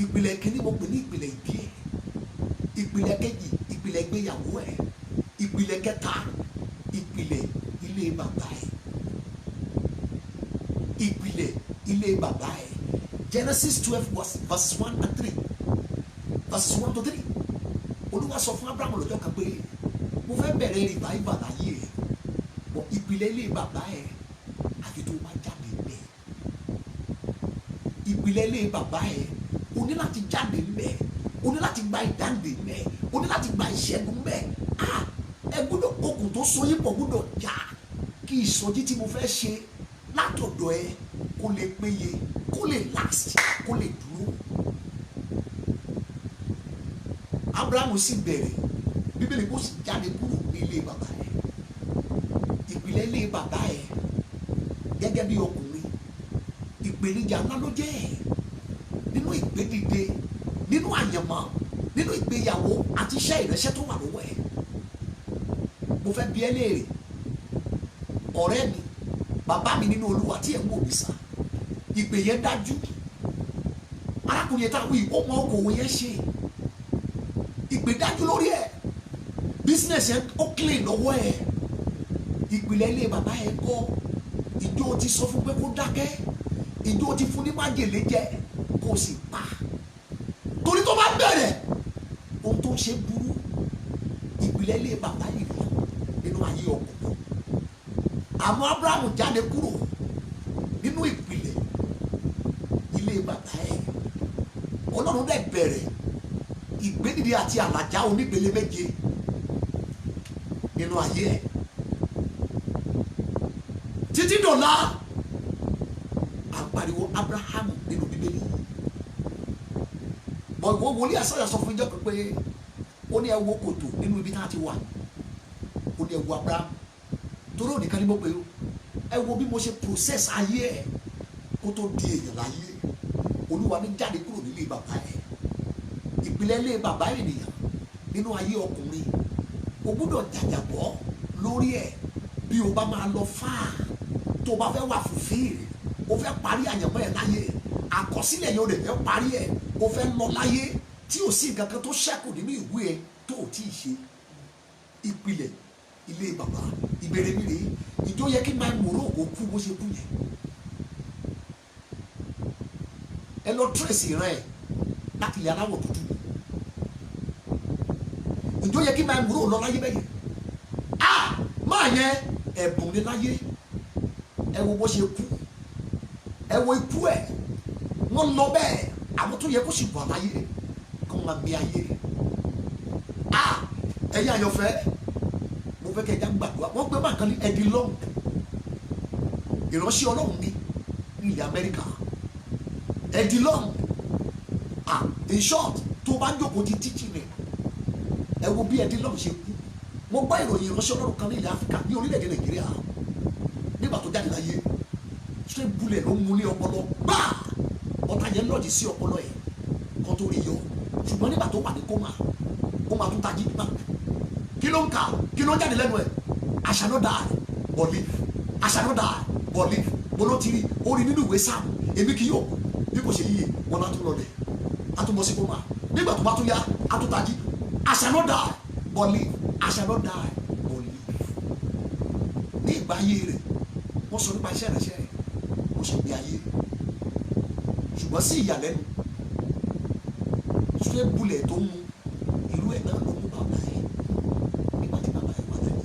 Ìpìlẹ̀ kìíní mo pè ní ìpìlẹ̀ ìbí ẹ̀, ìpìlẹ̀ kejì ìpìlẹ̀ ìgbéyàwó ẹ̀, ìpìlẹ̀ kẹta ìpìlẹ̀ ilé bàbá ẹ̀. Ìpìlẹ̀ ilé bàbá ẹ̀. Genesis 12 verses 1 and 3. Verses 1 to 3. Olúwa sọ fún Abraham lọ́jọ́ kan pé mo fẹ́ bẹ̀rẹ̀ revival láyé ẹ̀, bọ̀ ìpìlẹ̀ ilé bàbá ẹ̀ àfi tó máa jáde ńbẹ̀. Ìpìlẹ̀ ilé bàbá ẹ̀ o ní láti jáde ńbẹ̀, o ní láti gba ìdáǹdè ńbẹ̀, o ní láti gba ìṣẹ́gun ńbẹ̀. Ẹ gbọ́dọ̀ okùn tó so yín pọ̀ gbọ́dọ̀ já kí ìsọjí tí mo fẹ́ ṣe látọ̀dọ̀ ẹ kó lè péye, kó lè last, kó lè dúró. Abraham sì bẹ̀rẹ̀, Bíbélì kò sì jáde kúrò ní ilé bàbá ẹ̀. Ìpìlẹ̀ ilé bàbá ẹ̀ gẹ́gẹ́ bí ọkùnrin, ìpèníjà ńlá ló jẹ́ nínú ìgbédìde, nínú àyànmọ́, nínú ìgbéyàwó àti iṣẹ́ ìrẹsẹ̀ tó wà lọ́wọ́ ẹ̀. Mo fẹ́ bi ẹ́ léèrè, ọ̀rẹ́ mi, bàbá mi nínú Olúwa tí ẹ̀ ń wò mí sá, ìpè yẹn dájú. Arákùnrin yẹn táwọn ìwọ ọmọ okòwò yẹn ṣe, ìpè dájú lórí ẹ̀, business yẹn ó clean lọ́wọ́ ẹ̀. Ìpìlẹ̀ ilé bàbá ẹ̀ kọ́, ìjọ ti sọ fún pé kó dákẹ́, ìjọ ti fún ní májèlé jẹ kó sì pa, torí tó bá bẹ̀rẹ̀ ohun tó ń ṣe burú. Ìpìlẹ̀ ilé bàbá yìí lọ nínú ayé ọkùnrin. Àmọ́ Abraham jáde kúrò nínú ìpìlẹ̀ ilé bàbá ẹ̀. Ọlọ́run dẹ̀ bẹ̀rẹ̀ ìgbédìde àti àlàjá onípele méje nínú ayé ẹ̀. Títí dọ̀la à ń pariwo Abraham nínú Bíbélì. Bọ̀ ìwọ wòlíì Àsáyà sọ fún ìjọ kan pé ó ní ẹ wo kòtò nínú ibi tá a ti wà, ó ní ẹ wo Abraham, torí òní kan ní mo pè ó, ẹ wo bí mo ṣe process ayé ẹ̀ kó tó di èèyàn láyé. Olúwa ní jáde kúrò nílé bàbá ẹ̀. Ìpìlẹ̀ ilé bàbá ènìyàn nínú ayé ọkùnrin, o gbọ́dọ̀ jàjàbọ́ lórí ẹ̀. Bí o bá máa lọ fáà, tó o bá fẹ́ wà fulfill, o fẹ́ parí àyànmọ́ ẹ̀ láyé, àkọsílẹ̀ yẹn o lè fẹ́ parí ẹ̀, o fẹ́ lọ láyé tí o sì nǹkan kan tó ṣẹ́kù nínú ìwé ẹ̀ tó o tí ì ṣe. Ìpìlẹ̀ ilé bàbá, ìbéèrè mi rèé, ìjọ yẹ kí máa mòró òkú kú bó ṣe kú yẹn. Ẹ lọ tírèsì rẹ̀ láti ilẹ̀ aláwọ̀ dúdú. Ìjọ yẹ kí máa mòró lọ láyé bẹ́yẹn. Máa yẹn ẹ̀bùn ní láyé. Ẹ wo bó ṣe kú, ẹ wo ikú ẹ̀, wọ́n lọ bẹ́ẹ̀. Àwọn tó yẹ kó sì wà láyé kó máa mi ayé. Ẹ̀yin àyànfẹ́, mo fẹ́ kẹ́ ẹ já gbàdúrà. Wọ́n gbé báńkà ní Eddie Long, ìránṣẹ́ Ọlọ́run ní ilẹ̀ Amẹ́ríkà. Eddie Long, in short, tó bá jókòó ti tíjì rẹ̀ ẹ wo bí ẹdín lọ́run ṣe kú. mo gbọ́ ìròyìn ìránṣẹ́ Ọlọ́run kan ní ilẹ̀ Áfíríkà ní orílẹ̀-èdè Nàìjíríà nígbà tó jáde láyé ṣé bulẹ̀ ló mú ní ọpọlọ gbáà ọ̀tá yẹn lọ́ọ̀dì sí ọpọlọ ẹ̀ kan tó rí yọ ṣùgbọ́n nígbà tó wà ní kómà ó máa tún tají nípa kí ló ń kà kí ló ń jáde lẹ́nu ẹ̀ I shall not die but live I shall not die but live mo ló ti rí orí nínú ìwé sáà èmi kì yóò bí kò ṣe yíyẹ wọn á tún lọlẹ̀ á tún bọ́ sí kómà nígbà tó bá tún yá á tún tají I shall not die but live I shall not die but live. ní ìgbà ayé rẹ̀ wọ́n sọ nípa iṣẹ́ ìrẹsẹ̀ rẹ̀ ó ṣe gbé ayé ṣùgbọ́n sí ìyàlẹ́nu ṣé bulẹ̀ tó ń mu irú ẹ̀ náà ló mú bàbá ẹ̀ nígbà tí bàbá ẹ̀ wà láyé.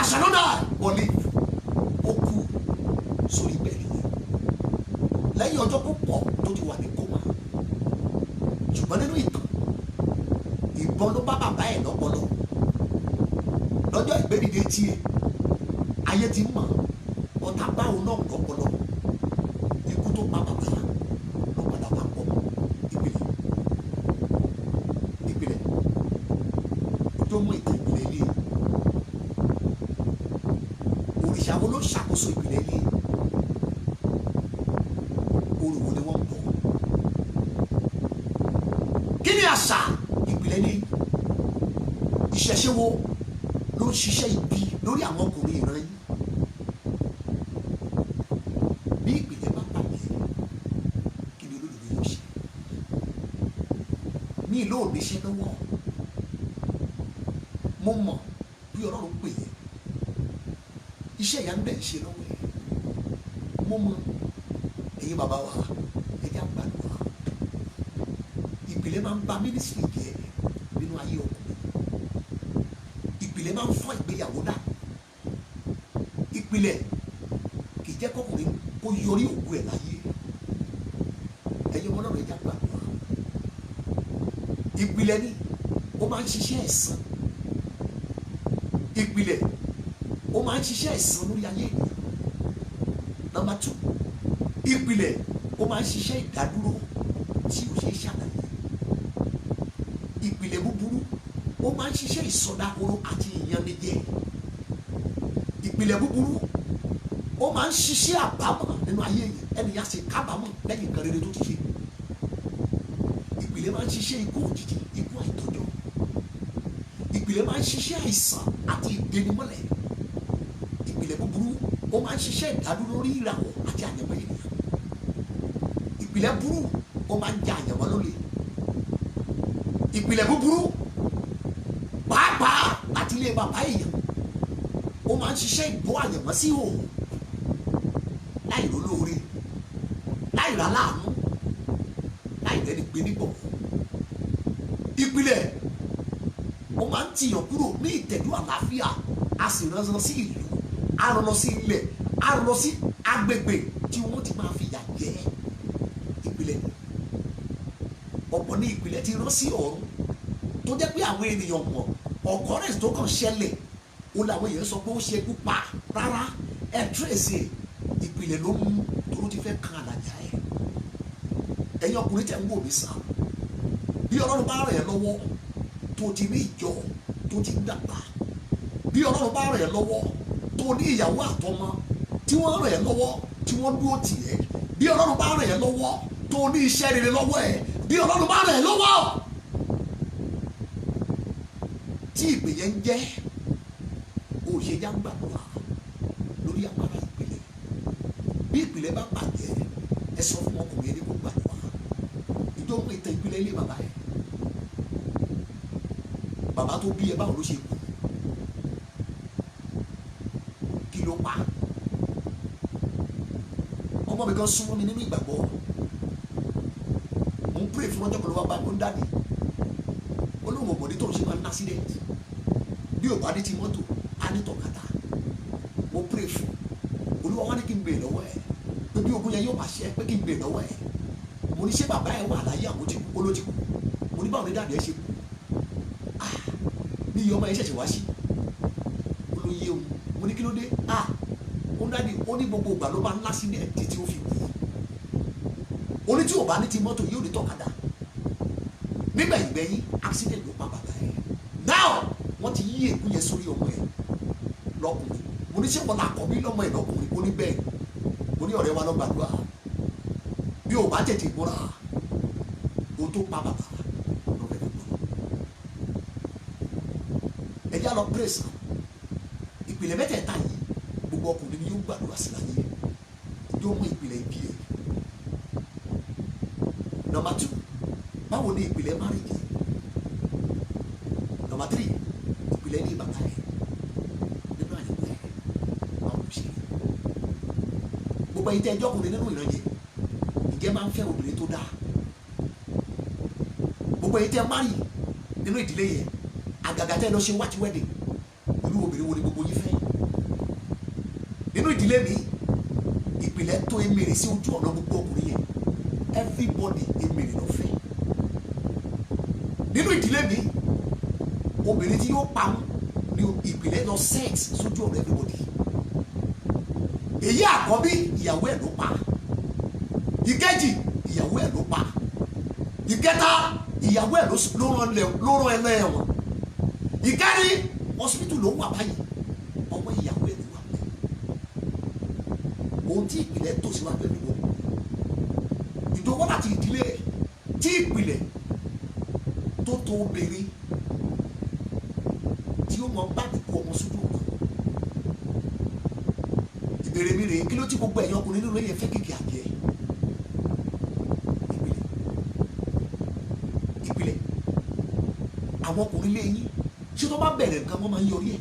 àṣàlọ́dà wọlé ó kú sórí bẹ́ẹ̀lì lẹ́yìn ọjọ́ púpọ̀ tó ti wà ní kómà ṣùgbọ́n nínú ìtàn ìbọn ló bá bàbá ẹ̀ lọ́pọlọ lọ́jọ́ ìgbédìde tiẹ̀ ayé ti mọ̀ ọ̀tá báwo náà lọ́pọlọ ikú tó pa bàbá ló padà wà pọ̀ ìpìlẹ̀ tó mú ìtàn ìpìlẹ̀ ilé òrìṣà wo ló ṣàkóso ìpìlẹ̀ ilé orò wo ni wọ́n ń bọ̀ kí ni àṣà ìpìlẹ̀ ilé ìṣẹ̀ṣe wo ló ń ṣiṣẹ́ ibi lórí àwọn ọkùnrin ìran yìí. bí ìpìlẹ̀ bá bàjẹ́ kí ni olódodo yóò ṣe ní ìlú òníṣẹ́ lọ́wọ́ mo mọ̀ bí Ọlọ́run pè é iṣẹ́ ìyá ń bẹ̀ ṣe lọ́wọ́ ẹ̀ mo mọ̀ ẹ̀yin bàbá wa ẹ̀jẹ̀ àgbàdua ìpìlẹ̀ máa ń ba mínísírì jẹ́ nínú ayé ọkùnrin ìpìlẹ̀ máa ń fọ́ ìgbéyàwó dà ìpìlẹ̀ kì í jẹ́ kọkùnrin kó yọrí òkú ẹ̀ láyé ẹ̀yin ọmọ náà ẹ̀jẹ̀ àgbàdua ìpìlẹ̀ ni ó máa ń ṣiṣẹ́ ẹ̀san ìpìlẹ̀ ó máa ń ṣiṣẹ́ ẹ̀san lórí ayé ènìyàn. Number 2 ìpìlẹ̀ ó máa ń ṣiṣẹ́ ìdádúró tí ó ṣe é ṣàlàyé ìpìlẹ̀ búburú ó máa ń ṣiṣẹ́ ìsọdahoro àti ìyanijẹ ìpìlẹ̀ búburú ó máa ń ṣiṣẹ́ àbámọ̀ nínú ayé yẹn ẹnìyàn ṣe kábàámọ̀ lẹ́yìn nǹkan rere tó ti ṣe ìpìlẹ̀ máa ń ṣiṣẹ́ ikú òjijì ikú àìtọ́jọ́ ìpìlẹ̀ máa ń ṣiṣẹ́ àìsàn àti ìdẹnimọ́lẹ̀ ìpìlẹ̀ búburú ó máa ń ṣiṣẹ́ ìdádúró lórí ìràwọ̀ àti àyànmọ́ ènìyàn ìpìlẹ̀ burú ó máa ń ja àyànmọ́ lólè ìpìlẹ̀ búburú pàápàá láti ilé bàbá èèyàn ó máa ń ṣiṣẹ́ ìbò àyànmọ́ sí òun láì lólóore láì rà láàánú láì rẹ́ni gbé níbọ̀ ìpìlẹ̀ ó máa ń tìyàn kúrò ní ìtẹ̀dú àlàáfíà a sì rán lọ sí ìlú a rán lọ sí ilẹ̀ a rán lọ sí agbègbè tí wọ́n ti máa fìyà jẹ ìpìlẹ̀ ọ̀pọ̀ ní ìpìlẹ̀ ti rán sí ọ̀run tó jẹ́ pé àwọn ènìyàn mọ̀ ọ̀kọ́rẹ́sì tó kàn ṣẹlẹ̀ ó làwọn èèyàn sọ pé ó ṣe kú pa rárá ẹ̀ tírèsì ìpìlẹ̀ ló mú tó ti fẹ́ kan àlàjá ẹ̀ ẹ̀yin ọkùnrin tẹ̀ ń wò mí sá bí Ọlọ́run bá rẹ̀ lọ́wọ́ tó ti ní ìjọ tó ti ń dàgbà bí Ọlọ́run bá rẹ̀ lọ́wọ́ tó ní ìyàwó àtọmọ tí wọ́n rẹ̀ lọ́wọ́ tí wọ́n dúró tì ẹ́ bí Ọlọ́run bá rẹ̀ lọ́wọ́ tó ní iṣẹ́ rere lọ́wọ́ ẹ̀ bí Ọlọ́run bá rẹ̀ lọ́wọ́ tí ìpè yẹn ń jẹ́ òṣèjà ń gbàdúrà lórí àpárá ìpìlẹ̀ bí ìpìlẹ̀ bá bàjẹ́ ẹ sọ fún ọkùnrin ẹni kó gbàdúrà ìjọ ń pè ìpìlẹ̀ ilé bàbá ẹ̀ bàbá tó bí ẹ báwo ló ṣe kú kí ló pa ọmọ mi kan súnmọ́ mi nínú ìgbàgbọ́ mo ń pray fún ọjọ́ kan ló wá bá mi ó ń dàdí olóhùn ọmọdé tó ń ṣe máa ń ná accident bí ò bá dé ti mọ́tò á ní tọ̀kadà mo pray fún olúwa wá ní kí n gbé lọ́wọ́ ẹ̀ pé bí ogun yẹn yóò bá ṣe pé kí n gbé lọ́wọ́ ẹ̀ mo ní ṣé bàbá ẹ̀ wà láyé àwọn tí kú olójì kú mo ní báwo ni dàdí ẹ ṣe kú ní iye ọmọ yẹn ṣẹ̀ṣẹ̀ wá sí olóye òun mo ní kí ló dé ó dádì ó ní gbogbo ìgbà ló máa ń lásì ní ẹ̀dí tí ó fi kú ó ní tí ò bá ní ti mọ́tò yóò ní tọ̀kadà. Nígbà ìgbẹ̀yìn accident ló pa bàbá ẹ̀. Now wọ́n ti yí èkú yẹn sórí ọmọ ẹ̀ lọ́kùnrin. Mo ní ṣé wọn là kọ́ bí lọ́mọ ẹ̀ lọ́kùnrin? Ó ní bẹ́ẹ̀. Mo ní ọ̀rẹ́ wa lọ gbàdúrà bí ò bá tètè múra o tó pa bàbá ló fẹ́ gbọ́. Ẹ já lọ praise ìpìlẹ̀ mẹ́tẹ̀ẹ̀ta yìí gbogbo ọkùnrin ni yóò gbàdúrà sí láyé yóò mú ìpìlẹ̀ ibi ẹ̀. Number 2, báwo ni ìpìlẹ̀ marriage? Number 3, ìpìlẹ̀ ní bàbá ẹ̀ nínú àyẹ̀wò ẹ̀ báwo ló ṣe. Gbogbo ẹ̀yin tẹ́ ẹjọ́ ọkùnrin nínú ìrànjẹ́ ìjẹ́ máa ń fẹ́ obìnrin tó dáa. Gbogbo ẹ̀yin tẹ́ marry nínú ìdílé yẹn àgàgà tẹ́ lọ ṣe watch wedding irú obìnrin wo ni gbogbo yín fẹ́? Nínú ìdílé mi ìpìlẹ̀ tó emèrè sí ojú ọ̀nà gbogbo ọkùnrin yẹn everybody emèrè ló fẹ́. Nínú ìdílé mi obìnrin tí yóò pamọ́ ní ìpìlẹ̀ lọ sex sójú ọ̀nà everybody. Èyí àkọ́bí ìyàwó ẹ̀ ló pa, ìkejì ìyàwó ẹ̀ ló pa, ìkẹta ìyàwó ẹ̀ ló rán ẹlẹ́wọ̀n, ìkẹrin hospital ló wà báyìí ọwọ́ ìyàwó ẹ̀ ló wà bẹ́ẹ̀. Ohun tí ìpìlẹ̀ tó síwájú ẹ̀ ló ìjọwọ́ láti ìdílé rẹ̀ tí ìpìlẹ̀ tó tó obìnrin tí ó mọ bá nìkú ọmọ sójú ọ̀nà. Ìbéèrè mi rèé kí ló tí gbogbo ẹ̀yàn ọkùnrin nínú ẹ̀yẹ fẹ́ kéèké àjẹ́? Ìpìlẹ̀ àwọn ọkùnrin lẹ́yìn ṣé tó bá bẹ̀rẹ̀ nǹkan wọ́n máa ń yọrí ẹ̀.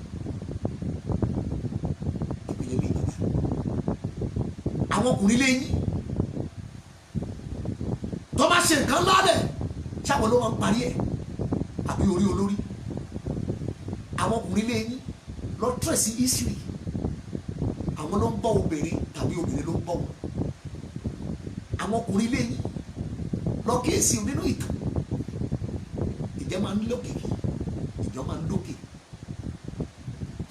Ìpìlẹ̀ lè gbàgbà àwọn ọkùnrin lẹ́yìn tó bá ṣe nǹkan ládẹ̀ ṣáwọn ló máa ń parí ẹ̀ àbí orí olórí. Àwọn ọkùnrin lẹ́yìn lọ tẹ̀sí history àwọn ló ń bọ́ obìnrin tàbí obìnrin ló ń bọ́ wọn. Àwọn ọkùnrin lẹ́yìn lọ kíyèsí nínú ìtàn ìjẹ́ máa ń lókè ìjọ máa ń lókè.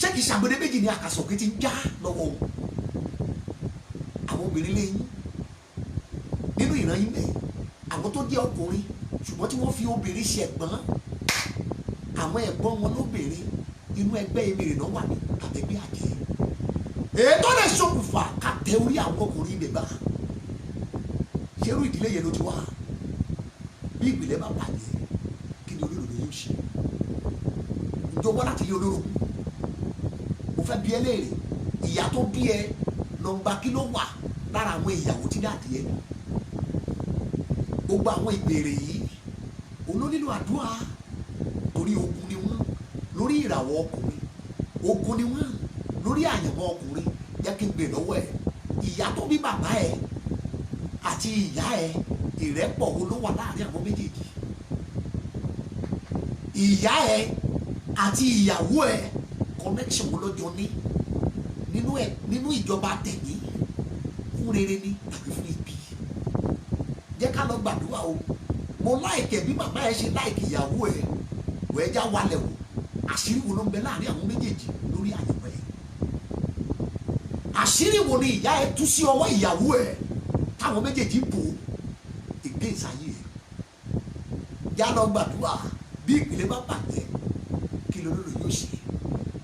Ṣé kìí ṣàgbédé méjì ní àkàsọ̀kè ti ń já lọ́wọ́ wọn? Àwọn obìnrin lẹ́yìn nínú ìran yín bẹ́ẹ̀ àwọn tó jẹ́ ọkùnrin ṣùgbọ́n tí wọ́n fi obìnrin ṣe ẹ̀gbọ́n àwọn ẹ̀gbọ́n wọn lóbìnrin inú ẹgbẹ́ ìbèrè náà wà ní àtẹ̀gbẹ́ àjẹ́. Ètò lè ṣokùnfà ká tẹ orí àwọn ọkùnrin ibẹ̀ bá. Ṣerú ìdílé yẹn ló ti wá. Bí ìpìlẹ̀ bá bàjẹ́ kí ni olóró yóò ṣe? Ìjọba láti lé olóró. Mo fẹ́ bi ẹ́ léèrè ìyá tó bí ẹ nọ́mbà kí ló wà lára àwọn ìyàwó tí dáàdì ẹ ní? Gbogbo àwọn ìbéèrè yìí olónílò àdúrà torí ogun ni wọ́n lórí ìràwọ̀ ọkùnrin, ogun ni wọ́n lórí àyànmọ́ ọkùnrin. Jẹ́ kí n gbè lọ́wọ́ ẹ̀ ìyá tó bí bàbá ẹ̀ àti ìyá ẹ̀ ìrẹ́pọ̀ wo ló wà láàrin àwọn méjèèjì? Ìyá ẹ̀ àti ìyàwó ẹ̀ connection wo lọ́jọ́ ní nínú ìjọba tẹ̀mí fún rere ni tàbí fún ibi? Jẹ́ ká lọ gbàdúrà o. Mo láìkẹ̀ bí bàbá ẹ ṣe láìkì ìyàwó ẹ wọ ẹja wálẹ̀ o. Àṣírí wo ló ń bẹ láàrin àwọn méjèèjì lórí àyẹ̀wò ẹ? Àṣírí wo ni ìyá ẹ tú sí ọwọ́ ìyàwó ẹ táwọn méjèèjì bò ìgbé ìsáyé ẹ? Já lọ gbàdúrà bí ìpìlẹ̀ bá bàjẹ́ kí lolóró yóò ṣe?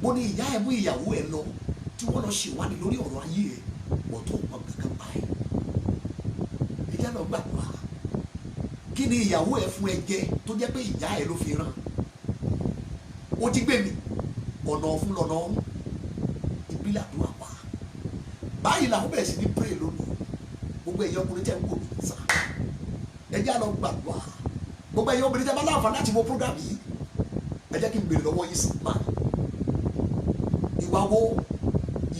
Mo ní ìyá ẹ mú ìyàwó ẹ lọ tí wọ́n lọ ṣèwádìí lórí ọ̀rọ̀ ayé ẹ wọ́n tó mọ kankan báyìí. Ìyá lọ gbàdúrà kí ni ìyàwó ẹ fún ẹ jẹ tó jẹ́ pé ìyá ẹ ló fi rán? Ó ti gbé mi ọ̀nà ọ̀fun lọ́nà ọ̀hún ìbílẹ̀ àdúrà pa. Báyìí làwọn bẹ̀rẹ̀ sí ní pray lónìí. Gbogbo ẹ̀yọ́ ọkùnrin tẹ̀ ń wò mí sá ẹ já lọ gbàdúrà. Gbogbo ẹ̀yọ́ obìnrin tẹ̀ bá láǹfààní láti wo program yìí ẹ jẹ́ kí n béèrè lọ́wọ́ yìí sí máa ìwà wo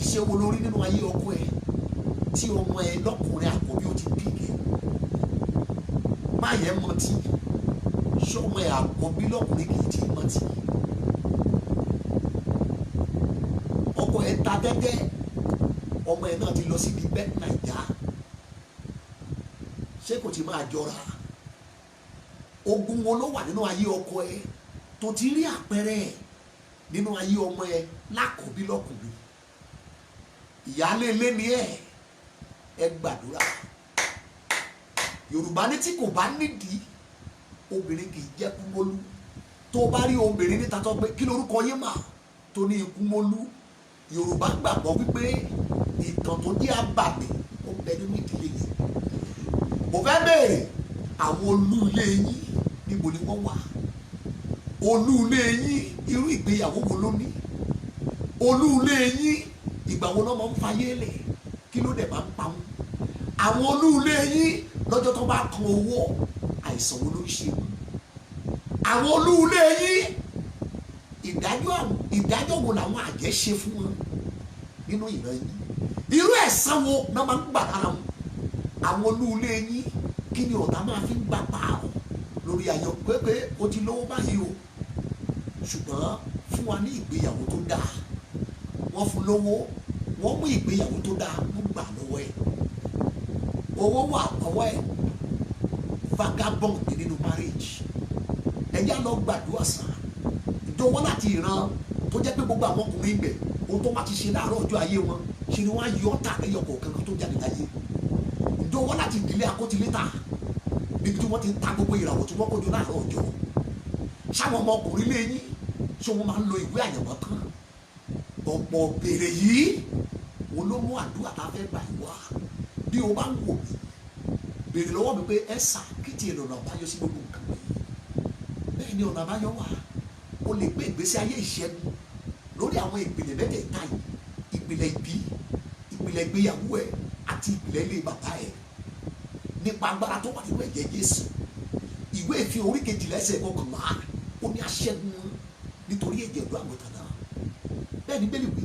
ìṣe wo lórí nínú ayé ọkọ ẹ tí ọmọ ẹ lọ́kùnrin àkọ́bí ó ti bí kẹ́? Má yẹ mọtí ṣọmọ ẹ àkọ́bí lọ́kùnrin kì í ti mọtí. Ọkọ ẹ ta tẹ́tẹ́ ọmọ ẹ náà ti lọ síbi bẹ́ẹ̀ Nàìjà. Ṣé kò ti máa jọra? Ogun wo ló wà nínú ayé ọkọ ẹ tó ti rí àpẹẹrẹ ẹ nínú ayé ọmọ ẹ lákọ̀ọ́bí lọ́kùnrin? Ìyáálé ilé ni ẹ gbàdúrà Yorùbá ní tí kò bá nídìí obìnrin kì í jẹ́ kúmólú. tó bá rí obìnrin níta tó pé kí lorúkọ yín mà tó ní Kúmólú, Yorùbá gbàgbọ́ wípé ìtàn tó jẹ́ àbàmì ó bẹ nínú ìdílé yìí. mo fẹ́ béèrè àwọn olú ilé yín níbo ni wọ́n wà? olú ilé yín irú ìgbéyàwó wo ló ní? olú ilé yín ìgbà wo ló máa ń fayé lẹ̀? kí ló dẹ̀ máa ń pa wọn? àwọn olú ilé yín lọ́jọ́ tó bá kan owó àìsàn wo ló ń ṣe wọn? àwọn olú ilé yín ìdájọ́ wo làwọn àjẹ́ ṣe fún wọn nínú ìran yín? irú ẹ̀san wo náà máa ń gbà lára wọn? àwọn olú ilé yín kí ni ọ̀tá máa fi ń gbà pààrọ̀ lórí ayọ̀ pé o ti lówó báyìí o ṣùgbọ́n fún wa ní ìgbéyàwó tó dáa. wọ́n fún lówó, wọ́n mú ìgbéyàwó tó dáa wọ́n gbà lọ́wọ́ ẹ̀. owó wà lọ́wọ́ ẹ̀, vagabond nínú marriage. ẹ̀yà lọ gbàdúrà sàn ìjọwọ́ láti ìran tó jẹ́ pé gbogbo àwọn ọkùnrin ibẹ̀ ohun tó má ti ṣe láàárọ̀ ọjọ́ ayé wọn ṣe ni wọ́n á yọ ọ́tà lẹ́yọ̀ kọ̀ọ̀kan tó jáde láyé. ìjọwọ́ láti ìdílé akótilétà níbi tí wọ́n ti ń ta gbogbo ìràwọ̀ tí wọ́n kójú láàárọ̀ ọjọ́. sáwọn ọmọkùnrin lé yín ṣé wọ́n máa ń lo ìwé àyẹ̀wò kan? ọ̀pọ̀ béèrè yìí wọn ló mú àdúrà tá a fẹ́ gbà wá. bí o bá ń wò mí béèrè lọ́wọ́ mi pé ẹ sà kìtì ìrọ̀nà àbáyọ sí gbogbo nǹkan bẹ́ẹ̀ ni ọ̀nà àbáyọ wà. o lè gbé ìgbésí ayé ìṣẹ́gun lórí àwọn ìpìlẹ̀ mẹ́tẹ̀ẹ̀ta yìí: ìpìlẹ̀ ìbí, ìpìlẹ̀ ìgbéyàwó ẹ̀ àti ìpìlẹ̀ ilé bàbá ẹ̀, nípa agbára tó wà nínú ẹ̀jẹ̀ Jésù. ìwé ìfihàn orí 12 ẹsẹ̀ 11 ó ní aṣẹ́gun nítorí ẹ̀jẹ̀ ìlú àgùntàn náà. bẹ́ẹ̀ ni bẹ́ẹ̀ ni wí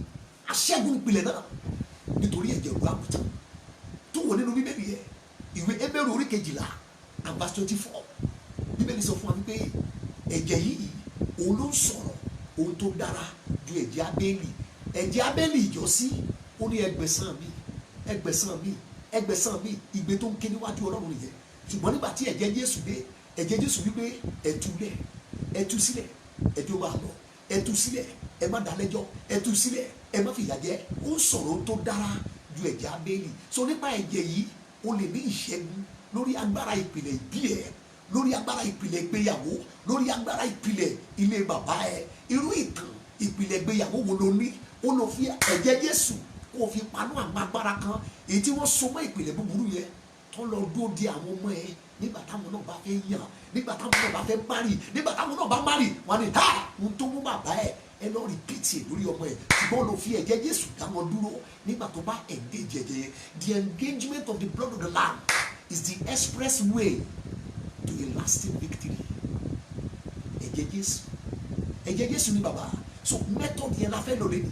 aṣẹ́gun ìpìlẹ̀ náà nítorí ẹ̀jẹ̀ ìlú àgùntàn. tó wọ nínú bíbélì yẹ ìwé Hébérù orí 12 and verse 24 bíbélì sọ fún wa wípé ẹ̀jẹ̀ yìí òun ló ń sọ̀rọ̀ ohun tó dára ju ẹ̀jẹ̀ Ábélì. ẹ̀jẹ̀ Ábélì ìjọ́sí ó ní ẹgbẹ̀san mi ẹgbẹ̀san mi ẹgbẹ̀san mi, ìgbé tó ń ké níwájú Ọlọ́run nìyẹn. ṣùgbọ́n nígbà tí ẹ̀jẹ̀ Jésù dé, ẹ̀jẹ̀ Jésù wípé ẹ̀túlẹ̀ ẹ̀tú sílẹ̀ ẹ̀jọ̀ máa lọ, ẹ̀tú sílẹ̀ ẹ má dálẹ́jọ́, ẹ̀tú sílẹ̀ ẹ má fìyà jẹ. ó ń sọ̀rọ̀ ohun tó dára ju ẹ̀jẹ̀ Ábélì. so nípa ẹ̀jẹ̀ yìí o lè ní ìṣẹ́gun lórí agbára ìpìlẹ̀ ìbí ẹ̀, lórí agbára ìpìlẹ̀ ìgbéyàwó, lórí agbára ìpìlẹ̀ ilé bàbá ẹ̀. irú ìtàn ìpìlẹ̀ ìgbéyàwó wo ló ní? ó lọ fi ẹ̀jẹ̀ Jésù kó fi panú àwọn agbára kan èyí tí wọ́n so mọ́ ìpìlẹ̀ búburú yẹn tó lọ dúró di àwọn ọmọ ẹ̀ nígbà táwọn náà bá fẹ́ yàn, nígbà táwọn náà bá fẹ́ márì, nígbà táwọn náà bá márì wọn ni ha ohun tó mú bàbá ẹ lọ rìpíìtì lórí ọmọ ẹ̀. ṣùgbọ́n ló fi ẹ̀jẹ̀ Jésù dá wọn dúró nígbà tó bá engage ẹ̀jẹ̀ yẹn. The engagement of the blood of the Lamb is the express way to a lasting victory. ẹ̀jẹ̀ Jésù, ẹ̀jẹ̀ Jésù ni bàbá. so method yẹn la fẹ́ lò lẹ́nu,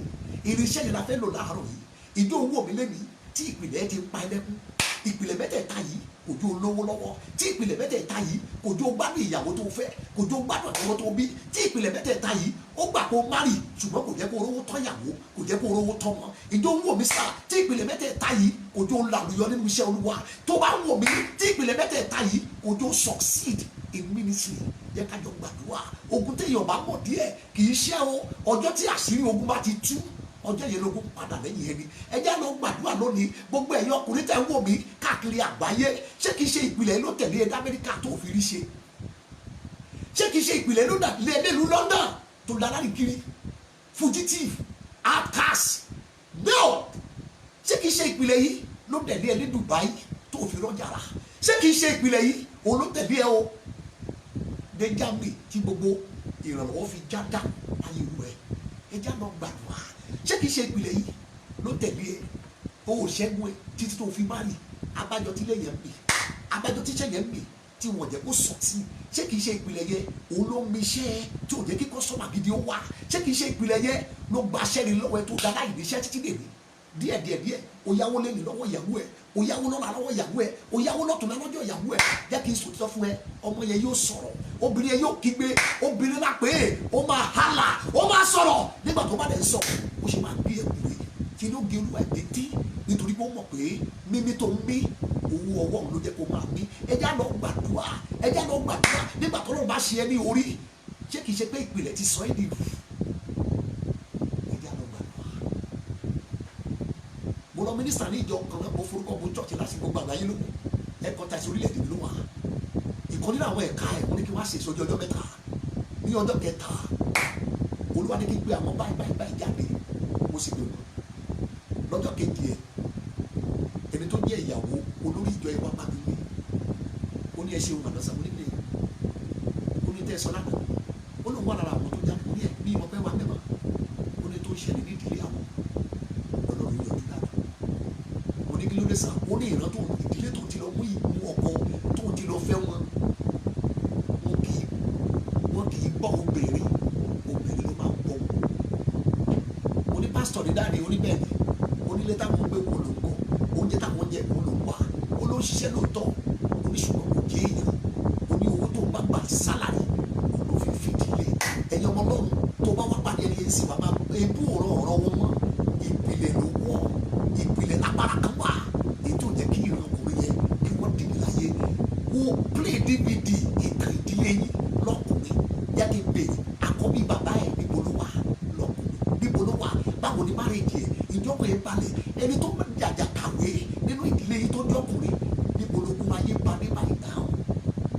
irinṣẹ́ yẹn la fẹ́ lò láàárọ̀ yìí. ìjọ owó mi lẹ́nu tí ìpìlẹ̀ ti ń pa ẹlẹ́kùn, ìpìlẹ̀ mẹ́tẹ̀ẹ̀ta yìí kò jó olówó lọ́wọ́, tí ìpìlẹ̀ mẹ́tẹ̀ẹ̀ta yìí kò jó gbádùn ìyàwó tó fẹ́, kò jó gbádùn àwọn tó bí, tí ìpìlẹ̀ mẹ́tẹ̀ẹ̀ta yìí ó gbà kó márì ṣùgbọ́n kò jẹ́ kó rówó tọ́ ìyàwó, kò jẹ́ kó rówó tọ́ wọn. ìjọ ń wò mí sá tí ìpìlẹ̀ mẹ́tẹ̀ẹ̀ta yìí kò jó làlùyọ nínú iṣẹ́ Olúwa. tó bá wò mí tí ìpìlẹ̀ mẹ́tẹ̀ẹ̀ta yìí kò jó succeed in ministry. jẹ́ ká jọ gbàdúrà. ogun téèyàn bá mọ̀ díẹ̀ kì í ṣe o. ọjọ́ tí àṣírí ogun bá ti tú ọjọ́ yẹn lógún padà lẹ́yìn ẹni. ẹ jẹ́ lọ gbàdúrà lónìí. gbogbo ẹ̀yin ọkùnrin tẹ́ ń wò mí káàkiri àgbáyé, ṣé kìí ṣe ìpìlẹ̀ ló tẹ̀lé ẹ d'Amẹ́ríkà tó fi rí ṣe? ṣé kìí ṣe ìpìlẹ̀ ló lé nílùú London tó dára ní kiri fugitive outcast? no. ṣé kìí ṣe ìpìlẹ̀ yìí ló tẹ̀lé ẹ ní Dubai tó fi rọ́jà rà? ṣé kìí ṣe ìpìlẹ̀ yìí òun ló tẹ̀lé ẹ o dé Germany tí gbogbo ìrànlọ́wọ́ fi já dá ayé rẹ̀? ẹ já lọ gbàdúrà. ṣé kìí ṣe ìpìlẹ̀ yìí ló tẹ̀lé ẹ o ò ṣẹ́gun ẹ títí tó fi má rí? abájọ tílé yẹn ń bì, abájọ tíṣẹ́ yẹn ń bì tí wọ́n jẹ́ kó sọ sí. ṣé kìí ṣe ìpìlẹ̀ yẹn òun ló ń mi iṣẹ́ tí ò jẹ́ kí kọ́sọ́mà gidi ó wà? ṣé kìí ṣe ìpìlẹ̀ yẹn ló gba aṣẹ́ni lọ́wọ́ ẹ tó da láì níṣẹ́ títí dèmi? díẹ̀ ó yáwó lẹ́nu lọ́wọ́ ìyàwó ẹ̀, ó yáwó lọ́la lọ́wọ́ ìyàwó ẹ̀, ó yáwó lọ́tún lọ́jọ́ ìyàwó ẹ̀. jẹ́ kí n sòtítọ́ fún ẹ, ọmọ yẹn yóò sọ̀rọ̀, obìnrin yẹn yóò kígbe, obìnrin náà pé ó máa hálà, ó máa sọ̀rọ̀. nígbà tó bá dẹ̀ ń sọ ó ṣe máa gbé ẹ̀kú rẹ̀ tí ló gé olúwa ẹ̀ dé nítorí pé ó mọ̀ pé mímí tó ń mí owó ọwọ́ òun ló jẹ́ kó máa mí. ẹ já lọ gbàdúrà, ẹ já lọ gbàdúrà. nígbà tó lọ́ọ́ bá ṣe ẹ ní orí, ṣé kìí ṣe pé ìpìlẹ̀ ti sọ ẹ́ di rù? ẹ já lọ gbàdúrà. mo lọ mínísítà ní ìjọ kan náà, mo forúkọ bo church láti gbogbo àgbáyé lóko. ẹ̀kọ́ tàìsí orílẹ̀-èdè mi ló wà. ìkan nínú àwọn ẹ̀ka ẹ̀ wọ́n ní kí wọ́n á ṣe ìsọjí ọjọ́ mẹ́ta. ní ọjọ́ kẹta Olúwa ní kí gbé àwọn báyìí jáde. mo sì gbé wọn lọ́jọ́ kejì ẹ̀ ẹni tó jẹ́ ìyàwó olórí ìjọ ẹ̀ wá bá mi ní ó ní ẹ ṣe ohun àdọ́sà mo nílé ó ní tẹ́ ẹ sọ lánàá ó lóun wà lára àwọn tó jáde ní ẹ̀ bí ìmọ̀ pẹ́ wà mẹ́wàá ó ní tó ń ṣẹlẹ̀ ní ìdílé àwọn Ọlọ́run yọjú dáadáa ó ní kí ló dé sá ó ní ìran tó ìdílé tó ti lọ mú ìmú ọkọ tó ti lọ fẹ́ wọn kì í gbọ́ obìnrin ló máa ń gbọ́ wọn ó ní pásítọ̀ ní dáadé oníbẹ̀ẹ́ni onílé táwọn gbé wọn ló ń gbọ́ oúnjẹ táwọn jẹ wọn ló ń wà ó ló ń ṣiṣẹ́ lóòótọ́ oníṣùgbọ́n kò jẹ́ èèyàn ó ní owó tó bá gbà sálárì òun ló fi fìdílé ẹ̀yin ọmọ Ọlọ́run tó bá wá pàdé ẹni ẹ̀sìn wà máa ebú ọ̀rọ̀ wọn mọ́ ìpìlẹ̀ ló wọ̀ ìpìlẹ̀ lágbára kan wà èyí tó jẹ́ kí ìran ọkùnrin yẹn kí wọ́n dìbò láyé wo play DVD ìtàn ìdílé yìí lọ́kùnrin yá kí n bèrè àkọ́bí bàbá ẹ̀ níbo ló wà lọ́kùnrin níbo ló wà báwo ni márèjì ẹ̀ ìjọba ẹ̀ balẹ̀ ẹni tó jàjà kàwé nínú ìdílé yìí tó jọkùnrin níbo ló kún ayé ba ní báyìí náà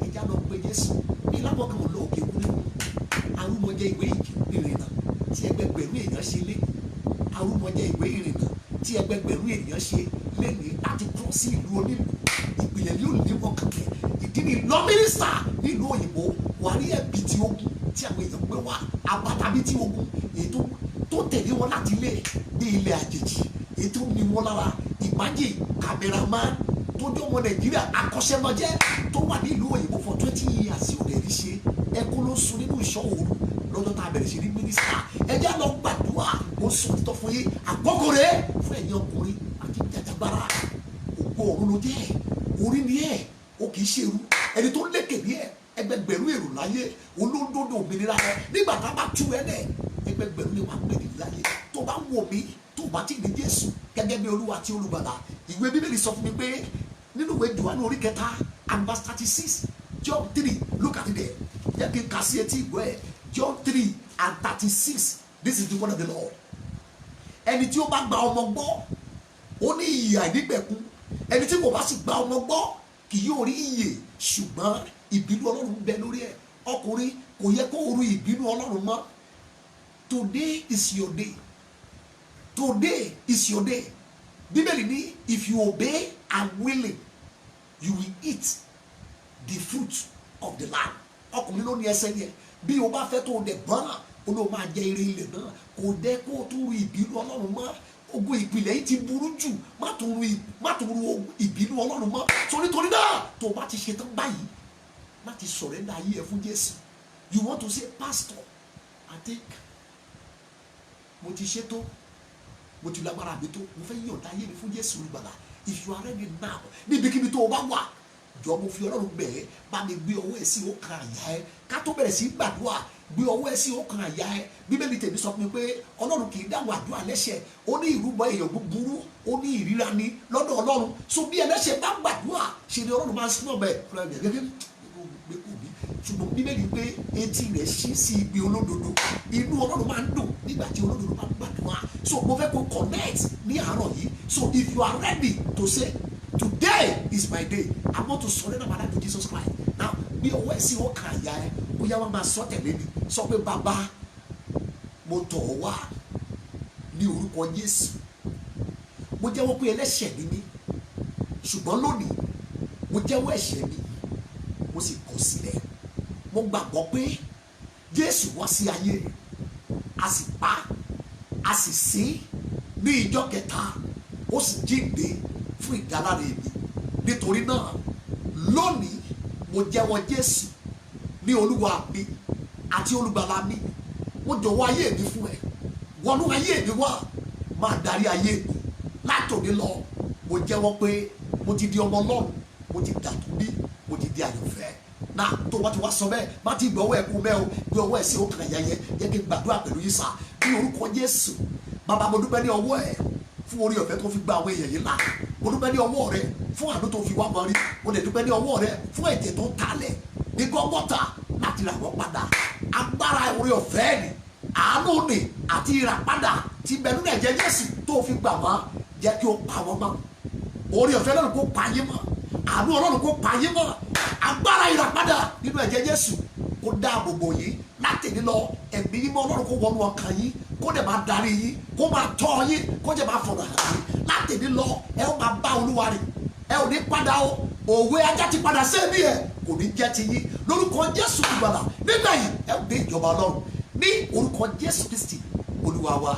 ẹja lọ pé Jésù ní lábọ́kàn ò lóòkè wúlé arúmọjẹ ìwé ìrìnnà tí ẹgbẹgbẹ̀rún èèyàn ṣe lé arúmọjẹ ìwé ìrìnnà tí ẹgbẹgbẹ̀rún èèyàn ṣe lé ní láti kọ́ sí ìlú onílù ìpìlẹ̀ yóò ní wọn kàkẹ́ ìdí ni lọ mínísítà nílùú òyìnbó wà ní ẹ̀bí tí ogun tí àwọn èèyàn gbé wá abata bí tí ogun èyí tó tẹ̀lé wọn láti ilé ní ilẹ̀ àjèjì èyí tó ní wọn lára ìmájì cameraman tó jẹ́ ọmọ Nàìjíríà akọ́ṣẹ́mọṣẹ́ tó wà nílùú òyìnbó for 20 years ò lè rí ṣe ẹkún ló sun nínú ìṣọ́ òru lọ́jọ́ tá a bẹ̀rẹ̀ sí ní mínísítà ẹjẹ́ lọ gbàdúrà ó sọ títọ́ fún yín àkókò rẹ̀ fún ẹ̀yin ọkùnrin àti jàjàgbara ògbó ọ̀run ló jẹ́ orí ni ẹ̀ ó kì í ṣe irú ẹni tó lékè ní ẹ̀ ẹgbẹgbẹ̀rún èrò láyé olóńdódó òmìnira rẹ nígbà tá a bá tú ẹ lẹ ẹgbẹgbẹ̀rún ni wàá gbé nìyí láyé tó bá wò mí tó bá ti ní Jésù gẹ́gẹ́ bí Olúwa àti Olùgbàlà ìwé Bíbélì sọ fún mi pé nínú ìwé Jòhánù orí 3 and verse 36 John 3 look at it there yẹ kí n kà sí etí ìwé ẹ John 3 and 36 this is the word of the Lord ẹni tí ó bá gba ọmọ gbọ́ ó ní ìyè àìnípẹ̀kun ẹni tí kò bá sì gba ọmọ gbọ́ kì yóò rí ìyè ṣùgbọ́n ìbínú Ọlọ́run bẹ lórí ẹ ọkùnrin kò yẹ kó ru ìbínú Ọlọ́run mọ́ today is your day today is your day Bíbélì ní if you obey and willing you will eat the fruit of the land ọkùnrin ló ní ẹsẹ̀ yẹn bí o bá fẹ́ tó o dẹ̀ gbọ́ràn o ló máa jẹ ire ilẹ̀ náà kò dẹ́ kó o tún ru ìbínú Ọlọ́run mọ́ ogun ìpìlẹ̀ yìí ti burú jù má tún ru ìbínú Ọlọ́run mọ́ nítorí náà tó o bá ti ṣetán báyìí láti surrender ayé ẹ fún Jésù you want to say pastor I think mo ti ṣètò mo ti lágbára mi tó mo fẹ́ yọ̀ǹda ayé mi fún Jésù Olùgbàlà if you are ready now níbikíbi tó o bá wà jọ mo fi Ọlọ́run bẹ̀ ẹ́ bá mi gbé ọwọ́ ẹ sí ọkàn àyà ẹ ká tó bẹ̀rẹ̀ sí gbàdúrà gbé ọwọ́ ẹ sí ọkàn àyà ẹ Bíbélì tèmi sọ fún mi pé Ọlọ́run kì í dáhùn àdúrà lẹ́ṣẹ̀ ó ní ìrúbọ èèyàn búburú ó ní ìríra ni lọ́dọ̀ Ọlọ́run so bí ẹlẹ́ṣẹ̀ bá gbàdúrà ṣe ni Ọlọ́run máa ń sún ọ̀bẹ ṣùgbọ́n Bíbélì pé etí rẹ̀ ṣí sí ibi olódodo inú Ọlọ́run máa ń dùn nígbà tí olódodo bá gbàdúrà so mo fẹ́ kó connect ní àárọ̀ yìí so if you are ready to say today is my day I want to surrender my life to Jesus Christ now bí ọwọ́ ẹ̀ sí ọkàn àyà ẹ̀ bóyá wọ́n máa sọ tẹ̀lé mi sọ pé bàbá mo tọ̀ ọ́ wá ní orúkọ Jésù mo jẹ́wọ́ pé ẹlẹ́ṣẹ̀ ni mí ṣùgbọ́n lónìí mo jẹ́wọ́ ẹ̀ṣẹ̀ mi mo sì kọ̀ sílẹ̀ mo gbàgbọ́ pé Jésù wá sí ayé a sì pa a sì sìn ní ìjọ́ kẹta ó sì jíǹde fún ìdáláre mi nítorí náà lónìí mo jẹ́wọ́ Jésù ní Olúwa mi àti Olùgbàlà mi mo jọ̀wọ́ ayé mi fún ẹ wọnú ayé mi wá máa darí ayé mi látòní lọ mo jẹ́wọ́ pé mo ti di ọmọ Ọlọ́run mo ti dàtúbí mo ti di àyànfẹ́ náà tó wá ti wá sọ bẹ́ẹ̀ má ti gbọ́wọ́ ẹ̀ kú bẹ́ẹ̀ o gbé ọwọ́ ẹ̀ sí ọkàn ẹ̀yà yẹn jẹ́ kí n gbàdúrà pẹ̀lú yìí sá ní orúkọ Jésù bàbá mo dúpẹ́ ní ọwọ́ ẹ̀ fún orí ọ̀fẹ́ tó fi gba àwọn èèyàn yìí là mo dúpẹ́ ní ọwọ́ rẹ fún àánú tó fi wá mọ́ rí mo lè dúpẹ́ ní ọwọ́ rẹ fún ẹ̀jẹ̀ tó talẹ̀ ní gọ́gọ́ta láti rà wọ́n padà agbára orí ọ̀fẹ́ ni àánú ni àti ìràpadà ti bẹ̀rù ní ẹ̀jẹ̀ Jésù tó fi gbà wọ́n jẹ́ kí ó pa wọ́n mọ́ orí ọ̀fẹ́ náà kó pa yín mọ́ àánú ọlọ́run kó pa yín mọ́ agbára ìràpadà nínú ẹ̀jẹ̀ Jésù kó dáàbò bò yín láti ní lọ ẹ̀mí mímọ́ ọlọ́run kó wọnú ọkàn yín kó dẹ̀ máa darí yín kó máa tọ́ yín kó dẹ̀ máa fọ̀nà hàn yín láti ní lọ ẹ ó máa bá Olúwa rìn ẹ ò ní padà o òwe ajá ti padà sẹ́ẹ̀mí ẹ kò ní jẹ́ ti yín lórúkọ Jésù ìgbàlà nígbà yìí ẹ ò dé ìjọba ọlọ́run ní orúkọ Jésù Kristi Olúwa wa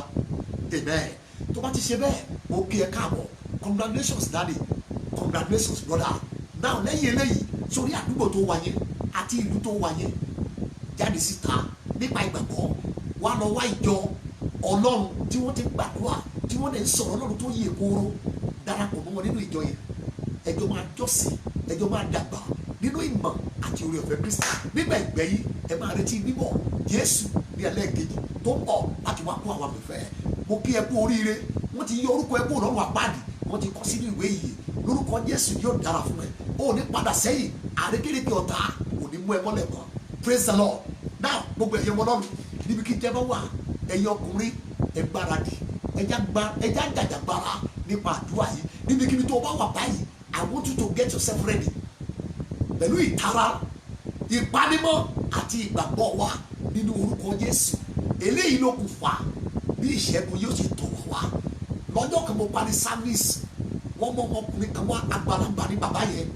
amen. Tó bá ti ṣe bẹ́ẹ̀ mo kí ẹ káàbọ̀ congratulations daddy congratulations brother now lẹ́yìn eléyìí sórí àdúgbò tó wáyé àti ìlú tó wáyé jáde síta nípa ìgbàgbọ́ wà lọ wá ìjọ ọlọ́run tí wọ́n ti gbàdúrà tí wọ́n lè ń sọ̀rọ̀ ọlọ́run tó yẹ kóró darapọ̀ mọ́ wọn nínú ìjọ yẹn ẹjọ́ máa jọ́sìn ẹjọ́ máa dàgbà nínú ìmọ̀ àti oore ọ̀fẹ́ Kristi nígbà ìgbẹ̀yìn ẹ máa retí bíbọ̀ Jésù ní ẹlẹ́ẹ̀kejì tó ń bọ̀ láti wá kó àwọn àmọ̀fẹ́ mo kí ẹ kú oríire wọ́n ti yọ orúkọ ẹ kú lọ́rùn àpáàdì wọ́n ti kọ sínú ìwé yìí lórúkọ Jésù yóò dára fún ẹ ó ní padà sẹ́yìn àrékérekè ọ̀tá ò ní mú ẹ mọ́lẹ̀ mọ́ praise the Lord now gbogbo ẹ̀yẹ wọn lọ́rùn níbi kí jẹ́ bá wà ẹ̀yẹ ọkùnrin ẹ gbáradì ẹ̀já jàjàgbara nípa àdúrà yìí níbikíbi tó bá wà báyìí I want you to get yourself ready pẹ̀lú ìtara ìpanimọ́ àti ìgbàgbọ́ wa nínú orúkọ Jésù eléyìí ló kù fà bí ìṣẹ́gun yóò ti tọ̀ wá lọ́jọ́ kan mo parí service wọ́n mọ ọmọkùnrin kan wá àgbàlagbà ní bàbá yẹn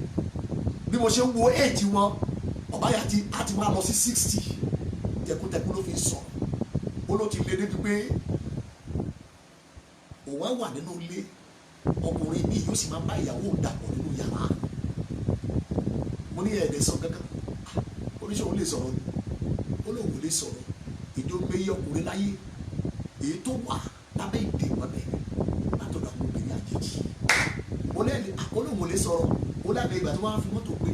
bí mo ṣe ń wo éèjì wọn bàbá yẹn àti máa lọ sí 60 tẹkutẹku ló fi sọ ó ló ti lé débi pé òun á wà nínú ilé ọkùnrin mi yóò sì máa bá ìyàwó dàpọ̀ nínú yàrá mo ní ẹ̀ẹ́dẹ̀ sọ kankan oníṣòwò lè sọ̀rọ̀ ni ó lóun lè sọ̀rọ̀ ìjọ gbé yí ọkùnrin láyé èyí tó wà lábẹ́ ìdè mọ́lẹ̀ látọ̀dọ̀ àwọn obìnrin àjèjì ó lẹ́ẹ̀lẹ́ àkọlóhùn lè sọ̀rọ̀ ó lábẹ́ ìgbà tó wá fi mọ́tò gbé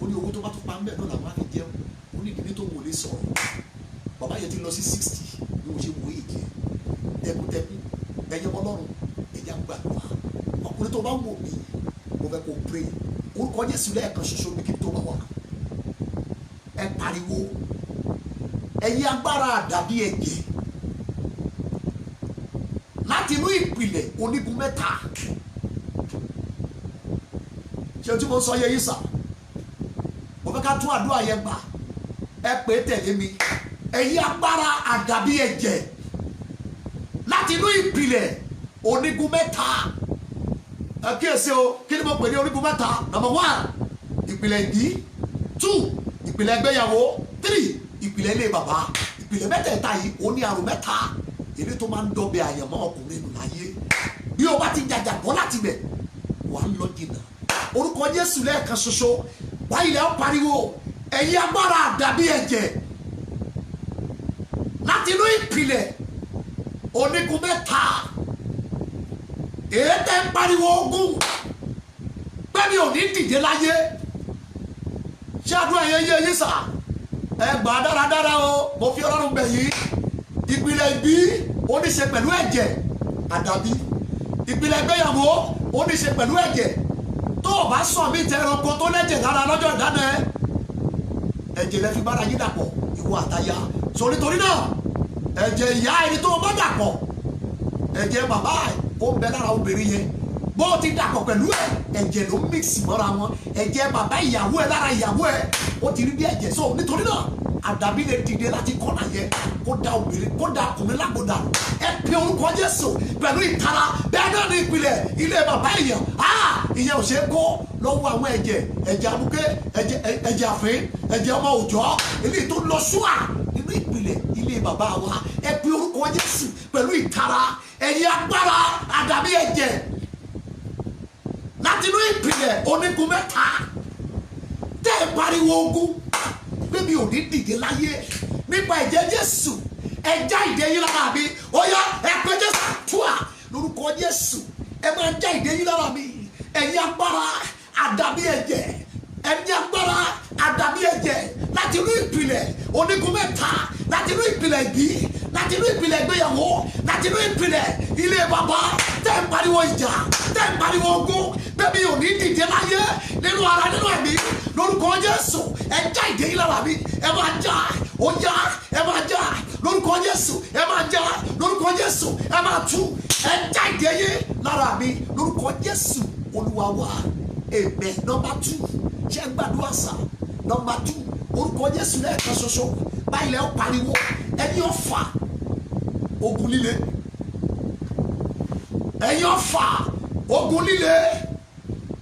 ó ní owó tó bá tún pa ń bẹ̀ náà làwọn á fi jẹun ó ní ìdílé tó wò lè sọ̀rọ̀ bàbá yẹn ti lọ sí 60 bí mo ṣe wo èjì tẹkutẹku ẹ̀yẹ ọlọ́run ẹ̀yà gbàdúrà ọkùnrin tó bá wò mí mo fẹ́ kó pray orúkọ Jésù lẹ́ẹ̀kan ṣoṣo ní kí tó bá wà ẹ pariwo ẹ̀yin agbára àdàbí ẹ̀jẹ̀ láti inú ìpìlẹ̀ onígun mẹ́ta ṣé tí mo sọ yẹ yìí sà mo fẹ́ ká tún àdúrà yẹn gbà ẹ pè é tẹ̀lé mi ẹ̀yin agbára àdàbí ẹ̀jẹ̀ láti inú ìpìlẹ̀ onígun mẹ́ta ẹ kíyèsí o kí ni mo pè ní onígun mẹ́ta number 1 ìpìlẹ̀ ìbí 2 ìpìlẹ̀ ẹgbẹ́yàwó 3 ìpìlẹ̀ ilé bàbá ìpìlẹ̀ mẹ́tẹ̀ẹ̀ta yìí ó ní àrùn mẹ́ta èdè tó máa ń dọ̀bẹ̀ àyànmọ́ ọkùnrin nù láyé bí o bá ti jàjà bọ́ láti bẹ̀ wà á lọ jìnnà orúkọ Jésù lẹ́ẹ̀kan ṣoṣo báyìí lẹ́ ń pariwo ẹ̀yin agbára àdàbí ẹ̀jẹ̀ láti inú ìpìlẹ̀ onígun mẹ́ta èyí tẹ́ ń pariwo ogun pẹ́mi ò ní dìde láyé ṣé àdúrà yẹn yé yín sà ẹ gbà dáradára o mo fi Ọlọ́run bẹ̀ yín ìpìlẹ̀ ìbí ó ní ṣe pẹ̀lú ẹ̀jẹ̀ àdàbí ìpìlẹ̀ ìgbéyàwó ó ní ṣe pẹ̀lú ẹ̀jẹ̀ tó o bá sọ mí tẹ ẹranko tó lẹ́jẹ̀ lára lọ́jọ́ ìdáná ẹ̀jẹ̀ lẹ fi bára yín dàpọ̀ ìwọ àtàyà sórí torí náà ẹ̀jẹ̀ ìyá ẹni tó o bá dàpọ̀ ẹ̀jẹ̀ bàbá ẹ̀ ó ń bẹ lára obìnrin yẹn bó o ti dàpọ̀ pẹ̀lú ẹ̀ ẹ̀jẹ̀ ló mix mọ́ra wọn ẹ̀jẹ̀ bàbá ìyàwó ẹ̀ lára ìyàwó ẹ̀ ó ti rí bí ẹ̀jẹ̀ so nítorí náà àdàbí lè dìde láti kọ́nà yẹn kó da obìnrin kó da ọkùnrin lágbódà ẹ pe orúkọ Jésù pẹ̀lú ìtara bẹ́ẹ̀ náà ní ìpìlẹ̀ ilé bàbá èèyàn ìyẹn ò ṣe é kó lọ́wọ́ àwọn ẹ̀jẹ̀ àbúké ẹ̀jẹ̀ àfín ẹ̀jẹ̀ ọmọ òòjọ́ eléyìí tó lọ ṣúà nínú ìpìlẹ̀ ilé bàbá wa ẹ pe orúkọ Jésù pẹ̀lú ìtara ẹ̀yin agbára àdàbí ẹ̀jẹ̀ láti inú ìpìlẹ̀ onígun mẹ́ta tẹ́ ẹ pariwo ogun bébí ò ní dìde láyé nípa ẹ̀jẹ̀ Jésù ẹja ìdè yín lára mi ó yá ẹ pé Jésù túà lórúkọ Jésù ẹ máa já ìdè yín lára mi ẹ̀yin agbára àdàbí ẹ̀jẹ̀ ẹ̀yin agbára àdàbí ẹ̀jẹ̀ láti inú ìpìlẹ̀ onígun mẹ́ta láti inú ìpìlẹ̀ ìbí láti inú ìpìlẹ̀ ìgbéyàwó láti inú ìpìlẹ̀ ilé bàbá tẹ́ ń pariwo ìjà tẹ́ ń pariwo ogun bébí ò ní dìde láyé nínú ara nínú ẹ̀mí lórúkọ Jésù ẹ já ìdè yín lára mi ẹ máa já ó já ẹ máa já lórúkọ Jésù ẹ máa já lórúkọ Jésù ẹ máa tú ẹ já ìdè yín lára mi lórúkọ Jésù Olúwa wa amen. Number 2 jẹ́ gbàdúrà sá. Number 2 orúkọ Jésù lẹ́ẹ̀kan ṣoṣo báyìí lẹ́ ó pariwo ẹni ọ̀fà ogun líle, ẹ̀yin ọ̀fà ogun líle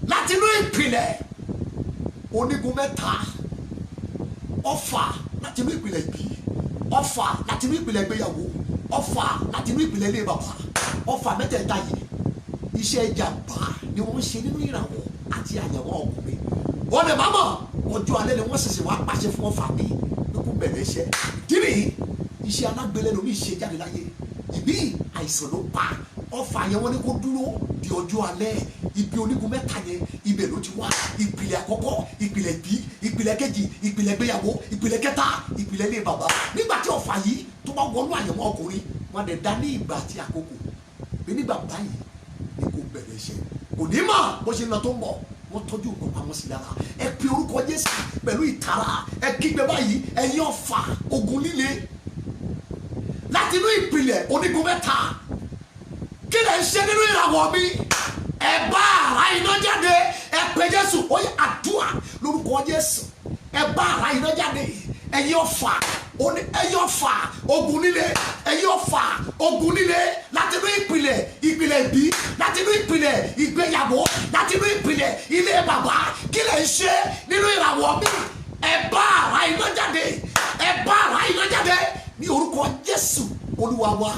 láti inú ìpìlẹ̀ onígun mẹ́ta, ọ̀fà láti inú ìpìlẹ̀ ìbí, ọ̀fà láti inú ìpìlẹ̀ ìgbéyàwó, ọ̀fà láti inú ìpìlẹ̀ ilé bàbá. Ọ̀fà mẹ́tẹ̀ẹ̀ta yìí iṣẹ́ ìjàmbá ni wọ́n ń ṣe nínú ìràwọ̀ àti àyẹ̀wò ọkùnrin. Wọ́n lè má mọ̀ ọjọ́ alẹ́ ni wọ́n ṣẹ̀ṣẹ̀ wá pàṣẹ fún ọ̀fà mi lókun bẹ̀rẹ̀ iṣẹ́. Dírì iṣẹ́ alágbélé lómi ṣe jáde láyé, ìbí àìsàn ló pa ọ̀fà yẹn. Wọ́n ní kó dúró di ọjọ́ alẹ́. Ibi onígun mẹ́ta yẹn ibẹ̀ ló ti wá. Ìpìlẹ̀ àkọ́kọ́, ìpìlẹ̀ bí, ìpìlẹ̀ kejì, ìpìlẹ̀ gbéyàwó, ìpìlẹ̀ kẹta, ìpìlẹ̀ ilé bàbá. Nígbà tí ọ̀fà yìí tó bá wọnú àyẹ̀wò ọkùnrin, wọ́n dẹ̀ dá ní ìgbà àti àkókò pé nígbà báyìí ni kò bẹ̀rẹ̀ iṣẹ́. Kò ní mọ̀ bó ṣe lọ tó ń bọ̀, wọ́n tọ́jú nǹkan pamọ́ sí lára. Ẹ pe orúkọ Jésù pẹ̀lú ìtara, ẹ kígbe báyìí ẹ̀yin ọ̀fà ogun líle láti inú ìpìlẹ̀ onígun mẹ́ta. Kí lẹ ń ṣe nínú ìràwọ̀ mi? Ẹ bá àrá iná jáde. Ẹ pe Jésù, ó yẹ àdúrà lórúkọ Jésù. Ẹ bá àrá iná jáde. Ẹ̀yin ọ̀fà ẹ̀yin ọ̀fà ogun líle, ẹ̀yin ọ̀fà ogun líle láti inú ìpìlẹ̀ ìbí, láti inú ìpìlẹ̀ ìgbéyàwó, láti inú ìpìlẹ̀ ilé bàbá. Kí lẹ ń ṣe nínú ìràwọ̀ mi? Ẹ bá àrá iná jáde. Ẹ bá àrá iná jáde ní orúkọ Jésù Olúwa wa,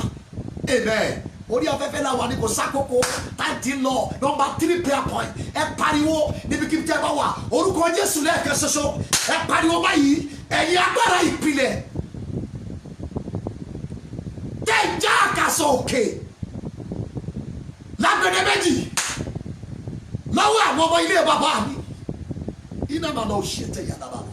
amen. Orí afẹ́fẹ́ la wà ní kò sákòókò táìtì lọ. Number 3 prayer point. Ẹ pariwo níbikíbi tí ẹ bá wà orúkọ Jésù lẹ́ẹ̀kan ṣoṣo. Ẹ pariwo báyìí ẹ̀yin agbára ìpìlẹ̀ tẹ́ ń já àkàsọ̀ òkè lágbẹ̀dẹ méjì lọ́wọ́ àwọn ọmọ ilé bàbá mi. Iná máa lọ ṣe tẹ̀ yàrá bàbá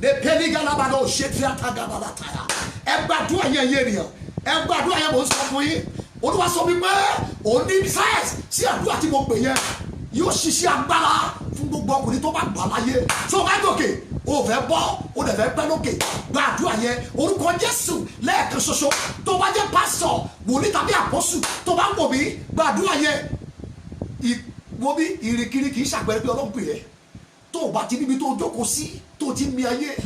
ne peli galaba lọ ṣe tí a ta gàbàlà tàyà. Ẹ gbàdúrà yẹn yé nìyẹn, ẹ gbàdúrà yẹn mò ń sọ fún yín. Olúwa sọ mi pé òun ní sáyẹ̀sì sí àdúrà tí mo pè yẹn yóò ṣiṣẹ́ agbára fún gbogbo ọkùnrin tó bá gbà láyé. Tó bá gòkè o fẹ́ bọ́ o dẹ̀ fẹ́ pẹ́ lókè, gba àdúrà yẹn orúkọ Jésù lẹ́ẹ̀kan ṣoṣo. Tó bá jẹ́ pásítọ̀ wòlíì tàbí àpọ́sù tó bá ń wò mí, gba àdúrà yẹn. Wo bí ìrìnkiri kì í ṣàpẹẹrẹ pé Ọlọ́run pè é. Tó o bá ti níbi tó o jókòó sí tó o ti mi ayé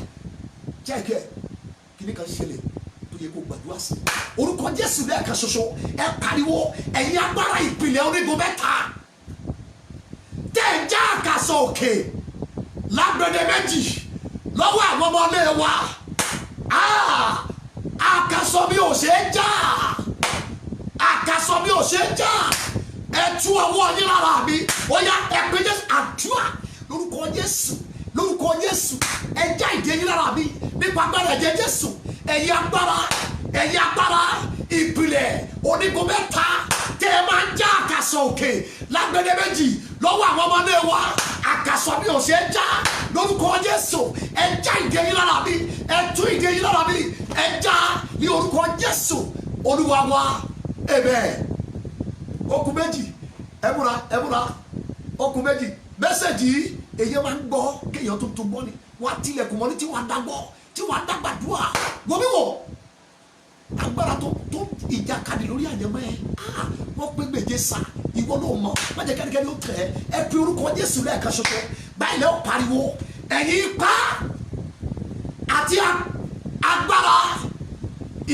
jẹ́kẹ̀ kíní kan ṣẹlẹ̀ tó yẹ kó gbàdúrà sí. Orúkọ Jésù lẹ́ẹ̀kan ṣoṣo. Ẹ pariwo ẹ̀yin agbára ìpìlẹ̀ onígun mẹ́ta tẹ́ ń já àkàsọ̀ òkè lágbẹ̀dẹ méjì lọ́wọ́ àwọn ọmọlé wa. Àkàsọ̀ mi ò ṣe é já, àkàsọ̀ mi ò ṣe é já. Ẹ tú ọwọ́ yín lára mi. Ó yá ẹ pé Jésù àdúrà lórúkọ Jésù, lórúkọ Jésù. Ẹ já ìdè yín lára mi nípa agbára ẹ̀jẹ̀ Jésù. Ẹ̀yin agbára ìpìlẹ̀ onígun mẹ́ta tẹ́ ẹ máa ń já àkàsọ̀ òkè lágbẹ̀dẹ méjì lọ́wọ́ àwọn ọmọdé wa. Àkàsọ̀ mi ò ṣe é já lórúkọ Jésù. Ẹ já ìdè yín lára mi, ẹ tú ìdè yín lára mi, ẹ já ní orúkọ Jésù Olúwa wa, amen. Okùn méjì ẹ múra okùn méjì. Mẹ́sẹ̀jì èyí máa ń gbọ́ kéèyàn tuntun gbọ́ ni wọ́n á tilẹ̀kùn mọ́ ní tí wọ́n á dágbọ́ tí wọ́n á dágbàdúrà. Gbòmíwò agbára tó ìjàkadì lórí àyẹ̀mọ́ ẹ̀ wọ́n pé gbèjé sá ìwọ ló mọ̀ má jẹ́ kẹ́nikẹ́ni ó tẹ̀ ẹ pe orúkọ Jésù lẹ́ẹ̀kan ṣoṣo. Báyìí lẹ́ ó pariwo ẹ̀yin ipá àti agbára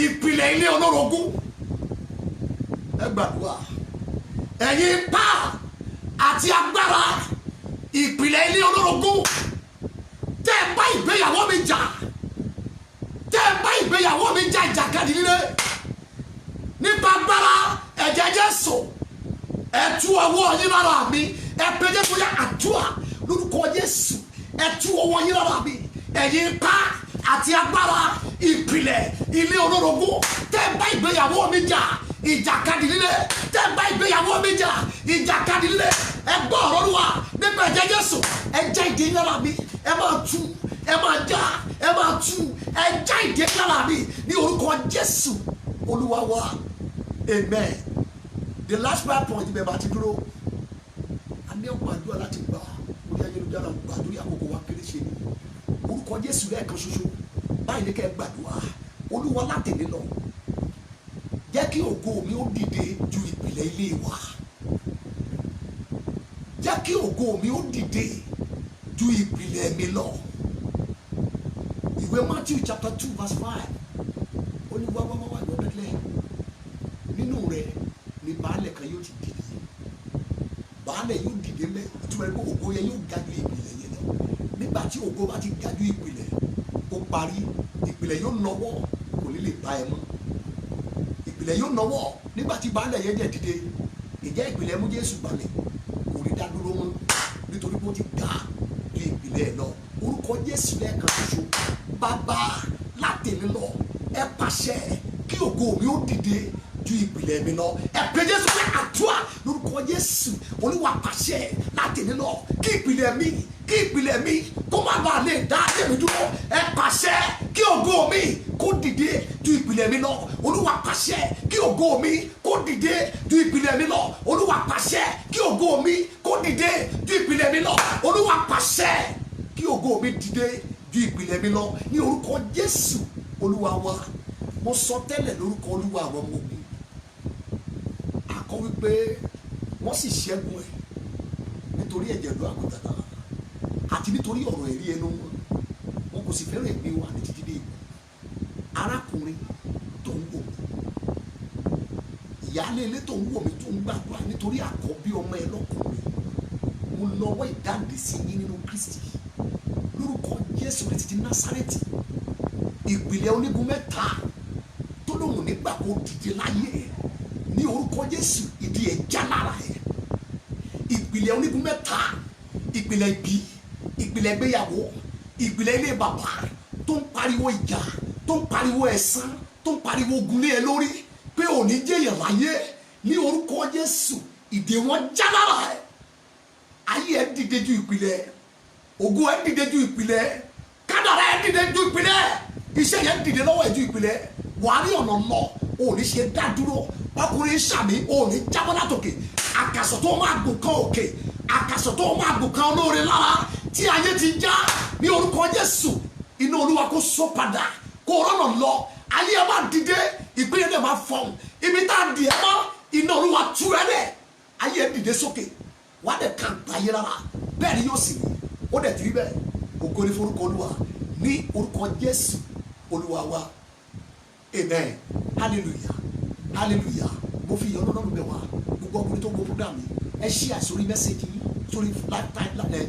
ìpìlẹ̀ ilé olórogún. Ẹ gbàdúrà ẹ̀yin ipá àti agbára ìpìlẹ̀ ilé olórogún tẹ́ ẹ bá ìgbéyàwó mi jà, tẹ́ ẹ bá ìgbéyàwó mi jà ìjàkadì líle nípa agbára ẹ̀jẹ̀ Jésù. Ẹ tú ọwọ́ yín lára mi. Ẹ pe Jésù yá àdúrà lórúkọ Jésù. Ẹ tú ọwọ́ yín lára mi. Ẹ̀yin ipá àti agbára ìpìlẹ̀ ilé olórogún tẹ́ ẹ bá ìgbéyàwó mi jà ìjàkadì líle, tẹ́ ẹ bá ìgbéyàwó mi jà ìjàkadì líle. Ẹ gbọ́ ọ̀rọ̀ Olúwa nípa ẹ̀jẹ̀ Jésù. Ẹ já ìdè yín lára mi. Ẹ máa tú, ẹ máa já, ẹ máa tú, ẹ já ìdè yín lára mi ní orúkọ Jésù Olúwa wa, amen. The last prayer point ibẹ̀ bá ti dúró. A ní ọ̀pọ̀ àdúrà láti gbà orí ayélujára gbàdúrà àkókò wa kéré ṣe ni. Orúkọ Jésù lẹ́ẹ̀kan ṣoṣo. Báyìí ní kẹ́ ẹ gbàdúrà. Olúwa látẹ̀lé lọ jẹ́ kí ògo mi ó dìde ju ìpìlẹ̀ ilé wa. jẹ́ kí ògo mi ó dìde ju ìpìlẹ̀ mi lọ. Ìwé Matthew chapter 2 verse 5 ó ní wá ìwọ Bethlehem, nínú rẹ̀ ni baálẹ̀ kan yóò ti dìde. Baálẹ̀ yóò dìde mẹ́ ìtumọ̀ rẹ̀ pé ògo yẹn yóò ga ju ìpìlẹ̀ yẹn lọ. Nígbà tí ògo bá ti ga ju ìpìlẹ̀, ó parí. Ìpìlẹ̀ yóò nọwọ́, kò ní lè bá ẹ mọ́. Ìpìlẹ̀ yóò nọwọ́ nígbà tí baálẹ̀ yẹn dẹ̀ dìde. Ìjẹ́ ìpìlẹ̀ mú Jésù balẹ̀, kò ní dá dúró mọ́ nítorí pé ó ti ga ju ìpìlẹ̀ lọ. Orúkọ Jésù lẹ́ẹ̀kan ṣoṣo, Bàbá látẹ̀mí lọ, ẹ pàṣẹ kí ògo mi ó dìde ju ìpìlẹ̀ mi lọ. Ẹ pé Jésù pé àdúrà lórúkọ Jésù, Olúwa pàṣẹ látẹ̀mí lọ kí ìpìlẹ̀ mi kó má bàa lè dá tèmi dúró. Ẹ pàṣẹ kí ògo mi kó dìde ju ìpìlẹ̀ mi lọ. Olúwa pàṣẹ kí ògo mi kó dìde ju ìpìlẹ̀ mi lọ. Olúwa pàṣẹ kí ògo mi kó dìde ju ìpìlẹ̀ mi lọ. Olúwa pàṣẹ kí ògo mi dìde ju ìpìlẹ̀ mi lọ ní orúkọ Jésù Olúwa wa. Mo sọ tẹ́lẹ̀ lórúkọ Olúwa àwọn ọmọ ogun. Akọ wípé wọ́n sì ṣẹ́gun ẹ̀ nítorí ẹ̀jẹ̀ ìlú àgùntàn náà àti nítorí ọ̀rọ̀ ẹ̀rí ẹnu wọn kò sì fẹ́ràn ẹ̀mí wa ní títí dé ìlú. Arákùnrin tó ń wò mí, ìyáálé ilé tó ń wò mí tó ń gbàdúrà nítorí àkọ́bí ọmọ ẹ lọ́kùnrin, mo lọ́wọ́ ìdáǹdè sí yín nínú Kristi lórúkọ Jésù Kristi ti Násárẹ́tì. Ìpìlẹ̀ onígun mẹ́ta tó lóhùn nígbà kó dìde láyé ní orúkọ Jésù, ìdí ẹ̀ já lára ẹ̀. Ìpìlẹ̀ onígun mẹ́ta, ìpìlẹ̀ ìbí, ìpìlẹ̀ ìgbéyàwó, ìpìlẹ̀ ilé bàbá tó ń pariwo ìjà, tó ń pariwo ẹ̀san, tó ń pariwo ogun lé ẹ lórí pé òní jẹ́yàn láyé ní orúkọ Jésù, ìdè wọn já lára ẹ̀. Ayé ẹ̀ dìde ju ìpìlẹ̀, ògo ẹ̀ dìde ju ìpìlẹ̀, kádàrá ẹ̀ dìde ju ìpìlẹ̀, iṣẹ́ yẹn dìde lọ́wọ́ ẹ̀ ju ìpìlẹ̀. Wàá rí ọ̀nà lọ, òní ṣe dá dúró. Ọkùnrin sàmì òní jábọ́ látòkè. Àkàsọ̀ tó máa gùn kan òkè, àkàsọ̀ tó máa gùn kan olóore lára tí ayé ti já ní orúkọ Jésù. Iná Olúwa kó sọ padà, kó rọ́nà lọ. Ayé ẹ máa dìde, ìpínlẹ̀ náà máa fọ̀hún. Ibi tá a dì ẹ mọ́, iná Olúwa tú ẹ lẹ̀. Ayé ẹ dìde sókè, wà á dẹ̀ kàn gbà yé rárá. Bẹ́ẹ̀ ni yóò sì rí, ó dẹ̀ ti rí bẹ́ẹ̀. Ògo ni forúkọ Olúwa ní orúkọ Jésù Olúwa wa. Amen. Hallelujah. Hallelujah. Mo fi ìyọ́nú lọ́rùn bẹ̀ wá gbogbo ọkùnrin tó gbọ́ program yìí. Ẹ share sórí mẹ́sẹ̀gì yìí, sórí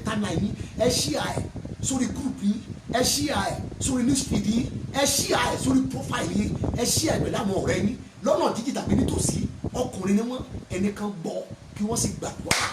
timeline yìí, ẹ share sórí group yìí, ẹ share sórí newsfeed yìí, ẹ share sórí profile yìí, ẹ share pẹ̀lú àwọn ọ̀rẹ́ yín lọ́nà jíjì tàbí nítòsí. Ọkùnrin ni wọ́n, ẹnìkan gbọ́ kí wọ́n sì gbàdúrà.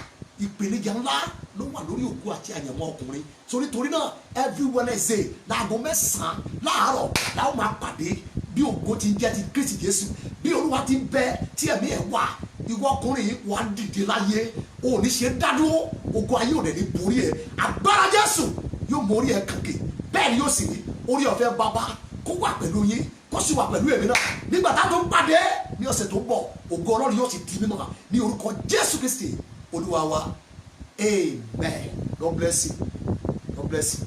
Ìpèníjà ńlá ló wà lórí ògo àti àyànmọ́ ọkùnrin. Torí náà every Wednesday láago 9 láàárọ̀ láwọn máa pàdé bí ògo ti ń jẹ́ ti Kristi Jésù, bí Olúwa ti ń bẹ tí ẹ̀mí ẹ̀ wà. Ìwọ ọkùnrin yìí wà á dìde láyé, ò ní ṣe dádúró, ògo ayé ò dẹ̀ ní borí ẹ̀. Agbára Jésù yóò mórí ẹ̀ kàkè, bẹ́ẹ̀ ni yóò sì rí. Orí ọ̀fẹ́ Bàbá kó wà pẹ̀lú yín, kó sì wà pẹ̀lú èmi náà. Nígbà tá a tó ń pàdé ní ọ̀sẹ̀ tó ń bọ̀, ògo Ọlọ́run yóò sì di mímọ́ ní orúkọ Jésù Kristi Olúwa wa. Amen. God bless you. God bless you.